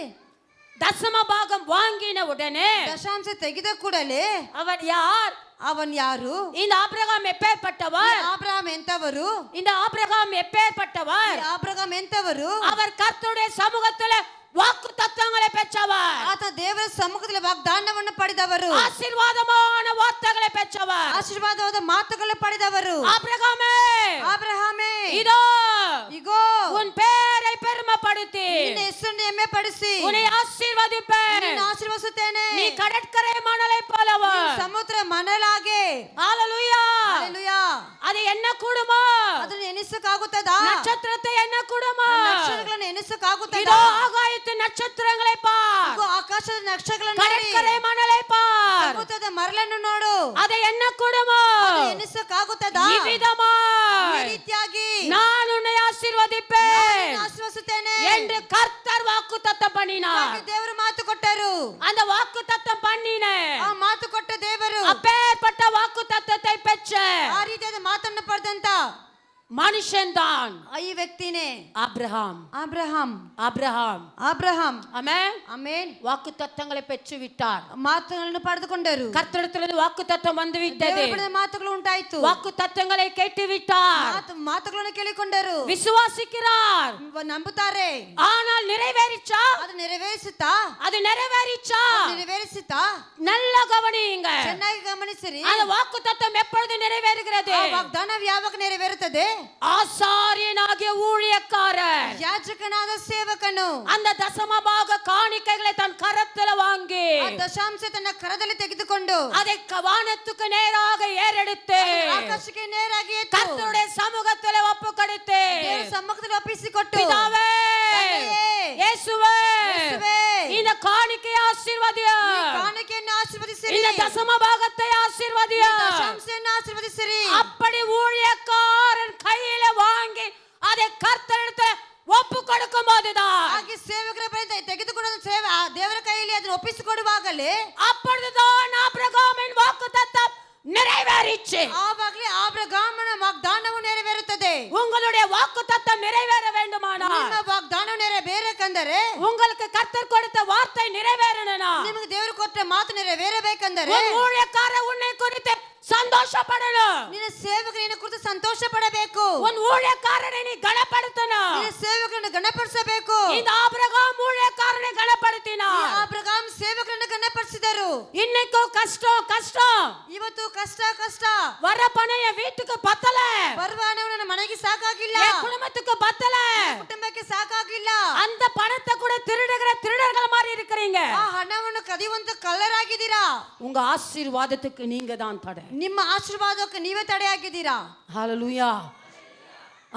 தசம பாகம் வாங்கின உடனே ದಶಾಂಶ ತೆಗೆದ ಕೂಡಲೇ அவன் யார்? ಅವನ್ ಯಾರು? இந்த ஆபிரகாம் எப்பேற்பட்டவர்? ಆಬ್ರಹಾಮ್ ಎಂತವರು? இந்த ஆபிரகாம் எப்பேற்பட்டவர்? ಆಬ್ರಹಾಮ್ ಎಂತವರು? அவர் கர்த்தருடைய சமூகத்துல வாக்கு தத்தங்களை பெற்றவர். ಆತ ದೇವರ ಸಮ್ಮುಖದಲ್ಲಿ ವಾಗ್ದಾನವನ್ನು ಪಡೆದವರು. ஆசீர்வாதமான வார்த்தைகளை பெற்றவர். ಆಶೀರ್ವಾದವಾದ ಮಾತುಗಳನ್ನು ಪಡೆದವರು. ஆபிரகாமே, ಆಬ್ರಹಾಮೇ, இதோ ಇಗೋ உன் பேரை பெருமைப்படுத்தி ನಿನ್ನ ಹೆಸರನ್ನು ಹೆಮ್ಮೆ ಪಡಿಸಿ உன்னை ஆசீர்வதிப்பேன். ನಿನ್ನನ್ನು ಆಶೀರ್ವದಿಸುತ್ತೇನೆ. நீ கடற்கரை மணலை போலவர். ಸಮುದ್ರ ಮನಲಾಗೆ. ஹalleluya. ಹalleluya. அது என்ன கூடுமோ? ಅದನ್ನು ಎಣಿಸಕ್ಕಾಗುತ್ತದಾ? நட்சத்திரத்தை என்ன கூடுமோ? ನಕ್ಷತ್ರಗಳನ್ನು ಎಣಿಸಕ್ಕಾಗುತ್ತದಾ? இதோ ஆகாயத்து நட்சத்திரங்களை பார். ಇಗೋ ಆಕಾಶದ ನಕ್ಷತ್ರಗಳನ್ನು ನೋಡಿ. கடற்கரை மணலை பார். ಸಮುದ್ರದ ಮರಳನ್ನು ನೋಡು. அதை என்ன கூடுமோ? ಎಣಿಸಕ್ಕಾಗುತ್ತದಾ? ಈ ವಿಧமாய் ಈ ರೀತಿಯಾಗಿ நான் உன்னை ஆசீர்வதிப்பேன் ಆಶೀರ್ವದಿಸುತ್ತೇನೆ என்று கர்த்தர் வாக்குத்தத்தம் பண்ணினார். ಹಾಗೆ ದೇವರು ಮಾತು ಕೊಟ್ಟರು. அந்த வாக்குத்தத்தம் பண்ணின ಆ ಮಾತು ಕೊಟ್ಟ ದೇವರು அப்பேற்பட்ட வாக்குத்தத்தத்தை பெற்ற ಆ ರೀತಿಯಾದ ಮಾತನ್ನು ಪಡೆದಂತ மனுஷன்தான் ಈ ವ್ಯಕ್ತಿನೇ ஆபிரகாம். ಅಬ್ರಹಾಂ. ஆபிரகாம். ಅಬ್ರಹಾಂ. ஆமென். ಆಮೆನ್. வாக்குத்தத்தங்களை பெற்று விட்டார். ಮಾತುಗಳನ್ನು ಪಡೆದುಕೊಂಡರು. கர்த்தரிடத்திலிருந்து வாக்குத்தத்தம் வந்து விட்டது. ದೇವರ ಪಡೆದ ಮಾತುಗಳು ಉಂಟಾಯಿತು. வாக்குத்தத்தங்களை கேட்டு விட்டார். ಮಾತುಗಳನ್ನು ಕೇಳಿಕೊಂಡರು. விசுவாசிக்கிறார். ನಂಬುತ್ತಾರೆ. ஆனால் நிறைவேறிச்சா? ಅದು ನೆರವೇರಿಸುತ್ತಾ? அது நிறைவேறிச்சா? ನೆರವೇರಿಸುತ್ತಾ? நல்ல கவனியுங்க. ಚೆನ್ನಾಗಿ ಗಮನಿಸಿರಿ. அந்த வாக்குத்தத்தம் எப்பொழுது நிறைவேறுகிறது? ಆ ವಾಗ್ದಾನ ಯಾವಾಗ ನೆರವೇರುತ್ತದೆ? ஆசாரியனாகிய ஊழியக்காரர் ಯಾಜಕನಾದ ಸೇವಕನು அந்த தசம பாக காணிக்கைகளை தன் கரத்துல வாங்கி ಆ ದಶಾಂಶ ತನ್ನ ಕರದಲ್ಲಿ ತೆಗೆದುಕೊಂಡು அதை வானத்துக்கு நேராக ஏறெடுத்து ಆಕಾಶಕ್ಕೆ ನೇರಾಗಿ ಎತ್ತು கர்த்தருடைய சமூகத்துல ஒப்பு கொடுத்து ದೇವರ ಸಮ್ಮುಖದಲ್ಲಿ ಒಪ್ಪಿಸಿಕೊಟ್ಟು, பிதாவே, ತಂದೆಯೇ, இயேசுவே, ಯೇಸುವೇ, இந்த காணிக்கையை ஆசீர்வதிய, ಕಾಣಿಕೆಯನ್ನು ಆಶೀರ್ವದಿಸಿರಿ. இந்த தசம பாகத்தை ஆசீர்வதிய. ದಶಾಂಶವನ್ನು ಆಶೀರ್ವದಿಸಿರಿ. அப்படி ஊழியக்காரன் கையில வாங்கி அதை கர்த்தரிடத்துல ஒப்பு கொடுக்கும் போதுதான் ಹಾಗೆ ಸೇವಕರ ಬಳಿ ತೆಗೆದುಕೊಂಡು ಸೇವೆ ಆ ದೇವರ ಕೈಯಲ್ಲಿ ಅದನ್ನು ಒಪ್ಪಿಸಿಕೊಡುವಾಗಲೇ அப்பொழுதுதான் ஆபிரகாமின் வாக்குத்தத்தம் நிறைவேறிச்சு. ಆವಾಗಲೇ ಆಬ್ರಹಾಮನ ವಾಗ್ದಾನವು ನೆರವೇರುತ್ತದೆ. உங்களுடைய வாக்குத்தத்தம் நிறைவேற வேண்டுமானால், ನಿಮ್ಮ ವಾಗ್ದಾನವು ನೆರವೇರಬೇಕೆಂದರೆ, உங்களுக்கு கர்த்தர் கொடுத்த வார்த்தை நிறைவேறணும்னா, ನಿಮಗೆ ದೇವರು ಕೊಟ್ಟ ಮಾತು ನೆರವೇರಬೇಕೆಂದರೆ, உன் ஊழியக்காரர் உன்னை குறித்து சந்தோஷப்படணும். ನಿನ್ನ ಸೇವಕರು ನಿನ್ನ ಕುರಿತು ಸಂತೋಷ ಪಡಬೇಕು. உன் ஊழியக்காரனை நீ கனப்படுத்தணும். ನಿನ್ನ ಸೇವಕರನ್ನು ಗಣಪಡಿಸಬೇಕು. இந்த ஆபிரகாம் ஊழியக்காரனை கனப்படுத்தினார். ಆಬ್ರಹಾಮ್ ಸೇವಕರನ್ನು ಗಣಪಡಿಸಿದರು. இன்னைக்கும் கஷ்டம் கஷ்டம், ಇವತ್ತು ಕಷ್ಟ ಕಷ್ಟ. வர பணைய வீட்டுக்கு பத்தல, ಬರುವ ಹಣವು ನನ್ನ ಮನೆಗೆ ಸಾಕಾಗಿಲ್ಲ, என் குடும்பத்துக்கு பத்தல, ಕುಟುಂಬಕ್ಕೆ ಸಾಕಾಗಿಲ್ಲ. அந்த பணத்தை கூட திருடுகிற திருடர்கள் மாதிரி இருக்கிறீங்க. ಆ ಹಣವನ್ನು ಕದಿಯುವಂತ ಕಳ್ಳರಾಗಿದ್ದೀರಾ. உங்க ஆசீர்வாதத்துக்கு நீங்க தான் தடை. ನಿಮ್ಮ ಆಶೀರ್ವಾದಕ್ಕೆ ನೀವೇ ತಡೆಯಾಗಿದ್ದೀರಾ. ஹalleluya,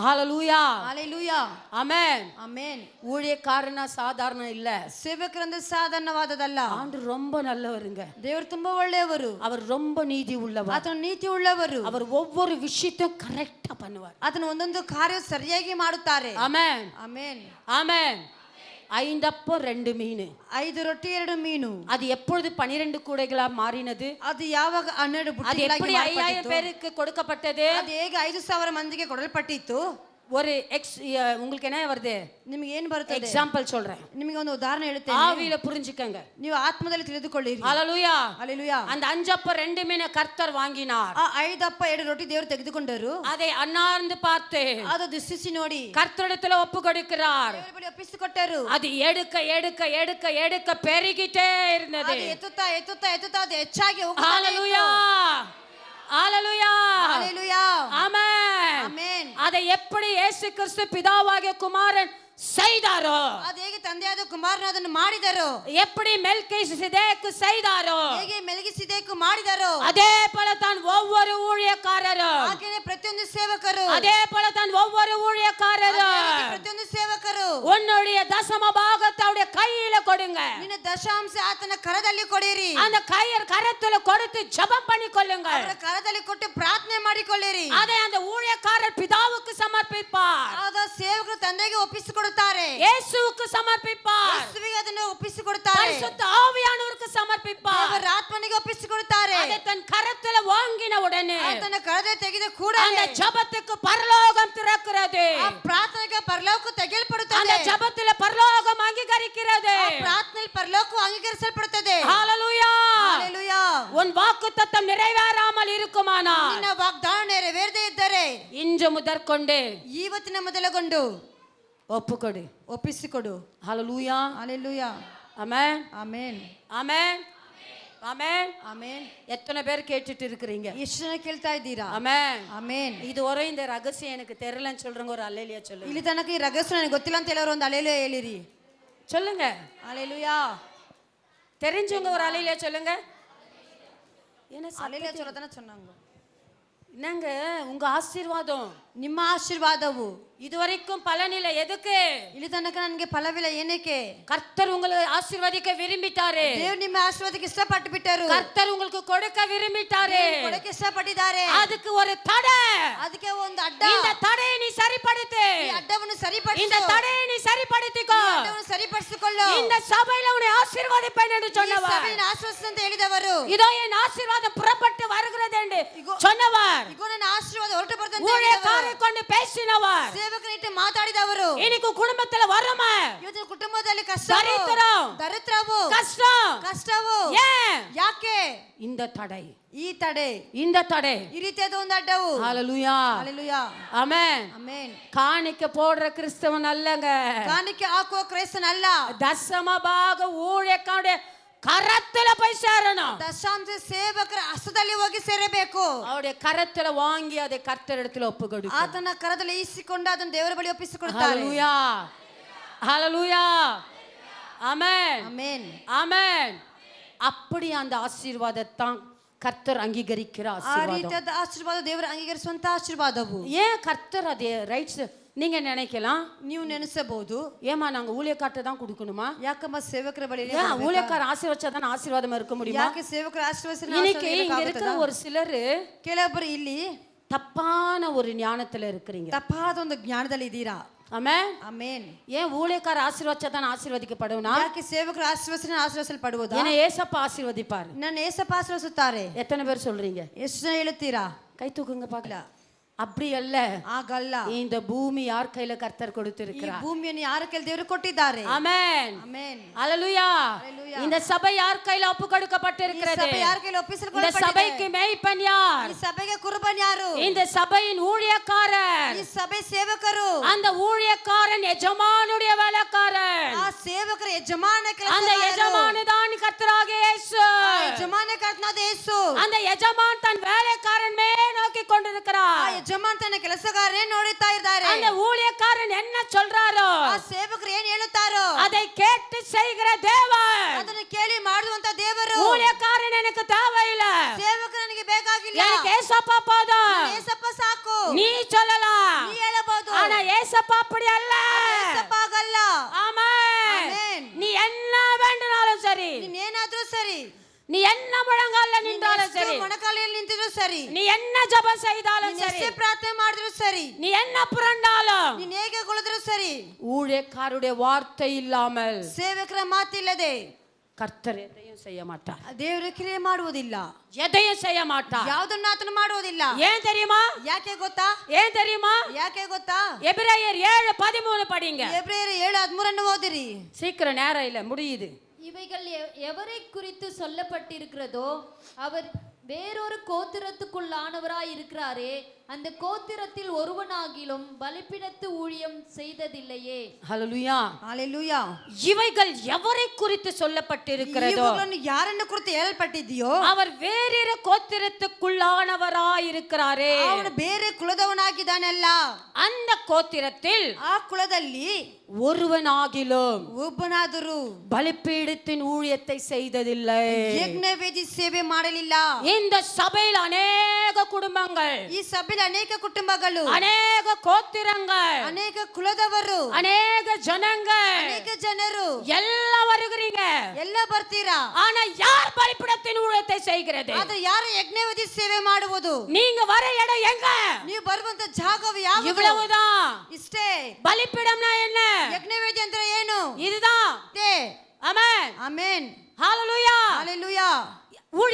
ஹalleluya, ಹalleluya, ஆமென். ಆಮೆನ್. ஊழியக்காரனா சாதாரண இல்ல. ಸೇವಕರಂದ್ರೆ ಸಾಧಾರಣವಾದದಲ್ಲ. ஆண்டு ரொம்ப நல்லவருங்க. ದೇವರು ತುಂಬಾ ಒಳ್ಳೆಯವರು. அவர் ரொம்ப நீதி உள்ளவர். ಆತನು ನೀತಿ ಉಳ್ಳವರು. அவர் ஒவ்வொரு விஷயத்தையும் கரெக்டா பண்ணுவார். ಆತನು ಒಂದೊಂದು ಕಾರ್ಯ ಸರಿಯಾಗಿ ಮಾಡುತ್ತಾರೆ. ஆமென், ಆಮೆನ್. ஆமென். 5 அப்பம் 2 மீன். 5 ರೊಟ್ಟಿ 2 ಮೀನು. அது எப்பொழுது 12 கூடைகளா மாறினது? ಅದು ಯಾವಾಗ 12 அது ಬುಟ್ಟಿಗಳಾಗಿ எப்படி 5000 ಮಾರ್ಪಟ್ಟಿತು? பேருக்கு கொடுக்கப்பட்டது? ಅದು ಹೇಗೆ 5000 ಮಂದಿಗೆ ಕೊಡಲ್ಪಟ್ಟಿತ್ತು? ஒரு உங்களுக்கு என்ன வருது? ನಿಮಗೆ ಏನು ಬರುತ್ತದೆ? எக்ஸாம்பிள் சொல்றேன். ನಿಮಗೆ ಒಂದು ಉದಾಹರಣೆ ಹೇಳ್ತೇನೆ. ஆவியில புரிஞ்சுக்கங்க. ನೀವು ಆತ್ಮದಲ್ಲಿ ತಿಳಿದುಕೊಳ್ಳಿರಿ. ஹalleluya. ஹalleluya. அந்த 5 அப்ப 2 மீனை கர்த்தர் வாங்கினார். ಆ 5 ಅಪ್ಪ 2 ರೊಟ್ಟಿ ದೇವರು ತೆಗೆದುಕೊಂಡರು. அதை ಅಣ್ಣಾರ್ந்து பார்த்து ಅದು ದೃಷ್ಟಿಸಿ ನೋಡಿ கர்த்தரிடத்துல ஒப்பு கொடுக்கிறார். ದೇವರ ಬಳಿ ಒಪ್ಪಿಸಿಕೊಟ್ಟರು. அது எடுக்க எடுக்க எடுக்க எடுக்க பெருகிட்டே இருந்தது. ಅದು ಎತ್ತುತ್ತಾ ಎತ್ತುತ್ತಾ ಎತ್ತುತ್ತಾ ಅದು ಹೆಚ್ಚಾಗಿ ಹೋಗುತ್ತಾ ஹalleluya. ஹalleluya. ஹalleluya. ஆமென். ஆமென். அதை எப்படி இயேசு கிறிஸ்து பிதாவாகிய குமாரன் செய்தாரோ, ಅದು ಹೇಗೆ ತಂದೆಯಾದ ಕುಮಾರನು ಅದನ್ನು ಮಾಡಿದರು, எப்படி மெல்கிசேதேக்கு செய்தாரோ, ಹೇಗೆ ಮೆಲ್ಕಿಸೆದೇಕು ಮಾಡಿದರು, அதே போல தான் ஒவ்வொரு ஊழியக்காரரும், ಹಾಗೆಯೇ ಪ್ರತಿಯೊಂದು ಸೇವಕರು, அதே போல தான் ஒவ்வொரு ஊழியக்காரரும் ಪ್ರತಿಯೊಂದು ಸೇವಕರು உன்னுடைய தசம பாகத்தை அவருடைய கையில கொடுங்க. ನಿನ್ನ ದಶಾಂಶ ಆತನ ಕರದಲ್ಲಿ ಕೊಡಿರಿ. அந்த கரத்துல கொடுத்து ஜெபம் பண்ணி கொள்ளுங்க. ಅವರ ಕರದಲ್ಲಿ ಕೊಟ್ಟು ಪ್ರಾರ್ಥನೆ ಮಾಡಿಕೊಳ್ಳಿರಿ. அதை அந்த ஊழியக்காரர் பிதாவுக்கு சமர்ப்பிப்பார். ಆಗ ಸೇವಕರು ತಂದೆಗೆ ಒಪ್ಪಿಸಿಕೊಡುತ್ತಾರೆ, இயேசுவுக்கு சமர்ப்பிப்பார். ಯೇಸುವಿಗೆ ಅದನ್ನು ಒಪ್ಪಿಸಿಕೊಡುತ್ತಾರೆ, பரிசுத்த ஆவியானவருக்கு சமர்ப்பிப்பார். ದೇವರ ಆತ್ಮನಿಗೆ ಒಪ್ಪಿಸಿಕೊಡುತ್ತಾರೆ. அதை தன் கரத்துல வாங்கின உடனே ಆತನ ಕರದಲ್ಲಿ ತೆಗೆದ அந்த ಕೂಡಲೇ ஜெபத்துக்கு பரலோகம் திறக்கிறது. ಆ ಪ್ರಾರ್ಥನೆಗೆ ಪರಲೋಕ அந்த ತೆಗೆಯಲ್ಪಡುತ್ತದೆ. ஜெபத்துல பரலோகம் அங்கீகரிக்கிறது. ಆ ಪ್ರಾರ್ಥನೆಯಲ್ಲಿ ಪರಲೋಕವು ಅಂಗೀಕರಿಸಲ್ಪಡುತ್ತದೆ. ஹalleluya. ಹalleluya. உன் வாக்குத்தத்தம் நிறைவேறாமல் இருக்குமானால் ನಿನ್ನ ವಾಗ್ದಾನ ನೆರವೇರದೇ ಇದ್ದರೆ இன்று முதற்கொண்டு ಇವತ್ತಿನ ಮೊದಲುಗೊಂಡು ஒப்புக்கொடு. ಒಪ್ಪಿಸಿಕೊಡು. ஹalleluya. ಹalleluya. ஆமென். ಆಮೆನ್. ஆமென். ஆமென். ಆಮೆನ್. எத்தனை பேர் கேட்டுட்டு இருக்கிறீங்க? ಎಷ್ಟು ಜನ ಕೇಳ್ತಾ ಇದ್ದೀರಾ? ஆமென். ಆಮೆನ್. இதுவரை இந்த ரகசியம் எனக்கு தெரியலன்னு சொல்றவங்க ஒரு அல்லேலியா சொல்லுங்க. ಇಲ್ಲಿ ತನಕ ಈ ರಹಸ್ಯ ನನಗೆ ಗೊತ್ತಿಲ್ಲ ಅಂತ ಹೇಳೋರು ಒಂದು ಅಲೆಲುಯಾ ಹೇಳಿರಿ. சொல்லுங்க. ಹalleluya. தெரிஞ்சவங்க ஒரு அல்லேலியா சொல்லுங்க. என்ன ಅಲೆಲುಯಾ ಚೊಲ್ಲತನ சொன்னாங்க. என்னங்க உங்க ஆசீர்வாதம், ನಿಮ್ಮ ಆಶೀರ್ವಾದವು இதுவரைக்கும் பலனில்லை. எதுக்கு? ಇಲ್ಲಿ ತನಕ ನನಗೆ ಫಲವಿಲ್ಲ. ಏನಕ್ಕೆ? கர்த்தர் உங்களை ஆசீர்வதிக்க விரும்பிட்டாரு. ದೇವರು ನಿಮ್ಮ ಆಶೀರ್ವಾದಕ್ಕೆ ಇಷ್ಟಪಟ್ಟು ಬಿಟ್ಟರು. கர்த்தர் உங்களுக்கு கொடுக்க விரும்பிட்டாரு. ಕೊಡಕ್ಕೆ ಇಷ್ಟಪಟ್ಟಿದ್ದಾರೆ. அதுக்கு ஒரு தடை. ಅದಕ್ಕೆ ಒಂದು ಅಡ್ಡ. இந்த தடையை நீ சரிப்படுத்து. ಈ ಅಡ್ಡವನ್ನು ಸರಿಪಡಿಸು. இந்த தடையை நீ சரிப்படுத்திக்கோ. ಈ ಅಡ್ಡವನ್ನು ಸರಿಪಡಿಸಿಕೊಳ್ಳು. இந்த சபையில உன்னை ஆசீர்வதிப்பேன் என்று சொன்னவர், ಸಭೆಯನ್ನು ಆಶೀರ್ವದಿಸು ಅಂತ ಹೇಳಿದವರು, இதோ என் ஆசீர்வாதம் புறப்பட்டு வருகிறது என்று ಇಗೋ- சொன்னவர், ಇಗೋ ನನ್ನ ಆಶೀರ್ವಾದ ಹೊರಟು ಬರ್ತಂತ ஊழியக்காரை கொண்டு பேசினவர், ಸೇವಕರಿಟ್ಟು ಮಾತಾಡಿದವರು, இன்னைக்கு குடும்பத்துல வறுமை, ಇವತ್ತಿನ ಕುಟುಂಬದಲ್ಲಿ ಕಷ್ಟ, ದರಿದ್ರವು, ದರಿದ್ರವು, ಕಷ್ಟವು ஏன்? ಯಾಕೆ? இந்த தடை, ಈ ತಡೆ, இந்த தடை. ಈ ರೀತಿಯಾದ ಒಂದು ಅಡ್ಡವು. ஹalleluya. ಹalleluya. ஆமென். ಆಮೆನ್. காணிக்க போடுற கிறிஸ்தவன் அல்லங்க, ಕಾಣಿಕೆ ಹಾಕುವ ಕ್ರೈಸ್ತನಲ್ಲ. தசம பாக ஊழியக்காரனுடைய கரத்துல போய் சேரணும். ದಶಾಂಶ ಸೇವಕರ ಹಸ್ತದಲ್ಲಿ ಹೋಗಿ ಸೇರಬೇಕು. அவருடைய கரத்துல வாங்கி அதை கர்த்தரிடத்துல ஒப்பு கொடு. ಆತನ ಕರದಲ್ಲಿ ಇರಿಸಿಕೊಂಡು ಅದನ್ನು ದೇವರ ಬಳಿ ಒಪ್ಪಿಸಿಕೊಡುತ್ತಾರೆ. ஹalleluya. ஹalleluya. ஆமென். ಆಮೆನ್. ஆமென். அப்படி அந்த ஆசீர்வாதத்தான் கர்த்தர் அங்கீகரிக்கிற ಆ ஆசீர்வாதம். ರೀತಿಯಾದ ಆಶೀರ್ವಾದ ದೇವರು ಅಂಗೀಕರಿಸುವಂತ ಆಶೀರ್ವಾದವು. ஏன் கர்த்தர் அதே ரைட்ஸ்? நீங்க நினைக்கலாம், ನೀವು ನೆನೆಸಬಹುದು, ஏமா நாங்க ஊழியக்கார்ட்ட தான் கொடுக்கணுமா? ಯಾಕಮ್ಮ ಸೇವಕರ ಬಳಿ ஏன் ஊழியக்கார ஆசீர்வச்சாதான் ஆசீர்வாதமா இருக்க முடியுமா? ಯಾಕೆ ಸೇವಕರ ಆಶೀರ್ವಾದ? இன்னைக்கு இங்க இருக்கிற ஒரு சிலர் ಕೆಲವೊಬ್ಬರು ಇಲ್ಲಿ தப்பான ஒரு ஞானத்துல இருக்கிறீங்க. ತಪ್ಪಾದ ಒಂದು ಜ್ಞಾನದಲ್ಲಿ ಇದ್ದೀರಾ. ஆமென். ಆಮೆನ್. ஏன் ஊழியக்கார ஆசீர்வச்சாதான் ஆசீர்வதிக்கப்படுவனா? ಯಾಕೆ ಸೇವಕರ ಆಶೀರ್ವದಿಸಲ್ಪಡುವುದಾ? என்ன ஏசப்ப ஆசீர்வதிப்பார். ನನ್ನ ಏಸಪ್ಪ ಆಶೀರ್ವದಿಸುತ್ತಾರೆ. எத்தனை பேர் சொல்றீங்க? ಎಷ್ಟು ಜನ ಹೇಳುತ್ತೀರಾ? கை தூக்குங்க பார்க்கல. அப்படி அல்ல. ಆಗಲ್ಲ. இந்த பூமி யார் கையில கர்த்தர் ಈ கொடுத்திருக்கிறார்? ಭೂಮಿಯನ್ನು ಯಾರ ಕೈಯಲ್ಲಿ ದೇವರು ಕೊಟ್ಟಿದ್ದಾರೆ. ஆமென். ಆಮೆನ್. ஹalleluya. ஹalleluya. இந்த சபை யார் கையில ஒப்பு ಈ கொடுக்கப்பட்டிருக்கிறது? ಸಭೆ ಯಾರ ಕೈಯಲ್ಲಿ இந்த ಒಪ್ಪಿಸಲ್ಪಟ್ಟಿದೆ? சபைக்கு மேய்ப்பன் யார்? ಈ ಸಭೆಗೆ ಕುರುಬನ್ ಯಾರು? இந்த சபையின் ஊழியக்காரர். ಈ ಸಭೆ ಸೇವಕರು. அந்த ஊழியக்காரன் எஜமானுடைய வேலைக்காரன். ಆ ಸೇವಕರ ಯಜಮಾನ அந்த ಕೆಲಸಗಾರರು. எஜமானு தான் கர்த்தராகிய இயேசு. ಆ ಯಜಮಾನ ಕರ್ತನಾದ ಯೇಸು. அந்த எஜமான் தன் வேலைக்காரன் மேல் நோக்கி ಆ கொண்டிருக்கிறார். ಯಜಮಾನ ತನ್ನ ಕೆಲಸಗಾರನೇ ನೋಡುತ್ತಾ ಇದ್ದಾರೆ. அந்த ஊழியக்காரன் என்ன சொல்றாரோ ಆ ಸೇವಕರು ಏನ್ ಹೇಳುತ್ತಾರೋ அதை கேட்டு செய்கிற தேவன். ಅದನ್ನು ಕೇಳಿ ಮಾಡುವಂತ ದೇವರು. ஊழியக்காரன் எனக்கு தேவையில்லை, ಸೇವಕರು ನನಗೆ ಬೇಕಾಗಿಲ್ಲ, எனக்கு ஏசப்பா போதும். ಏಸಪ್ಪ ಸಾಕು நீ சொல்லலாம், ನೀ ಹೇಳಬಹುದು. ஆனா ஏசப்பா அப்படி அல்ல. ಏಸಪ್ಪ ಆಗಲ್ಲ. ஆமென். ಆಮೆನ್. நீ என்ன வேண்டுனாலும் சரி, ನೀನೇನಾದ್ರೂ ಸರಿ, நீ என்ன முழங்கால நின்றாலும் சரி, ಮೊಣಕಾಲಿನಲ್ಲಿ ನಿಂತಿದ್ರು ಸರಿ, நீ என்ன ஜெபம் செய்தாலும் ನೀನ್ சரி, ಎಷ್ಟೇ ಪ್ರಾರ್ಥನೆ ಮಾಡಿದ್ರು ಸರಿ, நீ என்ன புரண்டாலும் ನೀನ್ ಹೇಗೆ ಕುಳಿದ್ರು ಸರಿ, ஊழியக்காருடைய வார்த்தை இல்லாமல் ಸೇವಕರ ಮಾತಿಲ್ಲದೆ கர்த்தர் எதையும் செய்ய மாட்டார். ದೇವರು ಕ್ರಿಯೆ ಮಾಡುವುದಿಲ್ಲ, எதையும் செய்ய மாட்டார். ಯಾವುದನ್ನ ಆತನು ಮಾಡುವುದಿಲ್ಲ. ஏன் தெரியுமா? ಯಾಕೆ ಗೊತ್ತಾ? ஏன் தெரியுமா? ಯಾಕೆ ಗೊತ್ತಾ? எபிரேயர் 7:13 படிங்க. ಎಬ್ರಿಯರು 7:13 ಓದಿರಿ. சீக்கிரம் நேரம் இல்ல, முடியுது. இவைகள் எவரை குறித்து சொல்லப்பட்டிருக்கிறதோ அவர் வேறொரு கோத்திரத்துக்குள்ளானவராய் இருக்கிறாரே, அந்த கோத்திரத்தில் ஒருவனாகிலும் பலிபீடத்து ஊழியம் செய்ததில்லையே. ஹல்லேலூயா. ஹalleluya. இவைகள் எவரை குறித்து சொல்லப்பட்டிருக்கிறதோ, ಇವುಗಳನ್ನು ಯಾರನ್ನು ಕುರಿತು ಹೇಳಲ್ಪಟ್ಟಿದೆಯೋ அவர் வேறொரு கோத்திரத்துக்குள்ளானவராய் இருக்கிறாரே, ಅವನು ಬೇರೆ ಕುಲದವನಾಗಿದ್ದಾನಲ್ಲ. அந்த கோத்திரத்தில் ಆ ಕುಲದಲ್ಲಿ ஒருவனாகிலும் ಒಬ್ಬನಾದರೂ பலிபீடத்தின் ஊழியத்தை செய்ததில்லை. ಯಜ್ಞವೇದಿ ಸೇವೆ ಮಾಡಲಿಲ್ಲ. இந்த சபையில் அநேக குடும்பங்கள், ಈ ಸಭೆಯಲ್ಲಿ ಅನೇಕ ಕುಟುಂಬಗಳು, அநேக கோத்திரங்கள், ಅನೇಕ ಕುಲದವರು, அநேக ஜனங்கள், ಅನೇಕ ಜನರು எல்லாம் வருகிறீங்க. ಎಲ್ಲ ಬರ್ತೀರಾ. ஆனா யார் பலிபீடத்தின் ஊழியத்தை செய்கிறது? ಆದ್ರೆ ಯಾರು ಯಜ್ಞವೇದಿ ಸೇವೆ ಮಾಡುವುದು? நீங்க வர இடம் எங்க? ನೀವು ಬರುವಂತ ಜಾಗವು ಯಾವುದು? இவ்வளவுதான். ಇಷ್ಟೇ. பலிபீடம்னா என்ன? ಯಜ್ಞವೇದಿ ಅಂದ್ರೆ ಏನು? இதுதான். ஆமென். ಆಮೆನ್. ஹalleluya. ಹalleluya.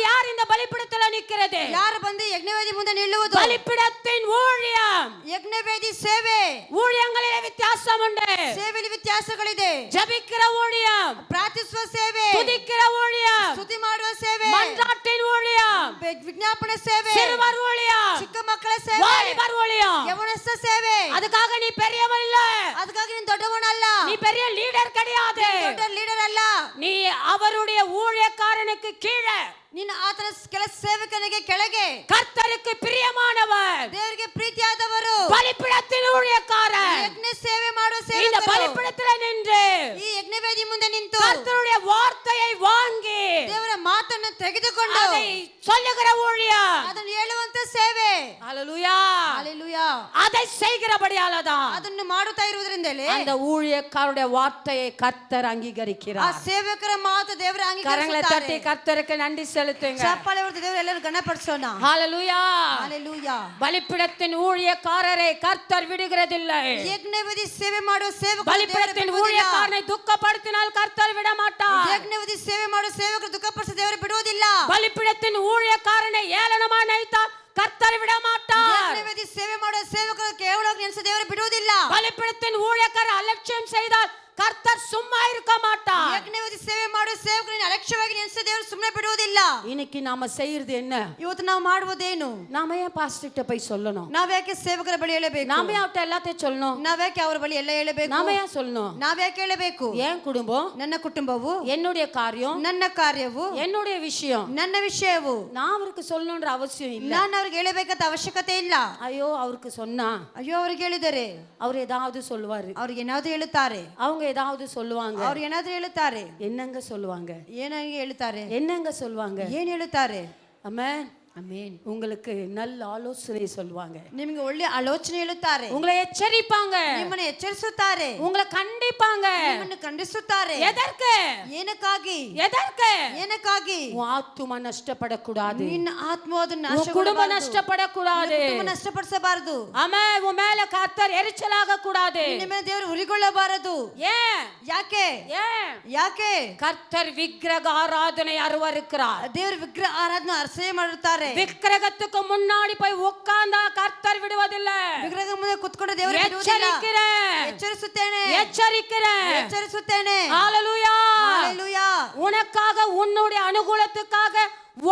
யார் இந்த பலிபீடத்துல நிக்கிறது? ಯಾರು ಬಂದು ಯಜ್ಞವೇದಿ ಮುಂದೆ ನಿಲ್ಲುವುದು? பலிபீடத்தின் ஊழியம். ಯಜ್ಞವೇದಿ ಸೇವೆ. ஊழியங்களிலே வித்தியாசம் உண்டு. ಸೇವೆಯಲ್ಲಿ ವ್ಯತ್ಯಾಸಗಳಿದೆ. ஜெபிக்கிற ஊழியம், ಪ್ರಾರ್ಥಿಸುವ ಸೇವೆ, துதிக்கிற ஊழியம், ಸ್ತುತಿ ಮಾಡುವ ಸೇವೆ, மன்றாட்டின் ஊழியம், ವಿಜ್ಞಾಪನೆ ಸೇವೆ, சிறுவர் ஊழியம், ಚಿಕ್ಕ ಮಕ್ಕಳ ಸೇವೆ, வாலிபர் ஊழியம். ಯವನಸ್ಥ ಸೇವೆ. அதுக்காக நீ பெரியவன் இல்ல, ಅದಕ್ಕಾಗಿ ನೀನು ದೊಡ್ಡವನಲ್ಲ, நீ பெரிய லீடர் கிடையாது. ದೊಡ್ಡ ಲೀಡರ್ ಅಲ್ಲ. நீ அவருடைய ஊழியக்காரனுக்கு கீழே, ನೀನು ಆತನ ಕೆಲ ಸೇವಕನಿಗೆ ಕೆಳಗೆ, கர்த்தருக்கு பிரியமானவர், ದೇವರಿಗೆ ಪ್ರೀತಿಯಾದವರು, பலிபீடத்தின் ஊழியக்காரர். ಯಜ್ಞ ಸೇವೆ ಮಾಡುವ இந்த ಸೇವಕರು பலிபீடத்தில் நின்று ಈ ಯಜ್ಞವೇದಿ ಮುಂದೆ ನಿಂತು கர்த்தருடைய வார்த்தையை வாங்கி ದೇವರ ಮಾತನ್ನು ತೆಗೆದುಕೊಂಡು அதை சொல்லுகிற ஊழியம். ಅದನ್ನು ಹೇಳುವಂತ ಸೇವೆ. ஹalleluya. ಹalleluya. அதை செய்கிறபடியாலதான் ಅದನ್ನು ಮಾಡುತ್ತಾ ಇರುವುದರಿಂದಲೇ அந்த ஊழியக்காரருடைய வார்த்தையை கர்த்தர் ಆ அங்கீகரிக்கிறார். ಸೇವಕರ ಮಾತು ದೇವರ கரங்களை தட்டி ಅಂಗೀಕರಿಸುತ್ತಾರೆ. கர்த்தருக்கு நன்றி செலுத்துங்க. ಚಪ್ಪಾಳೆ ಹೊಡೆದು ದೇವರು ಎಲ್ಲರೂ ಗಣಪಡಿಸೋಣ. ஹalleluya. ಹalleluya. பலிபீடத்தின் ஊழியக்காரரை கர்த்தர் விடுகிறதில்லை. ಯಜ್ಞವೇದಿ ಸೇವೆ ಮಾಡುವ ಸೇವಕರು பலிபீடத்தின் ஊழியக்காரனை துக்கப்படுத்தினால் கர்த்தர் விட மாட்டார். ಯಜ್ಞವೇದಿ ಸೇವೆ ಮಾಡುವ ಸೇವಕರು ದುಃಖಪಡಿಸಿ ದೇವರು ಬಿಡುವುದಿಲ್ಲ. பலிபீடத்தின் ஊழியக்காரனை ஏளனமா நினைத்தால் கர்த்தர் விட மாட்டார். ಯಜ್ಞವೇದಿ ಸೇವೆ ಮಾಡುವ ಸೇವಕರು ಕೇವಲ ನೆನೆಸ ದೇವರು ಬಿಡುವುದಿಲ್ಲ. பலிபீடத்தின் ஊழியக்காரர் அலட்சியம் செய்தால் கர்த்தர் சும்மா இருக்க மாட்டார். ಯಜ್ಞವೇದಿ ಸೇವೆ ಮಾಡುವ ಸೇವಕರನ್ನು ಅಲಕ್ಷ್ಯವಾಗಿ ನೆನೆಸ ದೇವರು ಸುಮ್ಮನೆ ಬಿಡುವುದಿಲ್ಲ. இன்னைக்கு நாம செய்யறது என்ன? ಇವತ್ತು ನಾವು ಮಾಡುವುದೇನು? நாம ஏன் பாஸ்டர்ட்ட போய் சொல்லணும்? ನಾವ್ಯಾಕೆ ಸೇವಕರ ಬಳಿ ಹೇಳಬೇಕು? நாம ஏன் அவட்ட எல்லாத்தையும் சொல்லணும்? ನಾವ್ಯಾಕೆ ಅವರ ಬಳಿ ಎಲ್ಲ ಹೇಳಬೇಕು? நாம ஏன் சொல்லணும்? ನಾವ್ಯಾಕೆ ಹೇಳಬೇಕು? ஏன் குடும்பம், ನನ್ನ ಕುಟುಂಬವು, என்னுடைய காரியம், ನನ್ನ ಕಾರ್ಯವು, என்னுடைய விஷயம், ನನ್ನ ವಿಷಯವು நான் அவருக்கு சொல்லணும்ன்ற அவசியம் இல்ல. ನಾನು ಅವ್ರಿಗೆ ಹೇಳಬೇಕಂತ ಅವಶ್ಯಕತೆ ಇಲ್ಲ. ஐயோ அவருக்கு சொன்னா ಅಯ್ಯೋ ಅವ್ರಿಗೆ ಹೇಳಿದರೆ அவர் ஏதாவது சொல்லுவாரு, ಅವ್ರಿಗೆ ಏನಾದ್ರು ಹೇಳುತ್ತಾರೆ, அவங்க ஏதாவது சொல்லுவாங்க. ಅವ್ರು ಏನಾದ್ರು ಹೇಳುತ್ತಾರೆ, என்னங்க சொல்லுவாங்க, ಏನಂಗೆ ಹೇಳ್ತಾರೆ, என்னங்க சொல்லுவாங்க. ಏನ್ ಹೇಳುತ್ತಾರೆ? ஆமென். ஆமென். உங்களுக்கு நல்ல ஆலோசனை சொல்லுவாங்க, ನಿಮಗೆ ಒಳ್ಳೆ ಆಲೋಚನೆ ಹೇಳುತ್ತಾರೆ, உங்களை எச்சரிப்பாங்க, ನಿಮ್ಮನ್ನು ಎಚ್ಚರಿಸುತ್ತಾರೆ, உங்களை கண்டிப்பாங்க. ನಿಮ್ಮನ್ನು ಖಂಡಿಸುತ್ತಾರೆ. எதற்கு? ಏನಕ್ಕಾಗಿ? எதற்கு? ಏನಕ್ಕಾಗಿ? உன் ஆத்துமா நஷ்டப்படக்கூடாது, ನಿನ್ನ ಆತ್ಮವಾದ உன் குடும்பம் நஷ்டப்படக்கூடாது. ನಷ್ಟಪಡಿಸಬಾರದು. ஆமென். உன் மேல கர்த்தர் எரிச்சலாக கூடாது. ನಿಮ್ಮ ದೇವರು ಉರಿಗೊಳ್ಳಬಾರದು. ஏன்? ಯಾಕೆ? ஏன்? ಯಾಕೆ? கர்த்தர் விக்கிரக ஆராதனை அருவருக்கிறார். ದೇವರು ವಿಗ್ರಹ ಆರಾಧನೆ ಅರ್ಸೆ ಮಾಡುತ್ತಾರೆ. விக்கிரகத்துக்கு முன்னாடி போய் உட்கார்ந்தா கர்த்தர் விடுவதில்லை. ವಿಗ್ರಹ ಮುಂದೆ ಕುತ್ಕೊಂಡು ದೇವರು ಬಿಡುವುದಿಲ್ಲ. எச்சரிக்கிறேன், ಎಚ್ಚರಿಸುತ್ತೇನೆ, எச்சரிக்கிறேன். ಎಚ್ಚರಿಸುತ್ತೇನೆ. ஹalleluya. ஹalleluya. உனக்காக, உன்னுடைய அனுகூலத்துக்காக,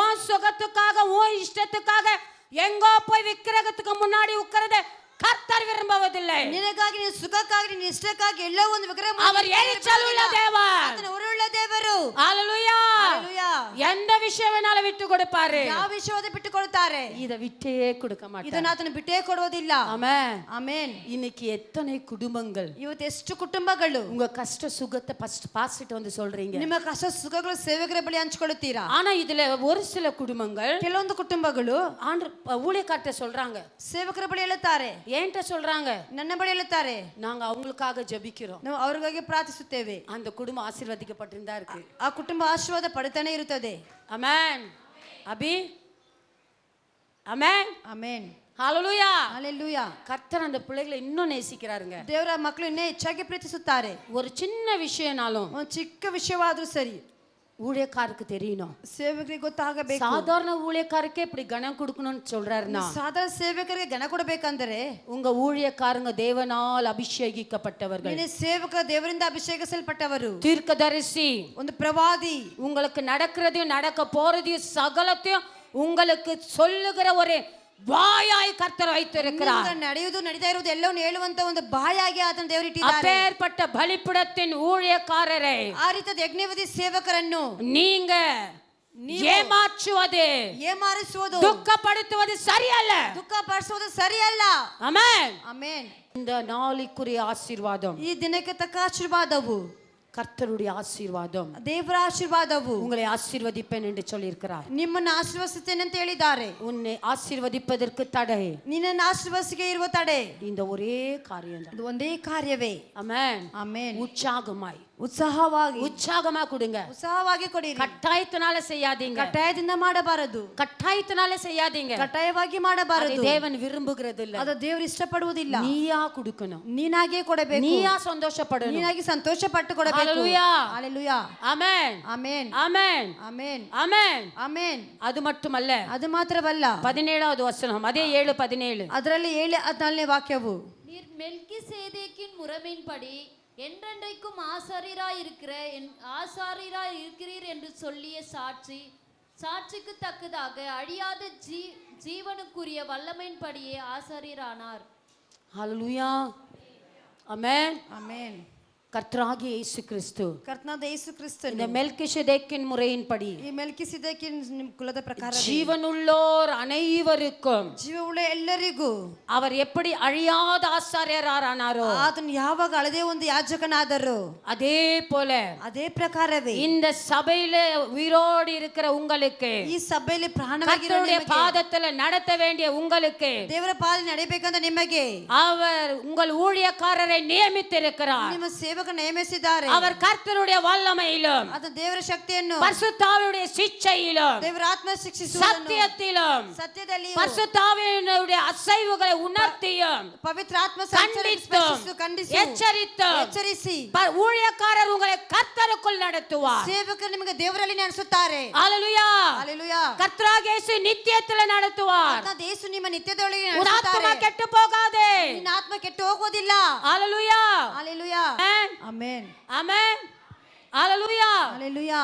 உன் சுகத்துக்காக, உன் இஷ்டத்துக்காக எங்கோ போய் விக்கிரகத்துக்கு முன்னாடி உட்கார்றத கர்த்தர் விரும்புவதில்லை. ನಿನಗಾಗಿ ನಿನ್ನ ಸುಖಕ್ಕಾಗಿ ನಿನ್ನ ಇಷ್ಟಕ್ಕಾಗಿ ಎಲ್ಲೋ ಒಂದು ವಿಗ್ರಹ ಮುಂದೆ அவர் எரிச்சலுள்ள தேவன். ಆತನ ಉರುಳ್ಳ ದೇವರು. ஹalleluya. ಹalleluya. எந்த விஷயம் வேணாலும் விட்டு கொடுப்பாரு, ಯಾವ ವಿಷಯವಾದ ಬಿಟ್ಟುಕೊಳ್ತಾರೆ, இத விட்டே கொடுக்க மாட்டார். ಇದನ್ನ ಆತನ ಬಿಟ್ಟೇ ಕೊಡುವುದಿಲ್ಲ. ஆமென். ಆಮೆನ್. இன்னைக்கு எத்தனை குடும்பங்கள் ಇವತ್ತು ಎಷ್ಟು ಕುಟುಂಬಗಳು உங்க கஷ்ட சுகத்தை பாசிட்டு வந்து சொல்றீங்க, ನಿಮ್ಮ ಕಷ್ಟ ಸುಖಗಳು ಸೇವಕರ ಬಳಿ ಹಂಚಿಕೊಳ್ಳುತ್ತೀರಾ. ஆனா இதுல ஒரு சில குடும்பங்கள் ಕೆಲವೊಂದು ಕುಟುಂಬಗಳು ஊழியக்கார்ட்ட சொல்றாங்க, ಸೇವಕರ ಬಳಿ ಹೇಳುತ್ತಾರೆ, ஏன்ட்ட சொல்றாங்க, ನನ್ನ ಬಳಿ ಹೇಳುತ್ತಾರೆ, நாங்க அவங்களுக்காக ஜெபிக்கிறோம், ನಾವು ಅವ್ರಿಗಾಗಿ ಪ್ರಾರ್ಥಿಸುತ್ತೇವೆ. அந்த குடும்பம் ஆசீர்வதிக்கப்பட்டிருந்தா இருக்கு. ಆ ಕುಟುಂಬ ಆಶೀರ್ವಾದ ಪಡಿತಾನೆ ಇರುತ್ತದೆ. ஆமென். அபி, ஆமென். ಆಮೆನ್. ஹalleluya. ಹalleluya. கர்த்தர் அந்த பிள்ளைகளை இன்னும் நேசிக்கிறாருங்க. ದೇವರ ಮಕ್ಕಳು ಇನ್ನೂ ಹೆಚ್ಚಾಗಿ ಪ್ರೀತಿಸುತ್ತಾರೆ. ஒரு சின்ன விஷயம்னாலும், ಒಂದು ಚಿಕ್ಕ ವಿಷಯವಾದ್ರೂ ಸರಿ, ஊழியக்காருக்கு தெரியணும். ಸೇವಕರಿಗೆ ಗೊತ್ತಾಗಬೇಕು. சாதாரண ஊழியக்காருக்கே இப்படி கனம் கொடுக்கணும்னு சொல்றாருன்னா ಸಾಧಾರಣ ಸೇವಕರಿಗೆ ಘನ ಕೊಡಬೇಕಂದ್ರೆ உங்க ஊழியக்காரங்க தேவனால் அபிஷேகிக்கப்பட்டவர்கள். ನಿನ್ನ ಸೇವಕ ದೇವರಿಂದ ಅಭಿಷೇಕಿಸಲ್ಪಟ್ಟವರು, தீர்க்கதரிசி ಒಂದು ಪ್ರವಾದಿ, உங்களுக்கு நடக்கிறதையும் நடக்க போறதையும் சகலத்தையும் உங்களுக்கு சொல்லுகிற ஒரு வாயாய் கர்த்தர் வைத்திருக்கிறார். ನಡೆಯುವುದು ನಡೀತಾ ಇರುವುದು ಎಲ್ಲವನ್ನು ಹೇಳುವಂತ ಒಂದು ಬಾಯಾಗಿ ಆತನ ದೇವರು ಇಟ್ಟಿದ್ದಾರೆ. அப்பேற்பட்ட பலிபீடத்தின் ஊழியக்காரரை ಆ ರೀತಿಯ ಯಜ್ಞವೇದಿ ಸೇವಕರನ್ನು நீங்க ஏமாற்றுவது, ಏಮಾರಿಸುವುದು, துக்கப்படுத்துவது சரியல்ல. ದುಃಖ ಪಡಿಸುವುದು ಸರಿಯಲ್ಲ. ஆமென். ಆಮೆನ್. இந்த நாளுக்குரிய ஆசீர்வாதம், ಈ ದಿನಕ್ಕೆ ತಕ್ಕ ಆಶೀರ್ವಾದವು, கர்த்தருடைய ஆசீர்வாதம், ದೇವರ ಆಶೀರ್ವಾದವು உங்களை ஆசீர்வதிப்பேன் என்று சொல்லியிருக்கிறார். ನಿಮ್ಮನ್ನು ಆಶೀರ್ವದಿಸುತ್ತೇನೆ ಅಂತ ಹೇಳಿದ್ದಾರೆ. உன்னை ஆசீர்வதிப்பதற்கு தடை ನಿನ್ನನ್ನು ಆಶೀರ್ವದಿಸಿಗೆ ಇರುವ ತಡೆ இந்த ஒரே காரியம் தான். ಇದು ಒಂದೇ ಕಾರ್ಯವೇ. ஆமென். ಆಮೆನ್. உற்சாகமாய் ಉತ್ಸಾಹವಾಗಿ கொடுங்க. ಉತ್ಸಾಹವಾಗಿ ಕೊಡಿರಿ. கட்டாயத்தினால செய்யாதீங்க. ಕಟ್ಟಾಯದಿಂದ ಮಾಡಬಾರದು. கட்டாயத்தினால செய்யாதீங்க. ಕಟ್ಟಾಯವಾಗಿ ಮಾಡಬಾರದು. அதை தேவன் விரும்புகிறது இல்ல. ಅದು ದೇವರು ಇಷ್ಟಪಡುವುದಿಲ್ಲ. நீயா கொடுக்கணும். ನೀನಾಗೆ ಕೊಡಬೇಕು. நீயா சந்தோஷப்படணும். ನೀನಾಗಿ ಸಂತೋಷ ಪಟ್ಟು ಕೊಡಬೇಕು. ஹalleluya. ஹalleluya. ஆமென். ಆಮೆನ್. ஆமென். ಆಮೆನ್. ஆமென். ಆಮೆನ್. அது மட்டுமல்ல, ಅದು ಮಾತ್ರವಲ್ಲ, 17வது வசனம், அதே 7:17, ಅದರಲ್ಲಿ 7:14 ವಾಕ್ಯವು, நீர் மெல்கிசேதேக்கின் முறைமையின்படி என்றென்றைக்கும் ஆசாரியராய் இருக்கிறீர் என்று சொல்லிய சாட்சிக்கு தக்கதாக அழியாத ஜீவனுக்குரிய வல்லமையின்படியே ஆசாரியரானார். ஹalleluya. ஆமென். ಆಮೆನ್. கர்த்தராகிய இயேசு கிறிஸ்து ಕರ್ತನಾದ ಯೇಸು ಕ್ರಿಸ್ತನು இந்த மெல்கிசேதேக்கின் முறையின்படி ಈ ಮೆಲ್ಕಿಸೆದೇಕಿನ ಕುಲದ ಪ್ರಕಾರ ஜீவனுள்ளோர் அனைவருக்கும், ಜೀವವುಳ್ಳ ಎಲ್ಲರಿಗೂ அவர் எப்படி அழியாத ஆசாரியரானாரோ ಆತನು ಯಾವಾಗ ಅಳದೇ ಒಂದು ಯಾಜಕನಾದರು, அதே போல ಅದೇ ಪ್ರಕಾರವೇ இந்த சபையில உயிரோடு இருக்கிற உங்களுக்கு, ಈ ಸಭೆಯಲ್ಲಿ ಪ್ರಾಣವಾಗಿರುವ கர்த்தருடைய ನಿಮಗೆ, பாதத்துல நடத்த வேண்டிய உங்களுக்கு ದೇವರ ಪಾದ ನಡೆಯಬೇಕಂತ ನಿಮಗೆ அவர் உங்கள் ஊழியக்காரரை நியமித்திருக்கிறார். ನಿಮ್ಮ ಸೇವಕ ನೇಮಿಸಿದ್ದಾರೆ. அவர் கர்த்தருடைய வல்லமையிலும் ಅದು ದೇವರ ಶಕ್ತಿಯನ್ನು, பரிசுத்த ஆவியுடைய சிட்சையிலும், ದೇವರ ಆತ್ಮ ಶಿಕ್ಷಿಸುವುದನ್ನು, சத்தியத்திலும், ಸತ್ಯದಲ್ಲಿ பரிசுத்த ஆவியினுடைய அசைவுகளை உணர்த்தியும், ಪವಿತ್ರ ಆತ್ಮ கண்டித்தும், ಖಂಡಿಸಿ எச்சரித்தும், ಎಚ್ಚರಿಸಿ ஊழியக்காரர் உங்களை கர்த்தருக்குள் நடத்துவார். ಸೇವಕರು ನಿಮಗೆ ದೇವರಲ್ಲಿ ನಡೆಸುತ್ತಾರೆ. ஹalleluya. ಹalleluya. கர்த்தராகிய இயேசு நித்தியத்தில் நடத்துவார். ಕರ್ತನಾದ ಯೇಸು ನಿಮ್ಮ ನಿತ್ಯದೊಳಗೆ உன் ஆத்துமா ನಡೆಸುತ್ತಾರೆ. கெட்டு போகாதே. ನಿನ್ನ ಆತ್ಮ ಕೆಟ್ಟು ಹೋಗೋದಿಲ್ಲ. ஹalleluya. ಹalleluya. ಆಮೆನ್. ஆமென். ஹalleluya. ಹalleluya.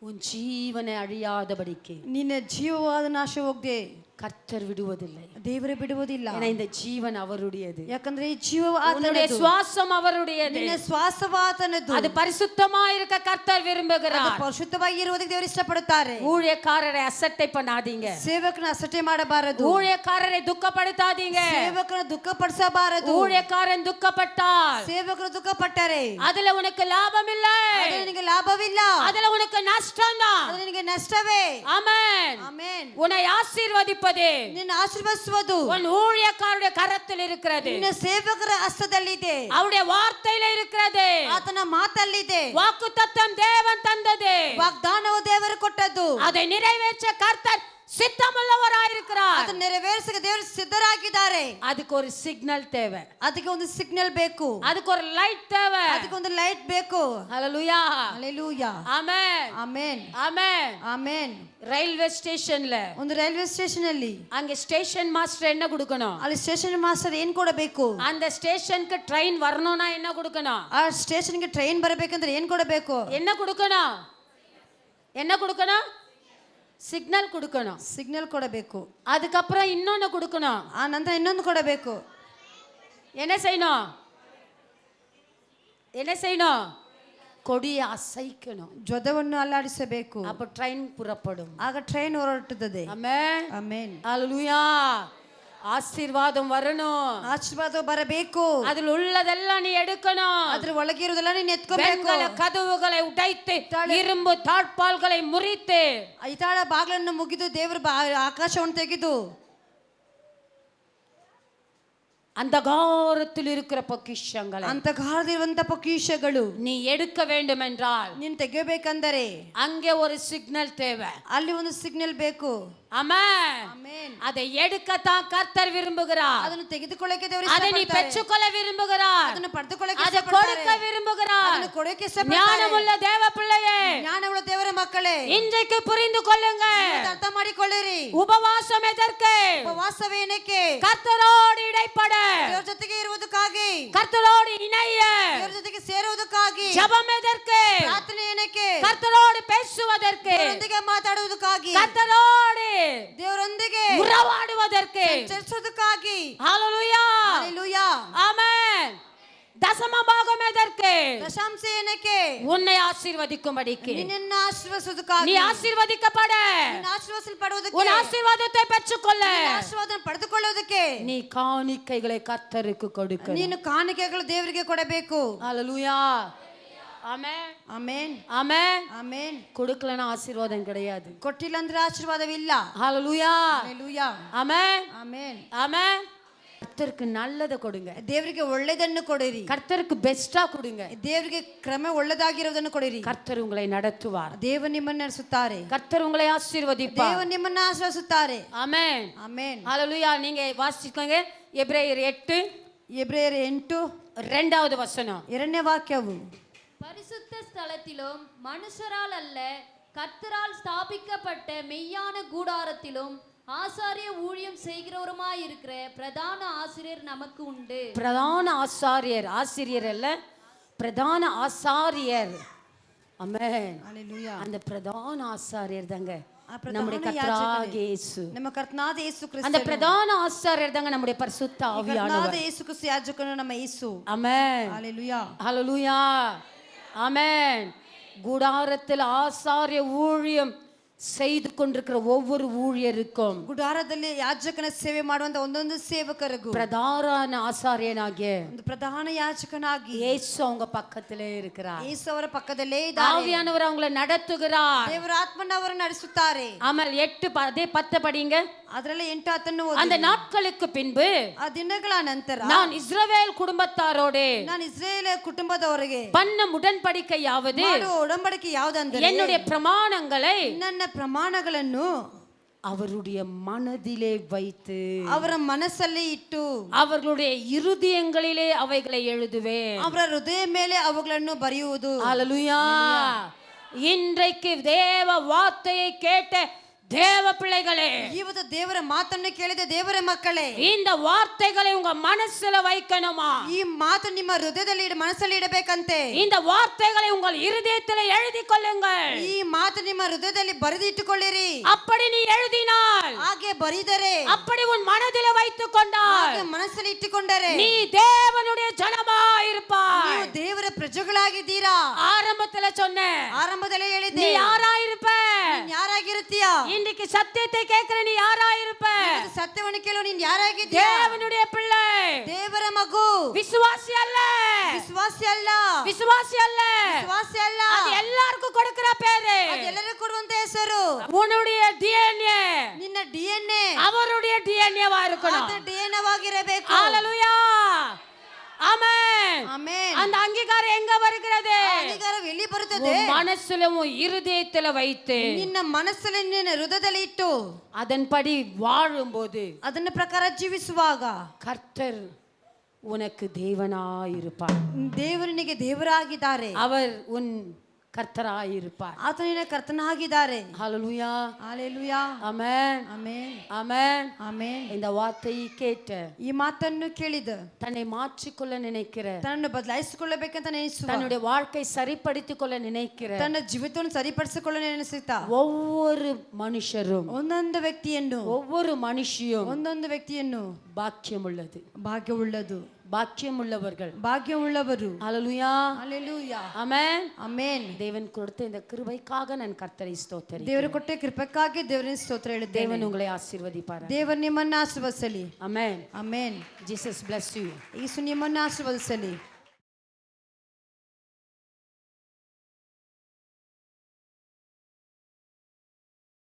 உன் ஜீவனை அழியாதபடிக்கு ನಿನ್ನ ಜೀವವಾದ ನಾಶ ಹೋಗದೆ கர்த்தர் விடுவதில்லை. ದೇವರು ಬಿಡುವುದಿಲ್ಲ. ஏன்னா இந்த ஜீவன் அவருடையது. ಯಾಕಂದ್ರೆ ಈ ಜೀವ உன்னுடைய சுவாசம் அவருடையது. ನಿನ್ನ ಶ್ವಾಸವಾತನದು. அது பரிசுத்தமா இருக்க கர்த்தர் விரும்புகிறார். ಪರಿಶುದ್ಧವಾಗಿ ಇರುವುದಕ್ಕೆ ದೇವರು ಇಷ್ಟಪಡುತ್ತಾರೆ. ஊழியக்காரரை அசட்டை பண்ணாதீங்க. ಸೇವಕನ ಅಸಟೆ ಮಾಡಬಾರದು. ஊழியக்காரரை துக்கப்படுத்தாதீங்க. ಸೇವಕನ ದುಃಖಪಡಿಸಬಾರದು. ஊழியக்காரன் துக்கப்பட்டால் ಸೇವಕರು ದುಃಖಪಟ್ಟರೆ அதுல உனக்கு லாபம் இல்லை. ಅದರಲ್ಲಿ ನಿನಗೆ ಲಾಭವಿಲ್ಲ. அதுல உனக்கு நஷ்டம் தான். ಅದರಲ್ಲಿ ನಿನಗೆ ನಷ್ಟವೇ. ஆமென். ಆಮೆನ್. உன்னை ஆசீர்வதிப்பது ನಿನ್ನ ಆಶೀರ್ವದಿಸುವುದು உன் ஊழியக்காரருடைய கரத்தில் இருக்கிறது. ನಿನ್ನ ಸೇವಕರ ಹಸ್ತದಲ್ಲಿದೆ. அவருடைய வார்த்தையில இருக்கிறது. ಆತನ ಮಾತಲ್ಲಿದೆ. வாக்குத்தத்தம் தேவன் தந்தது. ವಾಗ್ದಾನವು ದೇವರು ಕೊಟ್ಟದ್ದು. அதை நிறைவேற்ற கர்த்தர் சித்தமுள்ளவராயிருக்கிறார். ಅದನ್ನು ನೆರವೇರಿಸಕ್ಕೆ ದೇವರು ಸಿದ್ಧರಾಗಿದ್ದಾರೆ. அதுக்கு ஒரு சிக்னல் தேவை. ಅದಕ್ಕೆ ಒಂದು ಸಿಗ್ನಲ್ ಬೇಕು. அதுக்கு ஒரு லைட் தேவை. ಅದಕ್ಕೆ ಒಂದು ಲೈಟ್ ಬೇಕು. ஹalleluya. ಹalleluya. ஆமென். ಆಮೆನ್. ஆமென். ಆಮೆನ್. ரயில்வே ஸ்டேஷன்ல ಒಂದು ರೈಲ್ವೆ ಸ್ಟೇಷನ್ ಅಲ್ಲಿ அங்க ஸ்டேஷன் மாஸ்டர் என்ன கொடுக்கணும்? ಅಲ್ಲಿ ಸ್ಟೇಷನ್ ಮಾಸ್ಟರ್ ಏನ್ ಕೊಡಬೇಕು? அந்த ஸ்டேஷனுக்கு ட்ரெயின் வரணும்னா என்ன கொடுக்கணும்? ಆ ಸ್ಟೇಷನ್ಗೆ ಟ್ರೈನ್ ಬರಬೇಕಂದ್ರೆ ಏನ್ ಕೊಡಬೇಕು? என்ன கொடுக்கணும்? என்ன கொடுக்கணும்? சிக்னல் கொடுக்கணும். ಸಿಗ್ನಲ್ ಕೊಡಬೇಕು. அதுக்கப்புறம் இன்னொன்னு கொடுக்கணும். ಆ ನಂತರ ಇನ್ನೊಂದು ಕೊಡಬೇಕು. என்ன செய்யணும்? என்ன செய்யணும்? கொடியை அசைக்கணும். ಧ್ವಜವನ್ನು ಅಲ್ಲಾಡಿಸಬೇಕು. அப்ப ட்ரெயின் புறப்படும். ಆಗ ಟ್ರೈನ್ ಹೊರಡುತ್ತದೆ. ஆமென். ಆಮೆನ್. ஹalleluya. ஆசீர்வாதம் வரணும். ಆಶೀರ್ವಾದ ಬರಬೇಕು. அதில் உள்ளதெல்லாம் நீ எடுக்கணும். ಅದ್ರ ಒಳಗೆ ಇರುವುದೆಲ್ಲ ನೀನು ಎತ್ಕೋಬೇಕು. வெண்கல கதவுகளை உடைத்து இரும்பு தாழ்பால்களை முறித்து ಐತಾಳ ಬಾಗಿಲನ್ನು ಮುಗಿದು ದೇವರ ಆಕಾಶವನ್ನು ತೆಗೆದು அந்தகாரத்தில் இருக்கிற பொக்கிஷங்களை ಅಂತಗಾರದಿರುವಂತ ಪೊಕೀಶಗಳು நீ எடுக்க வேண்டும் என்றால் ನೀನು ತೆಗೆಯಬೇಕಂದರೆ அங்கே ஒரு சிக்னல் தேவை. ಅಲ್ಲಿ ಒಂದು ಸಿಗ್ನಲ್ ಬೇಕು. ஆமென். ಆಮೆನ್. அதை எடுக்கத்தான் கர்த்தர் விரும்புகிறார். ಅದನ್ನು ತೆಗೆದುಕೊಳ್ಳಕ್ಕೆ ದೇವರು அதை நீ ಇಷ್ಟಪಡ್ತಾರೆ. பெற்றுக்கொள்ள விரும்புகிறார். ಅದನ್ನು ಪಡೆದುಕೊಳ್ಳಕ್ಕೆ அதை ಇಷ್ಟಪಡ್ತಾರೆ. கொடுக்க விரும்புகிறார். ಅದನ್ನು ಕೊಡಕ್ಕೆ ಇಷ್ಟಪಡ್ತಾರೆ. ஞானமுள்ள தேவ பிள்ளையே, ಜ್ಞಾನವುಳ್ಳ ದೇವರ ಮಕ್ಕಳೇ, இன்றைக்கு புரிந்து கொள்ளுங்க. ಇವತ್ತು ಅರ್ಥ ಮಾಡಿಕೊಳ್ಳಿರಿ. உபவாசம் எதற்கு? ಉಪವಾಸವೇನಕ್ಕೆ? கர்த்தரோடு இடைப்பட, ದೇವರ ಜೊತೆಗೆ ಇರುವುದಕ್ಕಾಗಿ, கர்த்தரோடு இணைய. ದೇವರ ಜೊತೆಗೆ ಸೇರುವುದಕ್ಕಾಗಿ. ஜெபம் எதற்கு? ಪ್ರಾರ್ಥನೆ ಏನಕ್ಕೆ? கர்த்தரோடு பேசுவதற்கு, ದೇವರೊಂದಿಗೆ ಮಾತಾಡುವುದಕ್ಕಾಗಿ, கர்த்தரோடு ದೇವರೊಂದಿಗೆ உறவாடுவதற்கு. ಚರ್ಚಿಸುವುದಕ್ಕಾಗಿ. ஹalleluya. ಹಲ್ಲೆಲೂಯಾ. ஆமென். தசம பாகம் எதற்கு? ದಶಾಂಶ ಏನಕ್ಕೆ? உன்னை ஆசீர்வதிக்கும்படிக்கு. ನಿನ್ನನ್ನು ಆಶೀರ್ವದಿಸುವುದಕ್ಕಾಗಿ. நீ ஆசீர்வதிக்கப்பட, ನೀನು ಆಶೀರ್ವದಿಸಲ್ಪಡುವುದಕ್ಕೆ, உன் ஆசீர்வாதத்தை பெற்றுக்கொள்ள, ನಿನ್ನ ಆಶೀರ್ವಾದವನ್ನು ಪಡೆದುಕೊಳ್ಳುವುದಕ್ಕೆ நீ காணிக்கைகளை கர்த்தருக்கு கொடுக்க. ನೀನು ಕಾಣಿಕೆಗಳು ದೇವರಿಗೆ ಕೊಡಬೇಕು. ஹalleluya. ஆமென். ಆಮೆನ್. ஆமென். ಆಮೆನ್. கொடுக்கலனா ஆசீர்வாதம் கிடையாது. ಕೊಟ್ಟಿಲ್ಲ ಅಂದ್ರೆ ಆಶೀರ್ವಾದವಿಲ್ಲ. ஹalleluya. ಹಲ್ಲೆಲೂಯಾ. ஆமென். ಆಮೆನ್. ஆமென். கர்த்தருக்கு நல்லதை கொடுங்க. ದೇವರಿಗೆ ಒಳ್ಳೆಯದನ್ನು ಕೊಡಿರಿ. கர்த்தருக்கு பெஸ்டா கொடுங்க. ದೇವರಿಗೆ ಕ್ರಮ ಒಳ್ಳೆದಾಗಿರೋದನ್ನು ಕೊಡಿರಿ. கர்த்தர் உங்களை நடத்துவார். ದೇವರು ನಿಮ್ಮನ್ನು ನಡೆಸುತ್ತಾರೆ. கர்த்தர் உங்களை ஆசீர்வதிப்பார். ದೇವರು ನಿಮ್ಮನ್ನು ಆಶೀರ್ವದಿಸುತ್ತಾರೆ. ஆமென். ಆಮೆನ್. ஹalleluya. நீங்க வாசிக்கோங்க எபிரேயர் 8 ಎಬ್ರಿಯರ್ 8 2வது வசனம். 2ನೇ ವಾಕ್ಯವು. பரிசுத்த ஸ்தலத்திலும் மனுஷரால் அல்ல கர்த்தரால் ஸ்தாபிக்கப்பட்ட மெய்யான கூடாரத்திலும் ஆசாரிய ஊழியம் செய்கிறவருமாயிருக்கிற பிரதான ஆசிரியர் நமக்கு உண்டு. பிரதான ஆசாரியர், ஆசிரியர் அல்ல, பிரதான ஆசாரியர். ஆமென். ಹಲ್ಲೆಲೂಯಾ. அந்த பிரதான ஆசாரியர் தாங்க ಆ ಪ್ರಧಾನ நம்முடைய கர்த்தராகிய இயேசு. ನಮ್ಮ ಕರ್ತನಾದ ಯೇಸು ಕ್ರಿಸ್ತ. அந்த பிரதான ஆசாரியர் தாங்க நம்முடைய பரிசுத்த ಕರ್ತನಾದ ஆவியானவர். ಯೇಸು ಕ್ರಿಸ್ತ ಯಾಜಕನು ನಮ್ಮ ಯೇಸು. ஆமென். ಹಲ್ಲೆಲೂಯಾ. ஹalleluya. ஆமென். கூடாரத்தில் ஆசாரிய ஊழியம் செய்து கொண்டிருக்கிற ஒவ்வொரு ஊழியருக்கும், ಗುಡಾರದಲ್ಲಿ ಯಾಜಕನ ಸೇವೆ ಮಾಡುವಂತ ಒಂದೊಂದು ಸೇವಕರಿಗೂ, பிரதான ஆசாரியனாகிய ಒಂದು ಪ್ರಧಾನ ಯಾಜಕನಾಗಿ இயேசு அவங்க பக்கத்திலே இருக்கிறார். ಯೇಸು ಅವರ ಪಕ್ಕದಲ್ಲೇ ಇದ್ದಾರೆ. ஆவியானவர் அவங்களை நடத்துகிறார். ದೇವರ ಆತ್ಮನ ಅವರು ನಡೆಸುತ್ತಾರೆ. ஆமால் 8:10 படிங்க. ಅದರಲ್ಲಿ 8:10 அந்த நாட்களுக்கு பின்பு ಆ ದಿನಗಳ ನಂತರ நான் இஸ்ரவேல் குடும்பத்தாரோடு ನಾನು ಇಸ್ರೇಲ್ ಕುಟುಂಬದವರಿಗೆ பண்ண உடன்படிக்கையாவது ಮಾಡುವ ಒಡಂಬಡಿಕೆ ಯಾವುದಂದರೆ, என்னுடைய பிரமாணங்களை ನನ್ನ ಪ್ರಮಾಣಗಳನ್ನು அவருடைய மனதிலே வைத்து ಅವರ ಮನಸ್ಸಲ್ಲಿ ಇಟ್ಟು அவர்களுடைய இருதயங்களிலே அவைகளை எழுதுவேன். ಅವರ ಹೃದಯ ಮೇಲೆ ಅವುಗಳನ್ನು ಬರೆಯುವುದು. ஹalleluya. இன்றைக்கு தேவ வார்த்தையை கேட்ட தேவ பிள்ளைகளே, ಇವತ್ತು ದೇವರ ಮಾತನ್ನು ಕೇಳಿದ ದೇವರ ಮಕ್ಕಳೇ, இந்த வார்த்தைகளை உங்க மனசுல வைக்கணுமா? ಈ ಮಾತು ನಿಮ್ಮ ಹೃದಯದಲ್ಲಿ ಮನಸ್ಸಲ್ಲಿ ಇಡಬೇಕಂತೆ. இந்த வார்த்தைகளை உங்கள் இருதயத்தில் எழுதி கொள்ளுங்கள். ಈ ಮಾತು ನಿಮ್ಮ ಹೃದಯದಲ್ಲಿ ಬರೆದಿಟ್ಟುಕೊಳ್ಳಿರಿ. அப்படி நீ எழுதினால், ಹಾಗೆ ಬರೆದರೆ, அப்படி உன் மனதில் வைத்துக் கொண்டால், ಹಾಗೆ ಮನಸ್ಸಲ್ಲಿ ಇಟ್ಟುಕೊಂಡರೆ நீ தேவனுடைய ஜனமாய் இருப்பாய். ನೀವು ದೇವರ ಪ್ರಜೆಗಳಾಗಿದ್ದೀರಾ. ஆரம்பத்துல சொன்னேன், ಆರಂಭದಲ್ಲೇ நீ ಹೇಳಿದ್ದೆ, யாராயிருப்ப? ನೀನ್ ಯಾರಾಗಿರುತ್ತೀಯಾ? இன்னைக்கு சத்தியத்தை கேட்கிற நீ யாராயிருப்ப? ಇವತ್ತು ಸತ್ಯವನ್ನು ಕೇಳು, ನೀನ್ ಯಾರಾಗಿದ್ದೀಯಾ? தேவனுடைய பிள்ளை, ದೇವರ ಮಗು. விசுவாசி அல்ல, ವಿಶ್ವಾಸಿ ಅಲ್ಲ, விசுவாசி அல்ல, ವಿಶ್ವಾಸಿ ಅಲ್ಲ. அது எல்லாருக்கும் கொடுக்கிற பேரு. ಅದು ಎಲ್ಲರಿಗೂ ಕೊಡುವಂತ ಹೆಸರು. உன்னுடைய டிஎன்ஏ ನಿನ್ನ DNA அவருடைய டிஎன்ஏவா இருக்கணும். ಅದು DNA ವಾಗಿರಬೇಕು. ஹalleluya. ஆமென். ಆಮೆನ್. அந்த அங்கீகாரம் எங்க வருகிறது? ಅಧಿಕಾರವು ಎಲ್ಲಿ ಬರುತ್ತದೆ? உன் மனசுல உன் இருதயத்துல வைத்து ನಿನ್ನ ಮನಸ್ಸಲ್ಲಿ ನಿನ್ನ ಹೃದಯದಲ್ಲಿ ಇಟ್ಟು அதன்படி வாழும்போது ಅದನ್ನ ಪ್ರಕಾರ ಜೀವಿಸುವಾಗ கர்த்தர் உனக்கு தேவனாயிருப்பார். ದೇವರನಿಗೆ ದೇವರಾಗಿದ್ದಾರೆ. அவர் உன் கர்த்தராயிருப்பார். ಆತನು ನಿನ್ನ ಕರ್ತನಾಗಿದ್ದಾರೆ. ஹalleluya. ಹಲ್ಲೆಲೂಯಾ. ஆமென். ಆಮೆನ್. ஆமென். ಆಮೆನ್. இந்த வார்த்தையை கேட்ட, ಈ ಮಾತನ್ನು ಕೇಳಿದ, தன்னை மாற்றிக்கொள்ள நினைக்கிற, ತನ್ನನ್ನು ಬದಲಾಯಿಸಿಕೊಳ್ಳಬೇಕಂತ ನೆನೆಸುವ, தன்னுடைய வாழ்க்கை சரிப்படுத்திக் கொள்ள நினைக்கிற ತನ್ನ ಜೀವಿತವನ್ನು ಸರಿಪಡಿಸಿಕೊಳ್ಳ ನೆನೆಸುತ್ತಾ ஒவ்வொரு மனுஷரும், ಒಂದೊಂದು ವ್ಯಕ್ತಿಯನ್ನು, ஒவ்வொரு மனுஷியும் ಒಂದೊಂದು ವ್ಯಕ್ತಿಯನ್ನು பாக்கியமுள்ளது, ಭಾಗ್ಯವುಳ್ಳದು, பாக்கியமுள்ளவர்கள். ಭಾಗ್ಯವುಳ್ಳವರು. ஹalleluya. ಹಲ್ಲೆಲೂಯಾ. ஆமென். ಆಮೆನ್. தேவன் கொடுத்த இந்த கிருபைக்காக நான் கர்த்தரை ஸ்தோத்திரிக்கிறேன். ದೇವರು ಕೊಟ್ಟ ಕೃಪಕ್ಕಾಗಿ ದೇವರಿಗೆ ಸ್ತೋತ್ರ ಹೇಳುತ್ತೇನೆ. தேவன் உங்களை ஆசீர்வதிப்பார். ದೇವರು ನಿಮ್ಮನ್ನು ಆಶೀರ್ವದಿಸಲಿ. ஆமென். ಆಮೆನ್. Jesus bless you. ಯೇಸು ನಿಮ್ಮನ್ನು ಆಶೀರ್ವದಿಸಲಿ.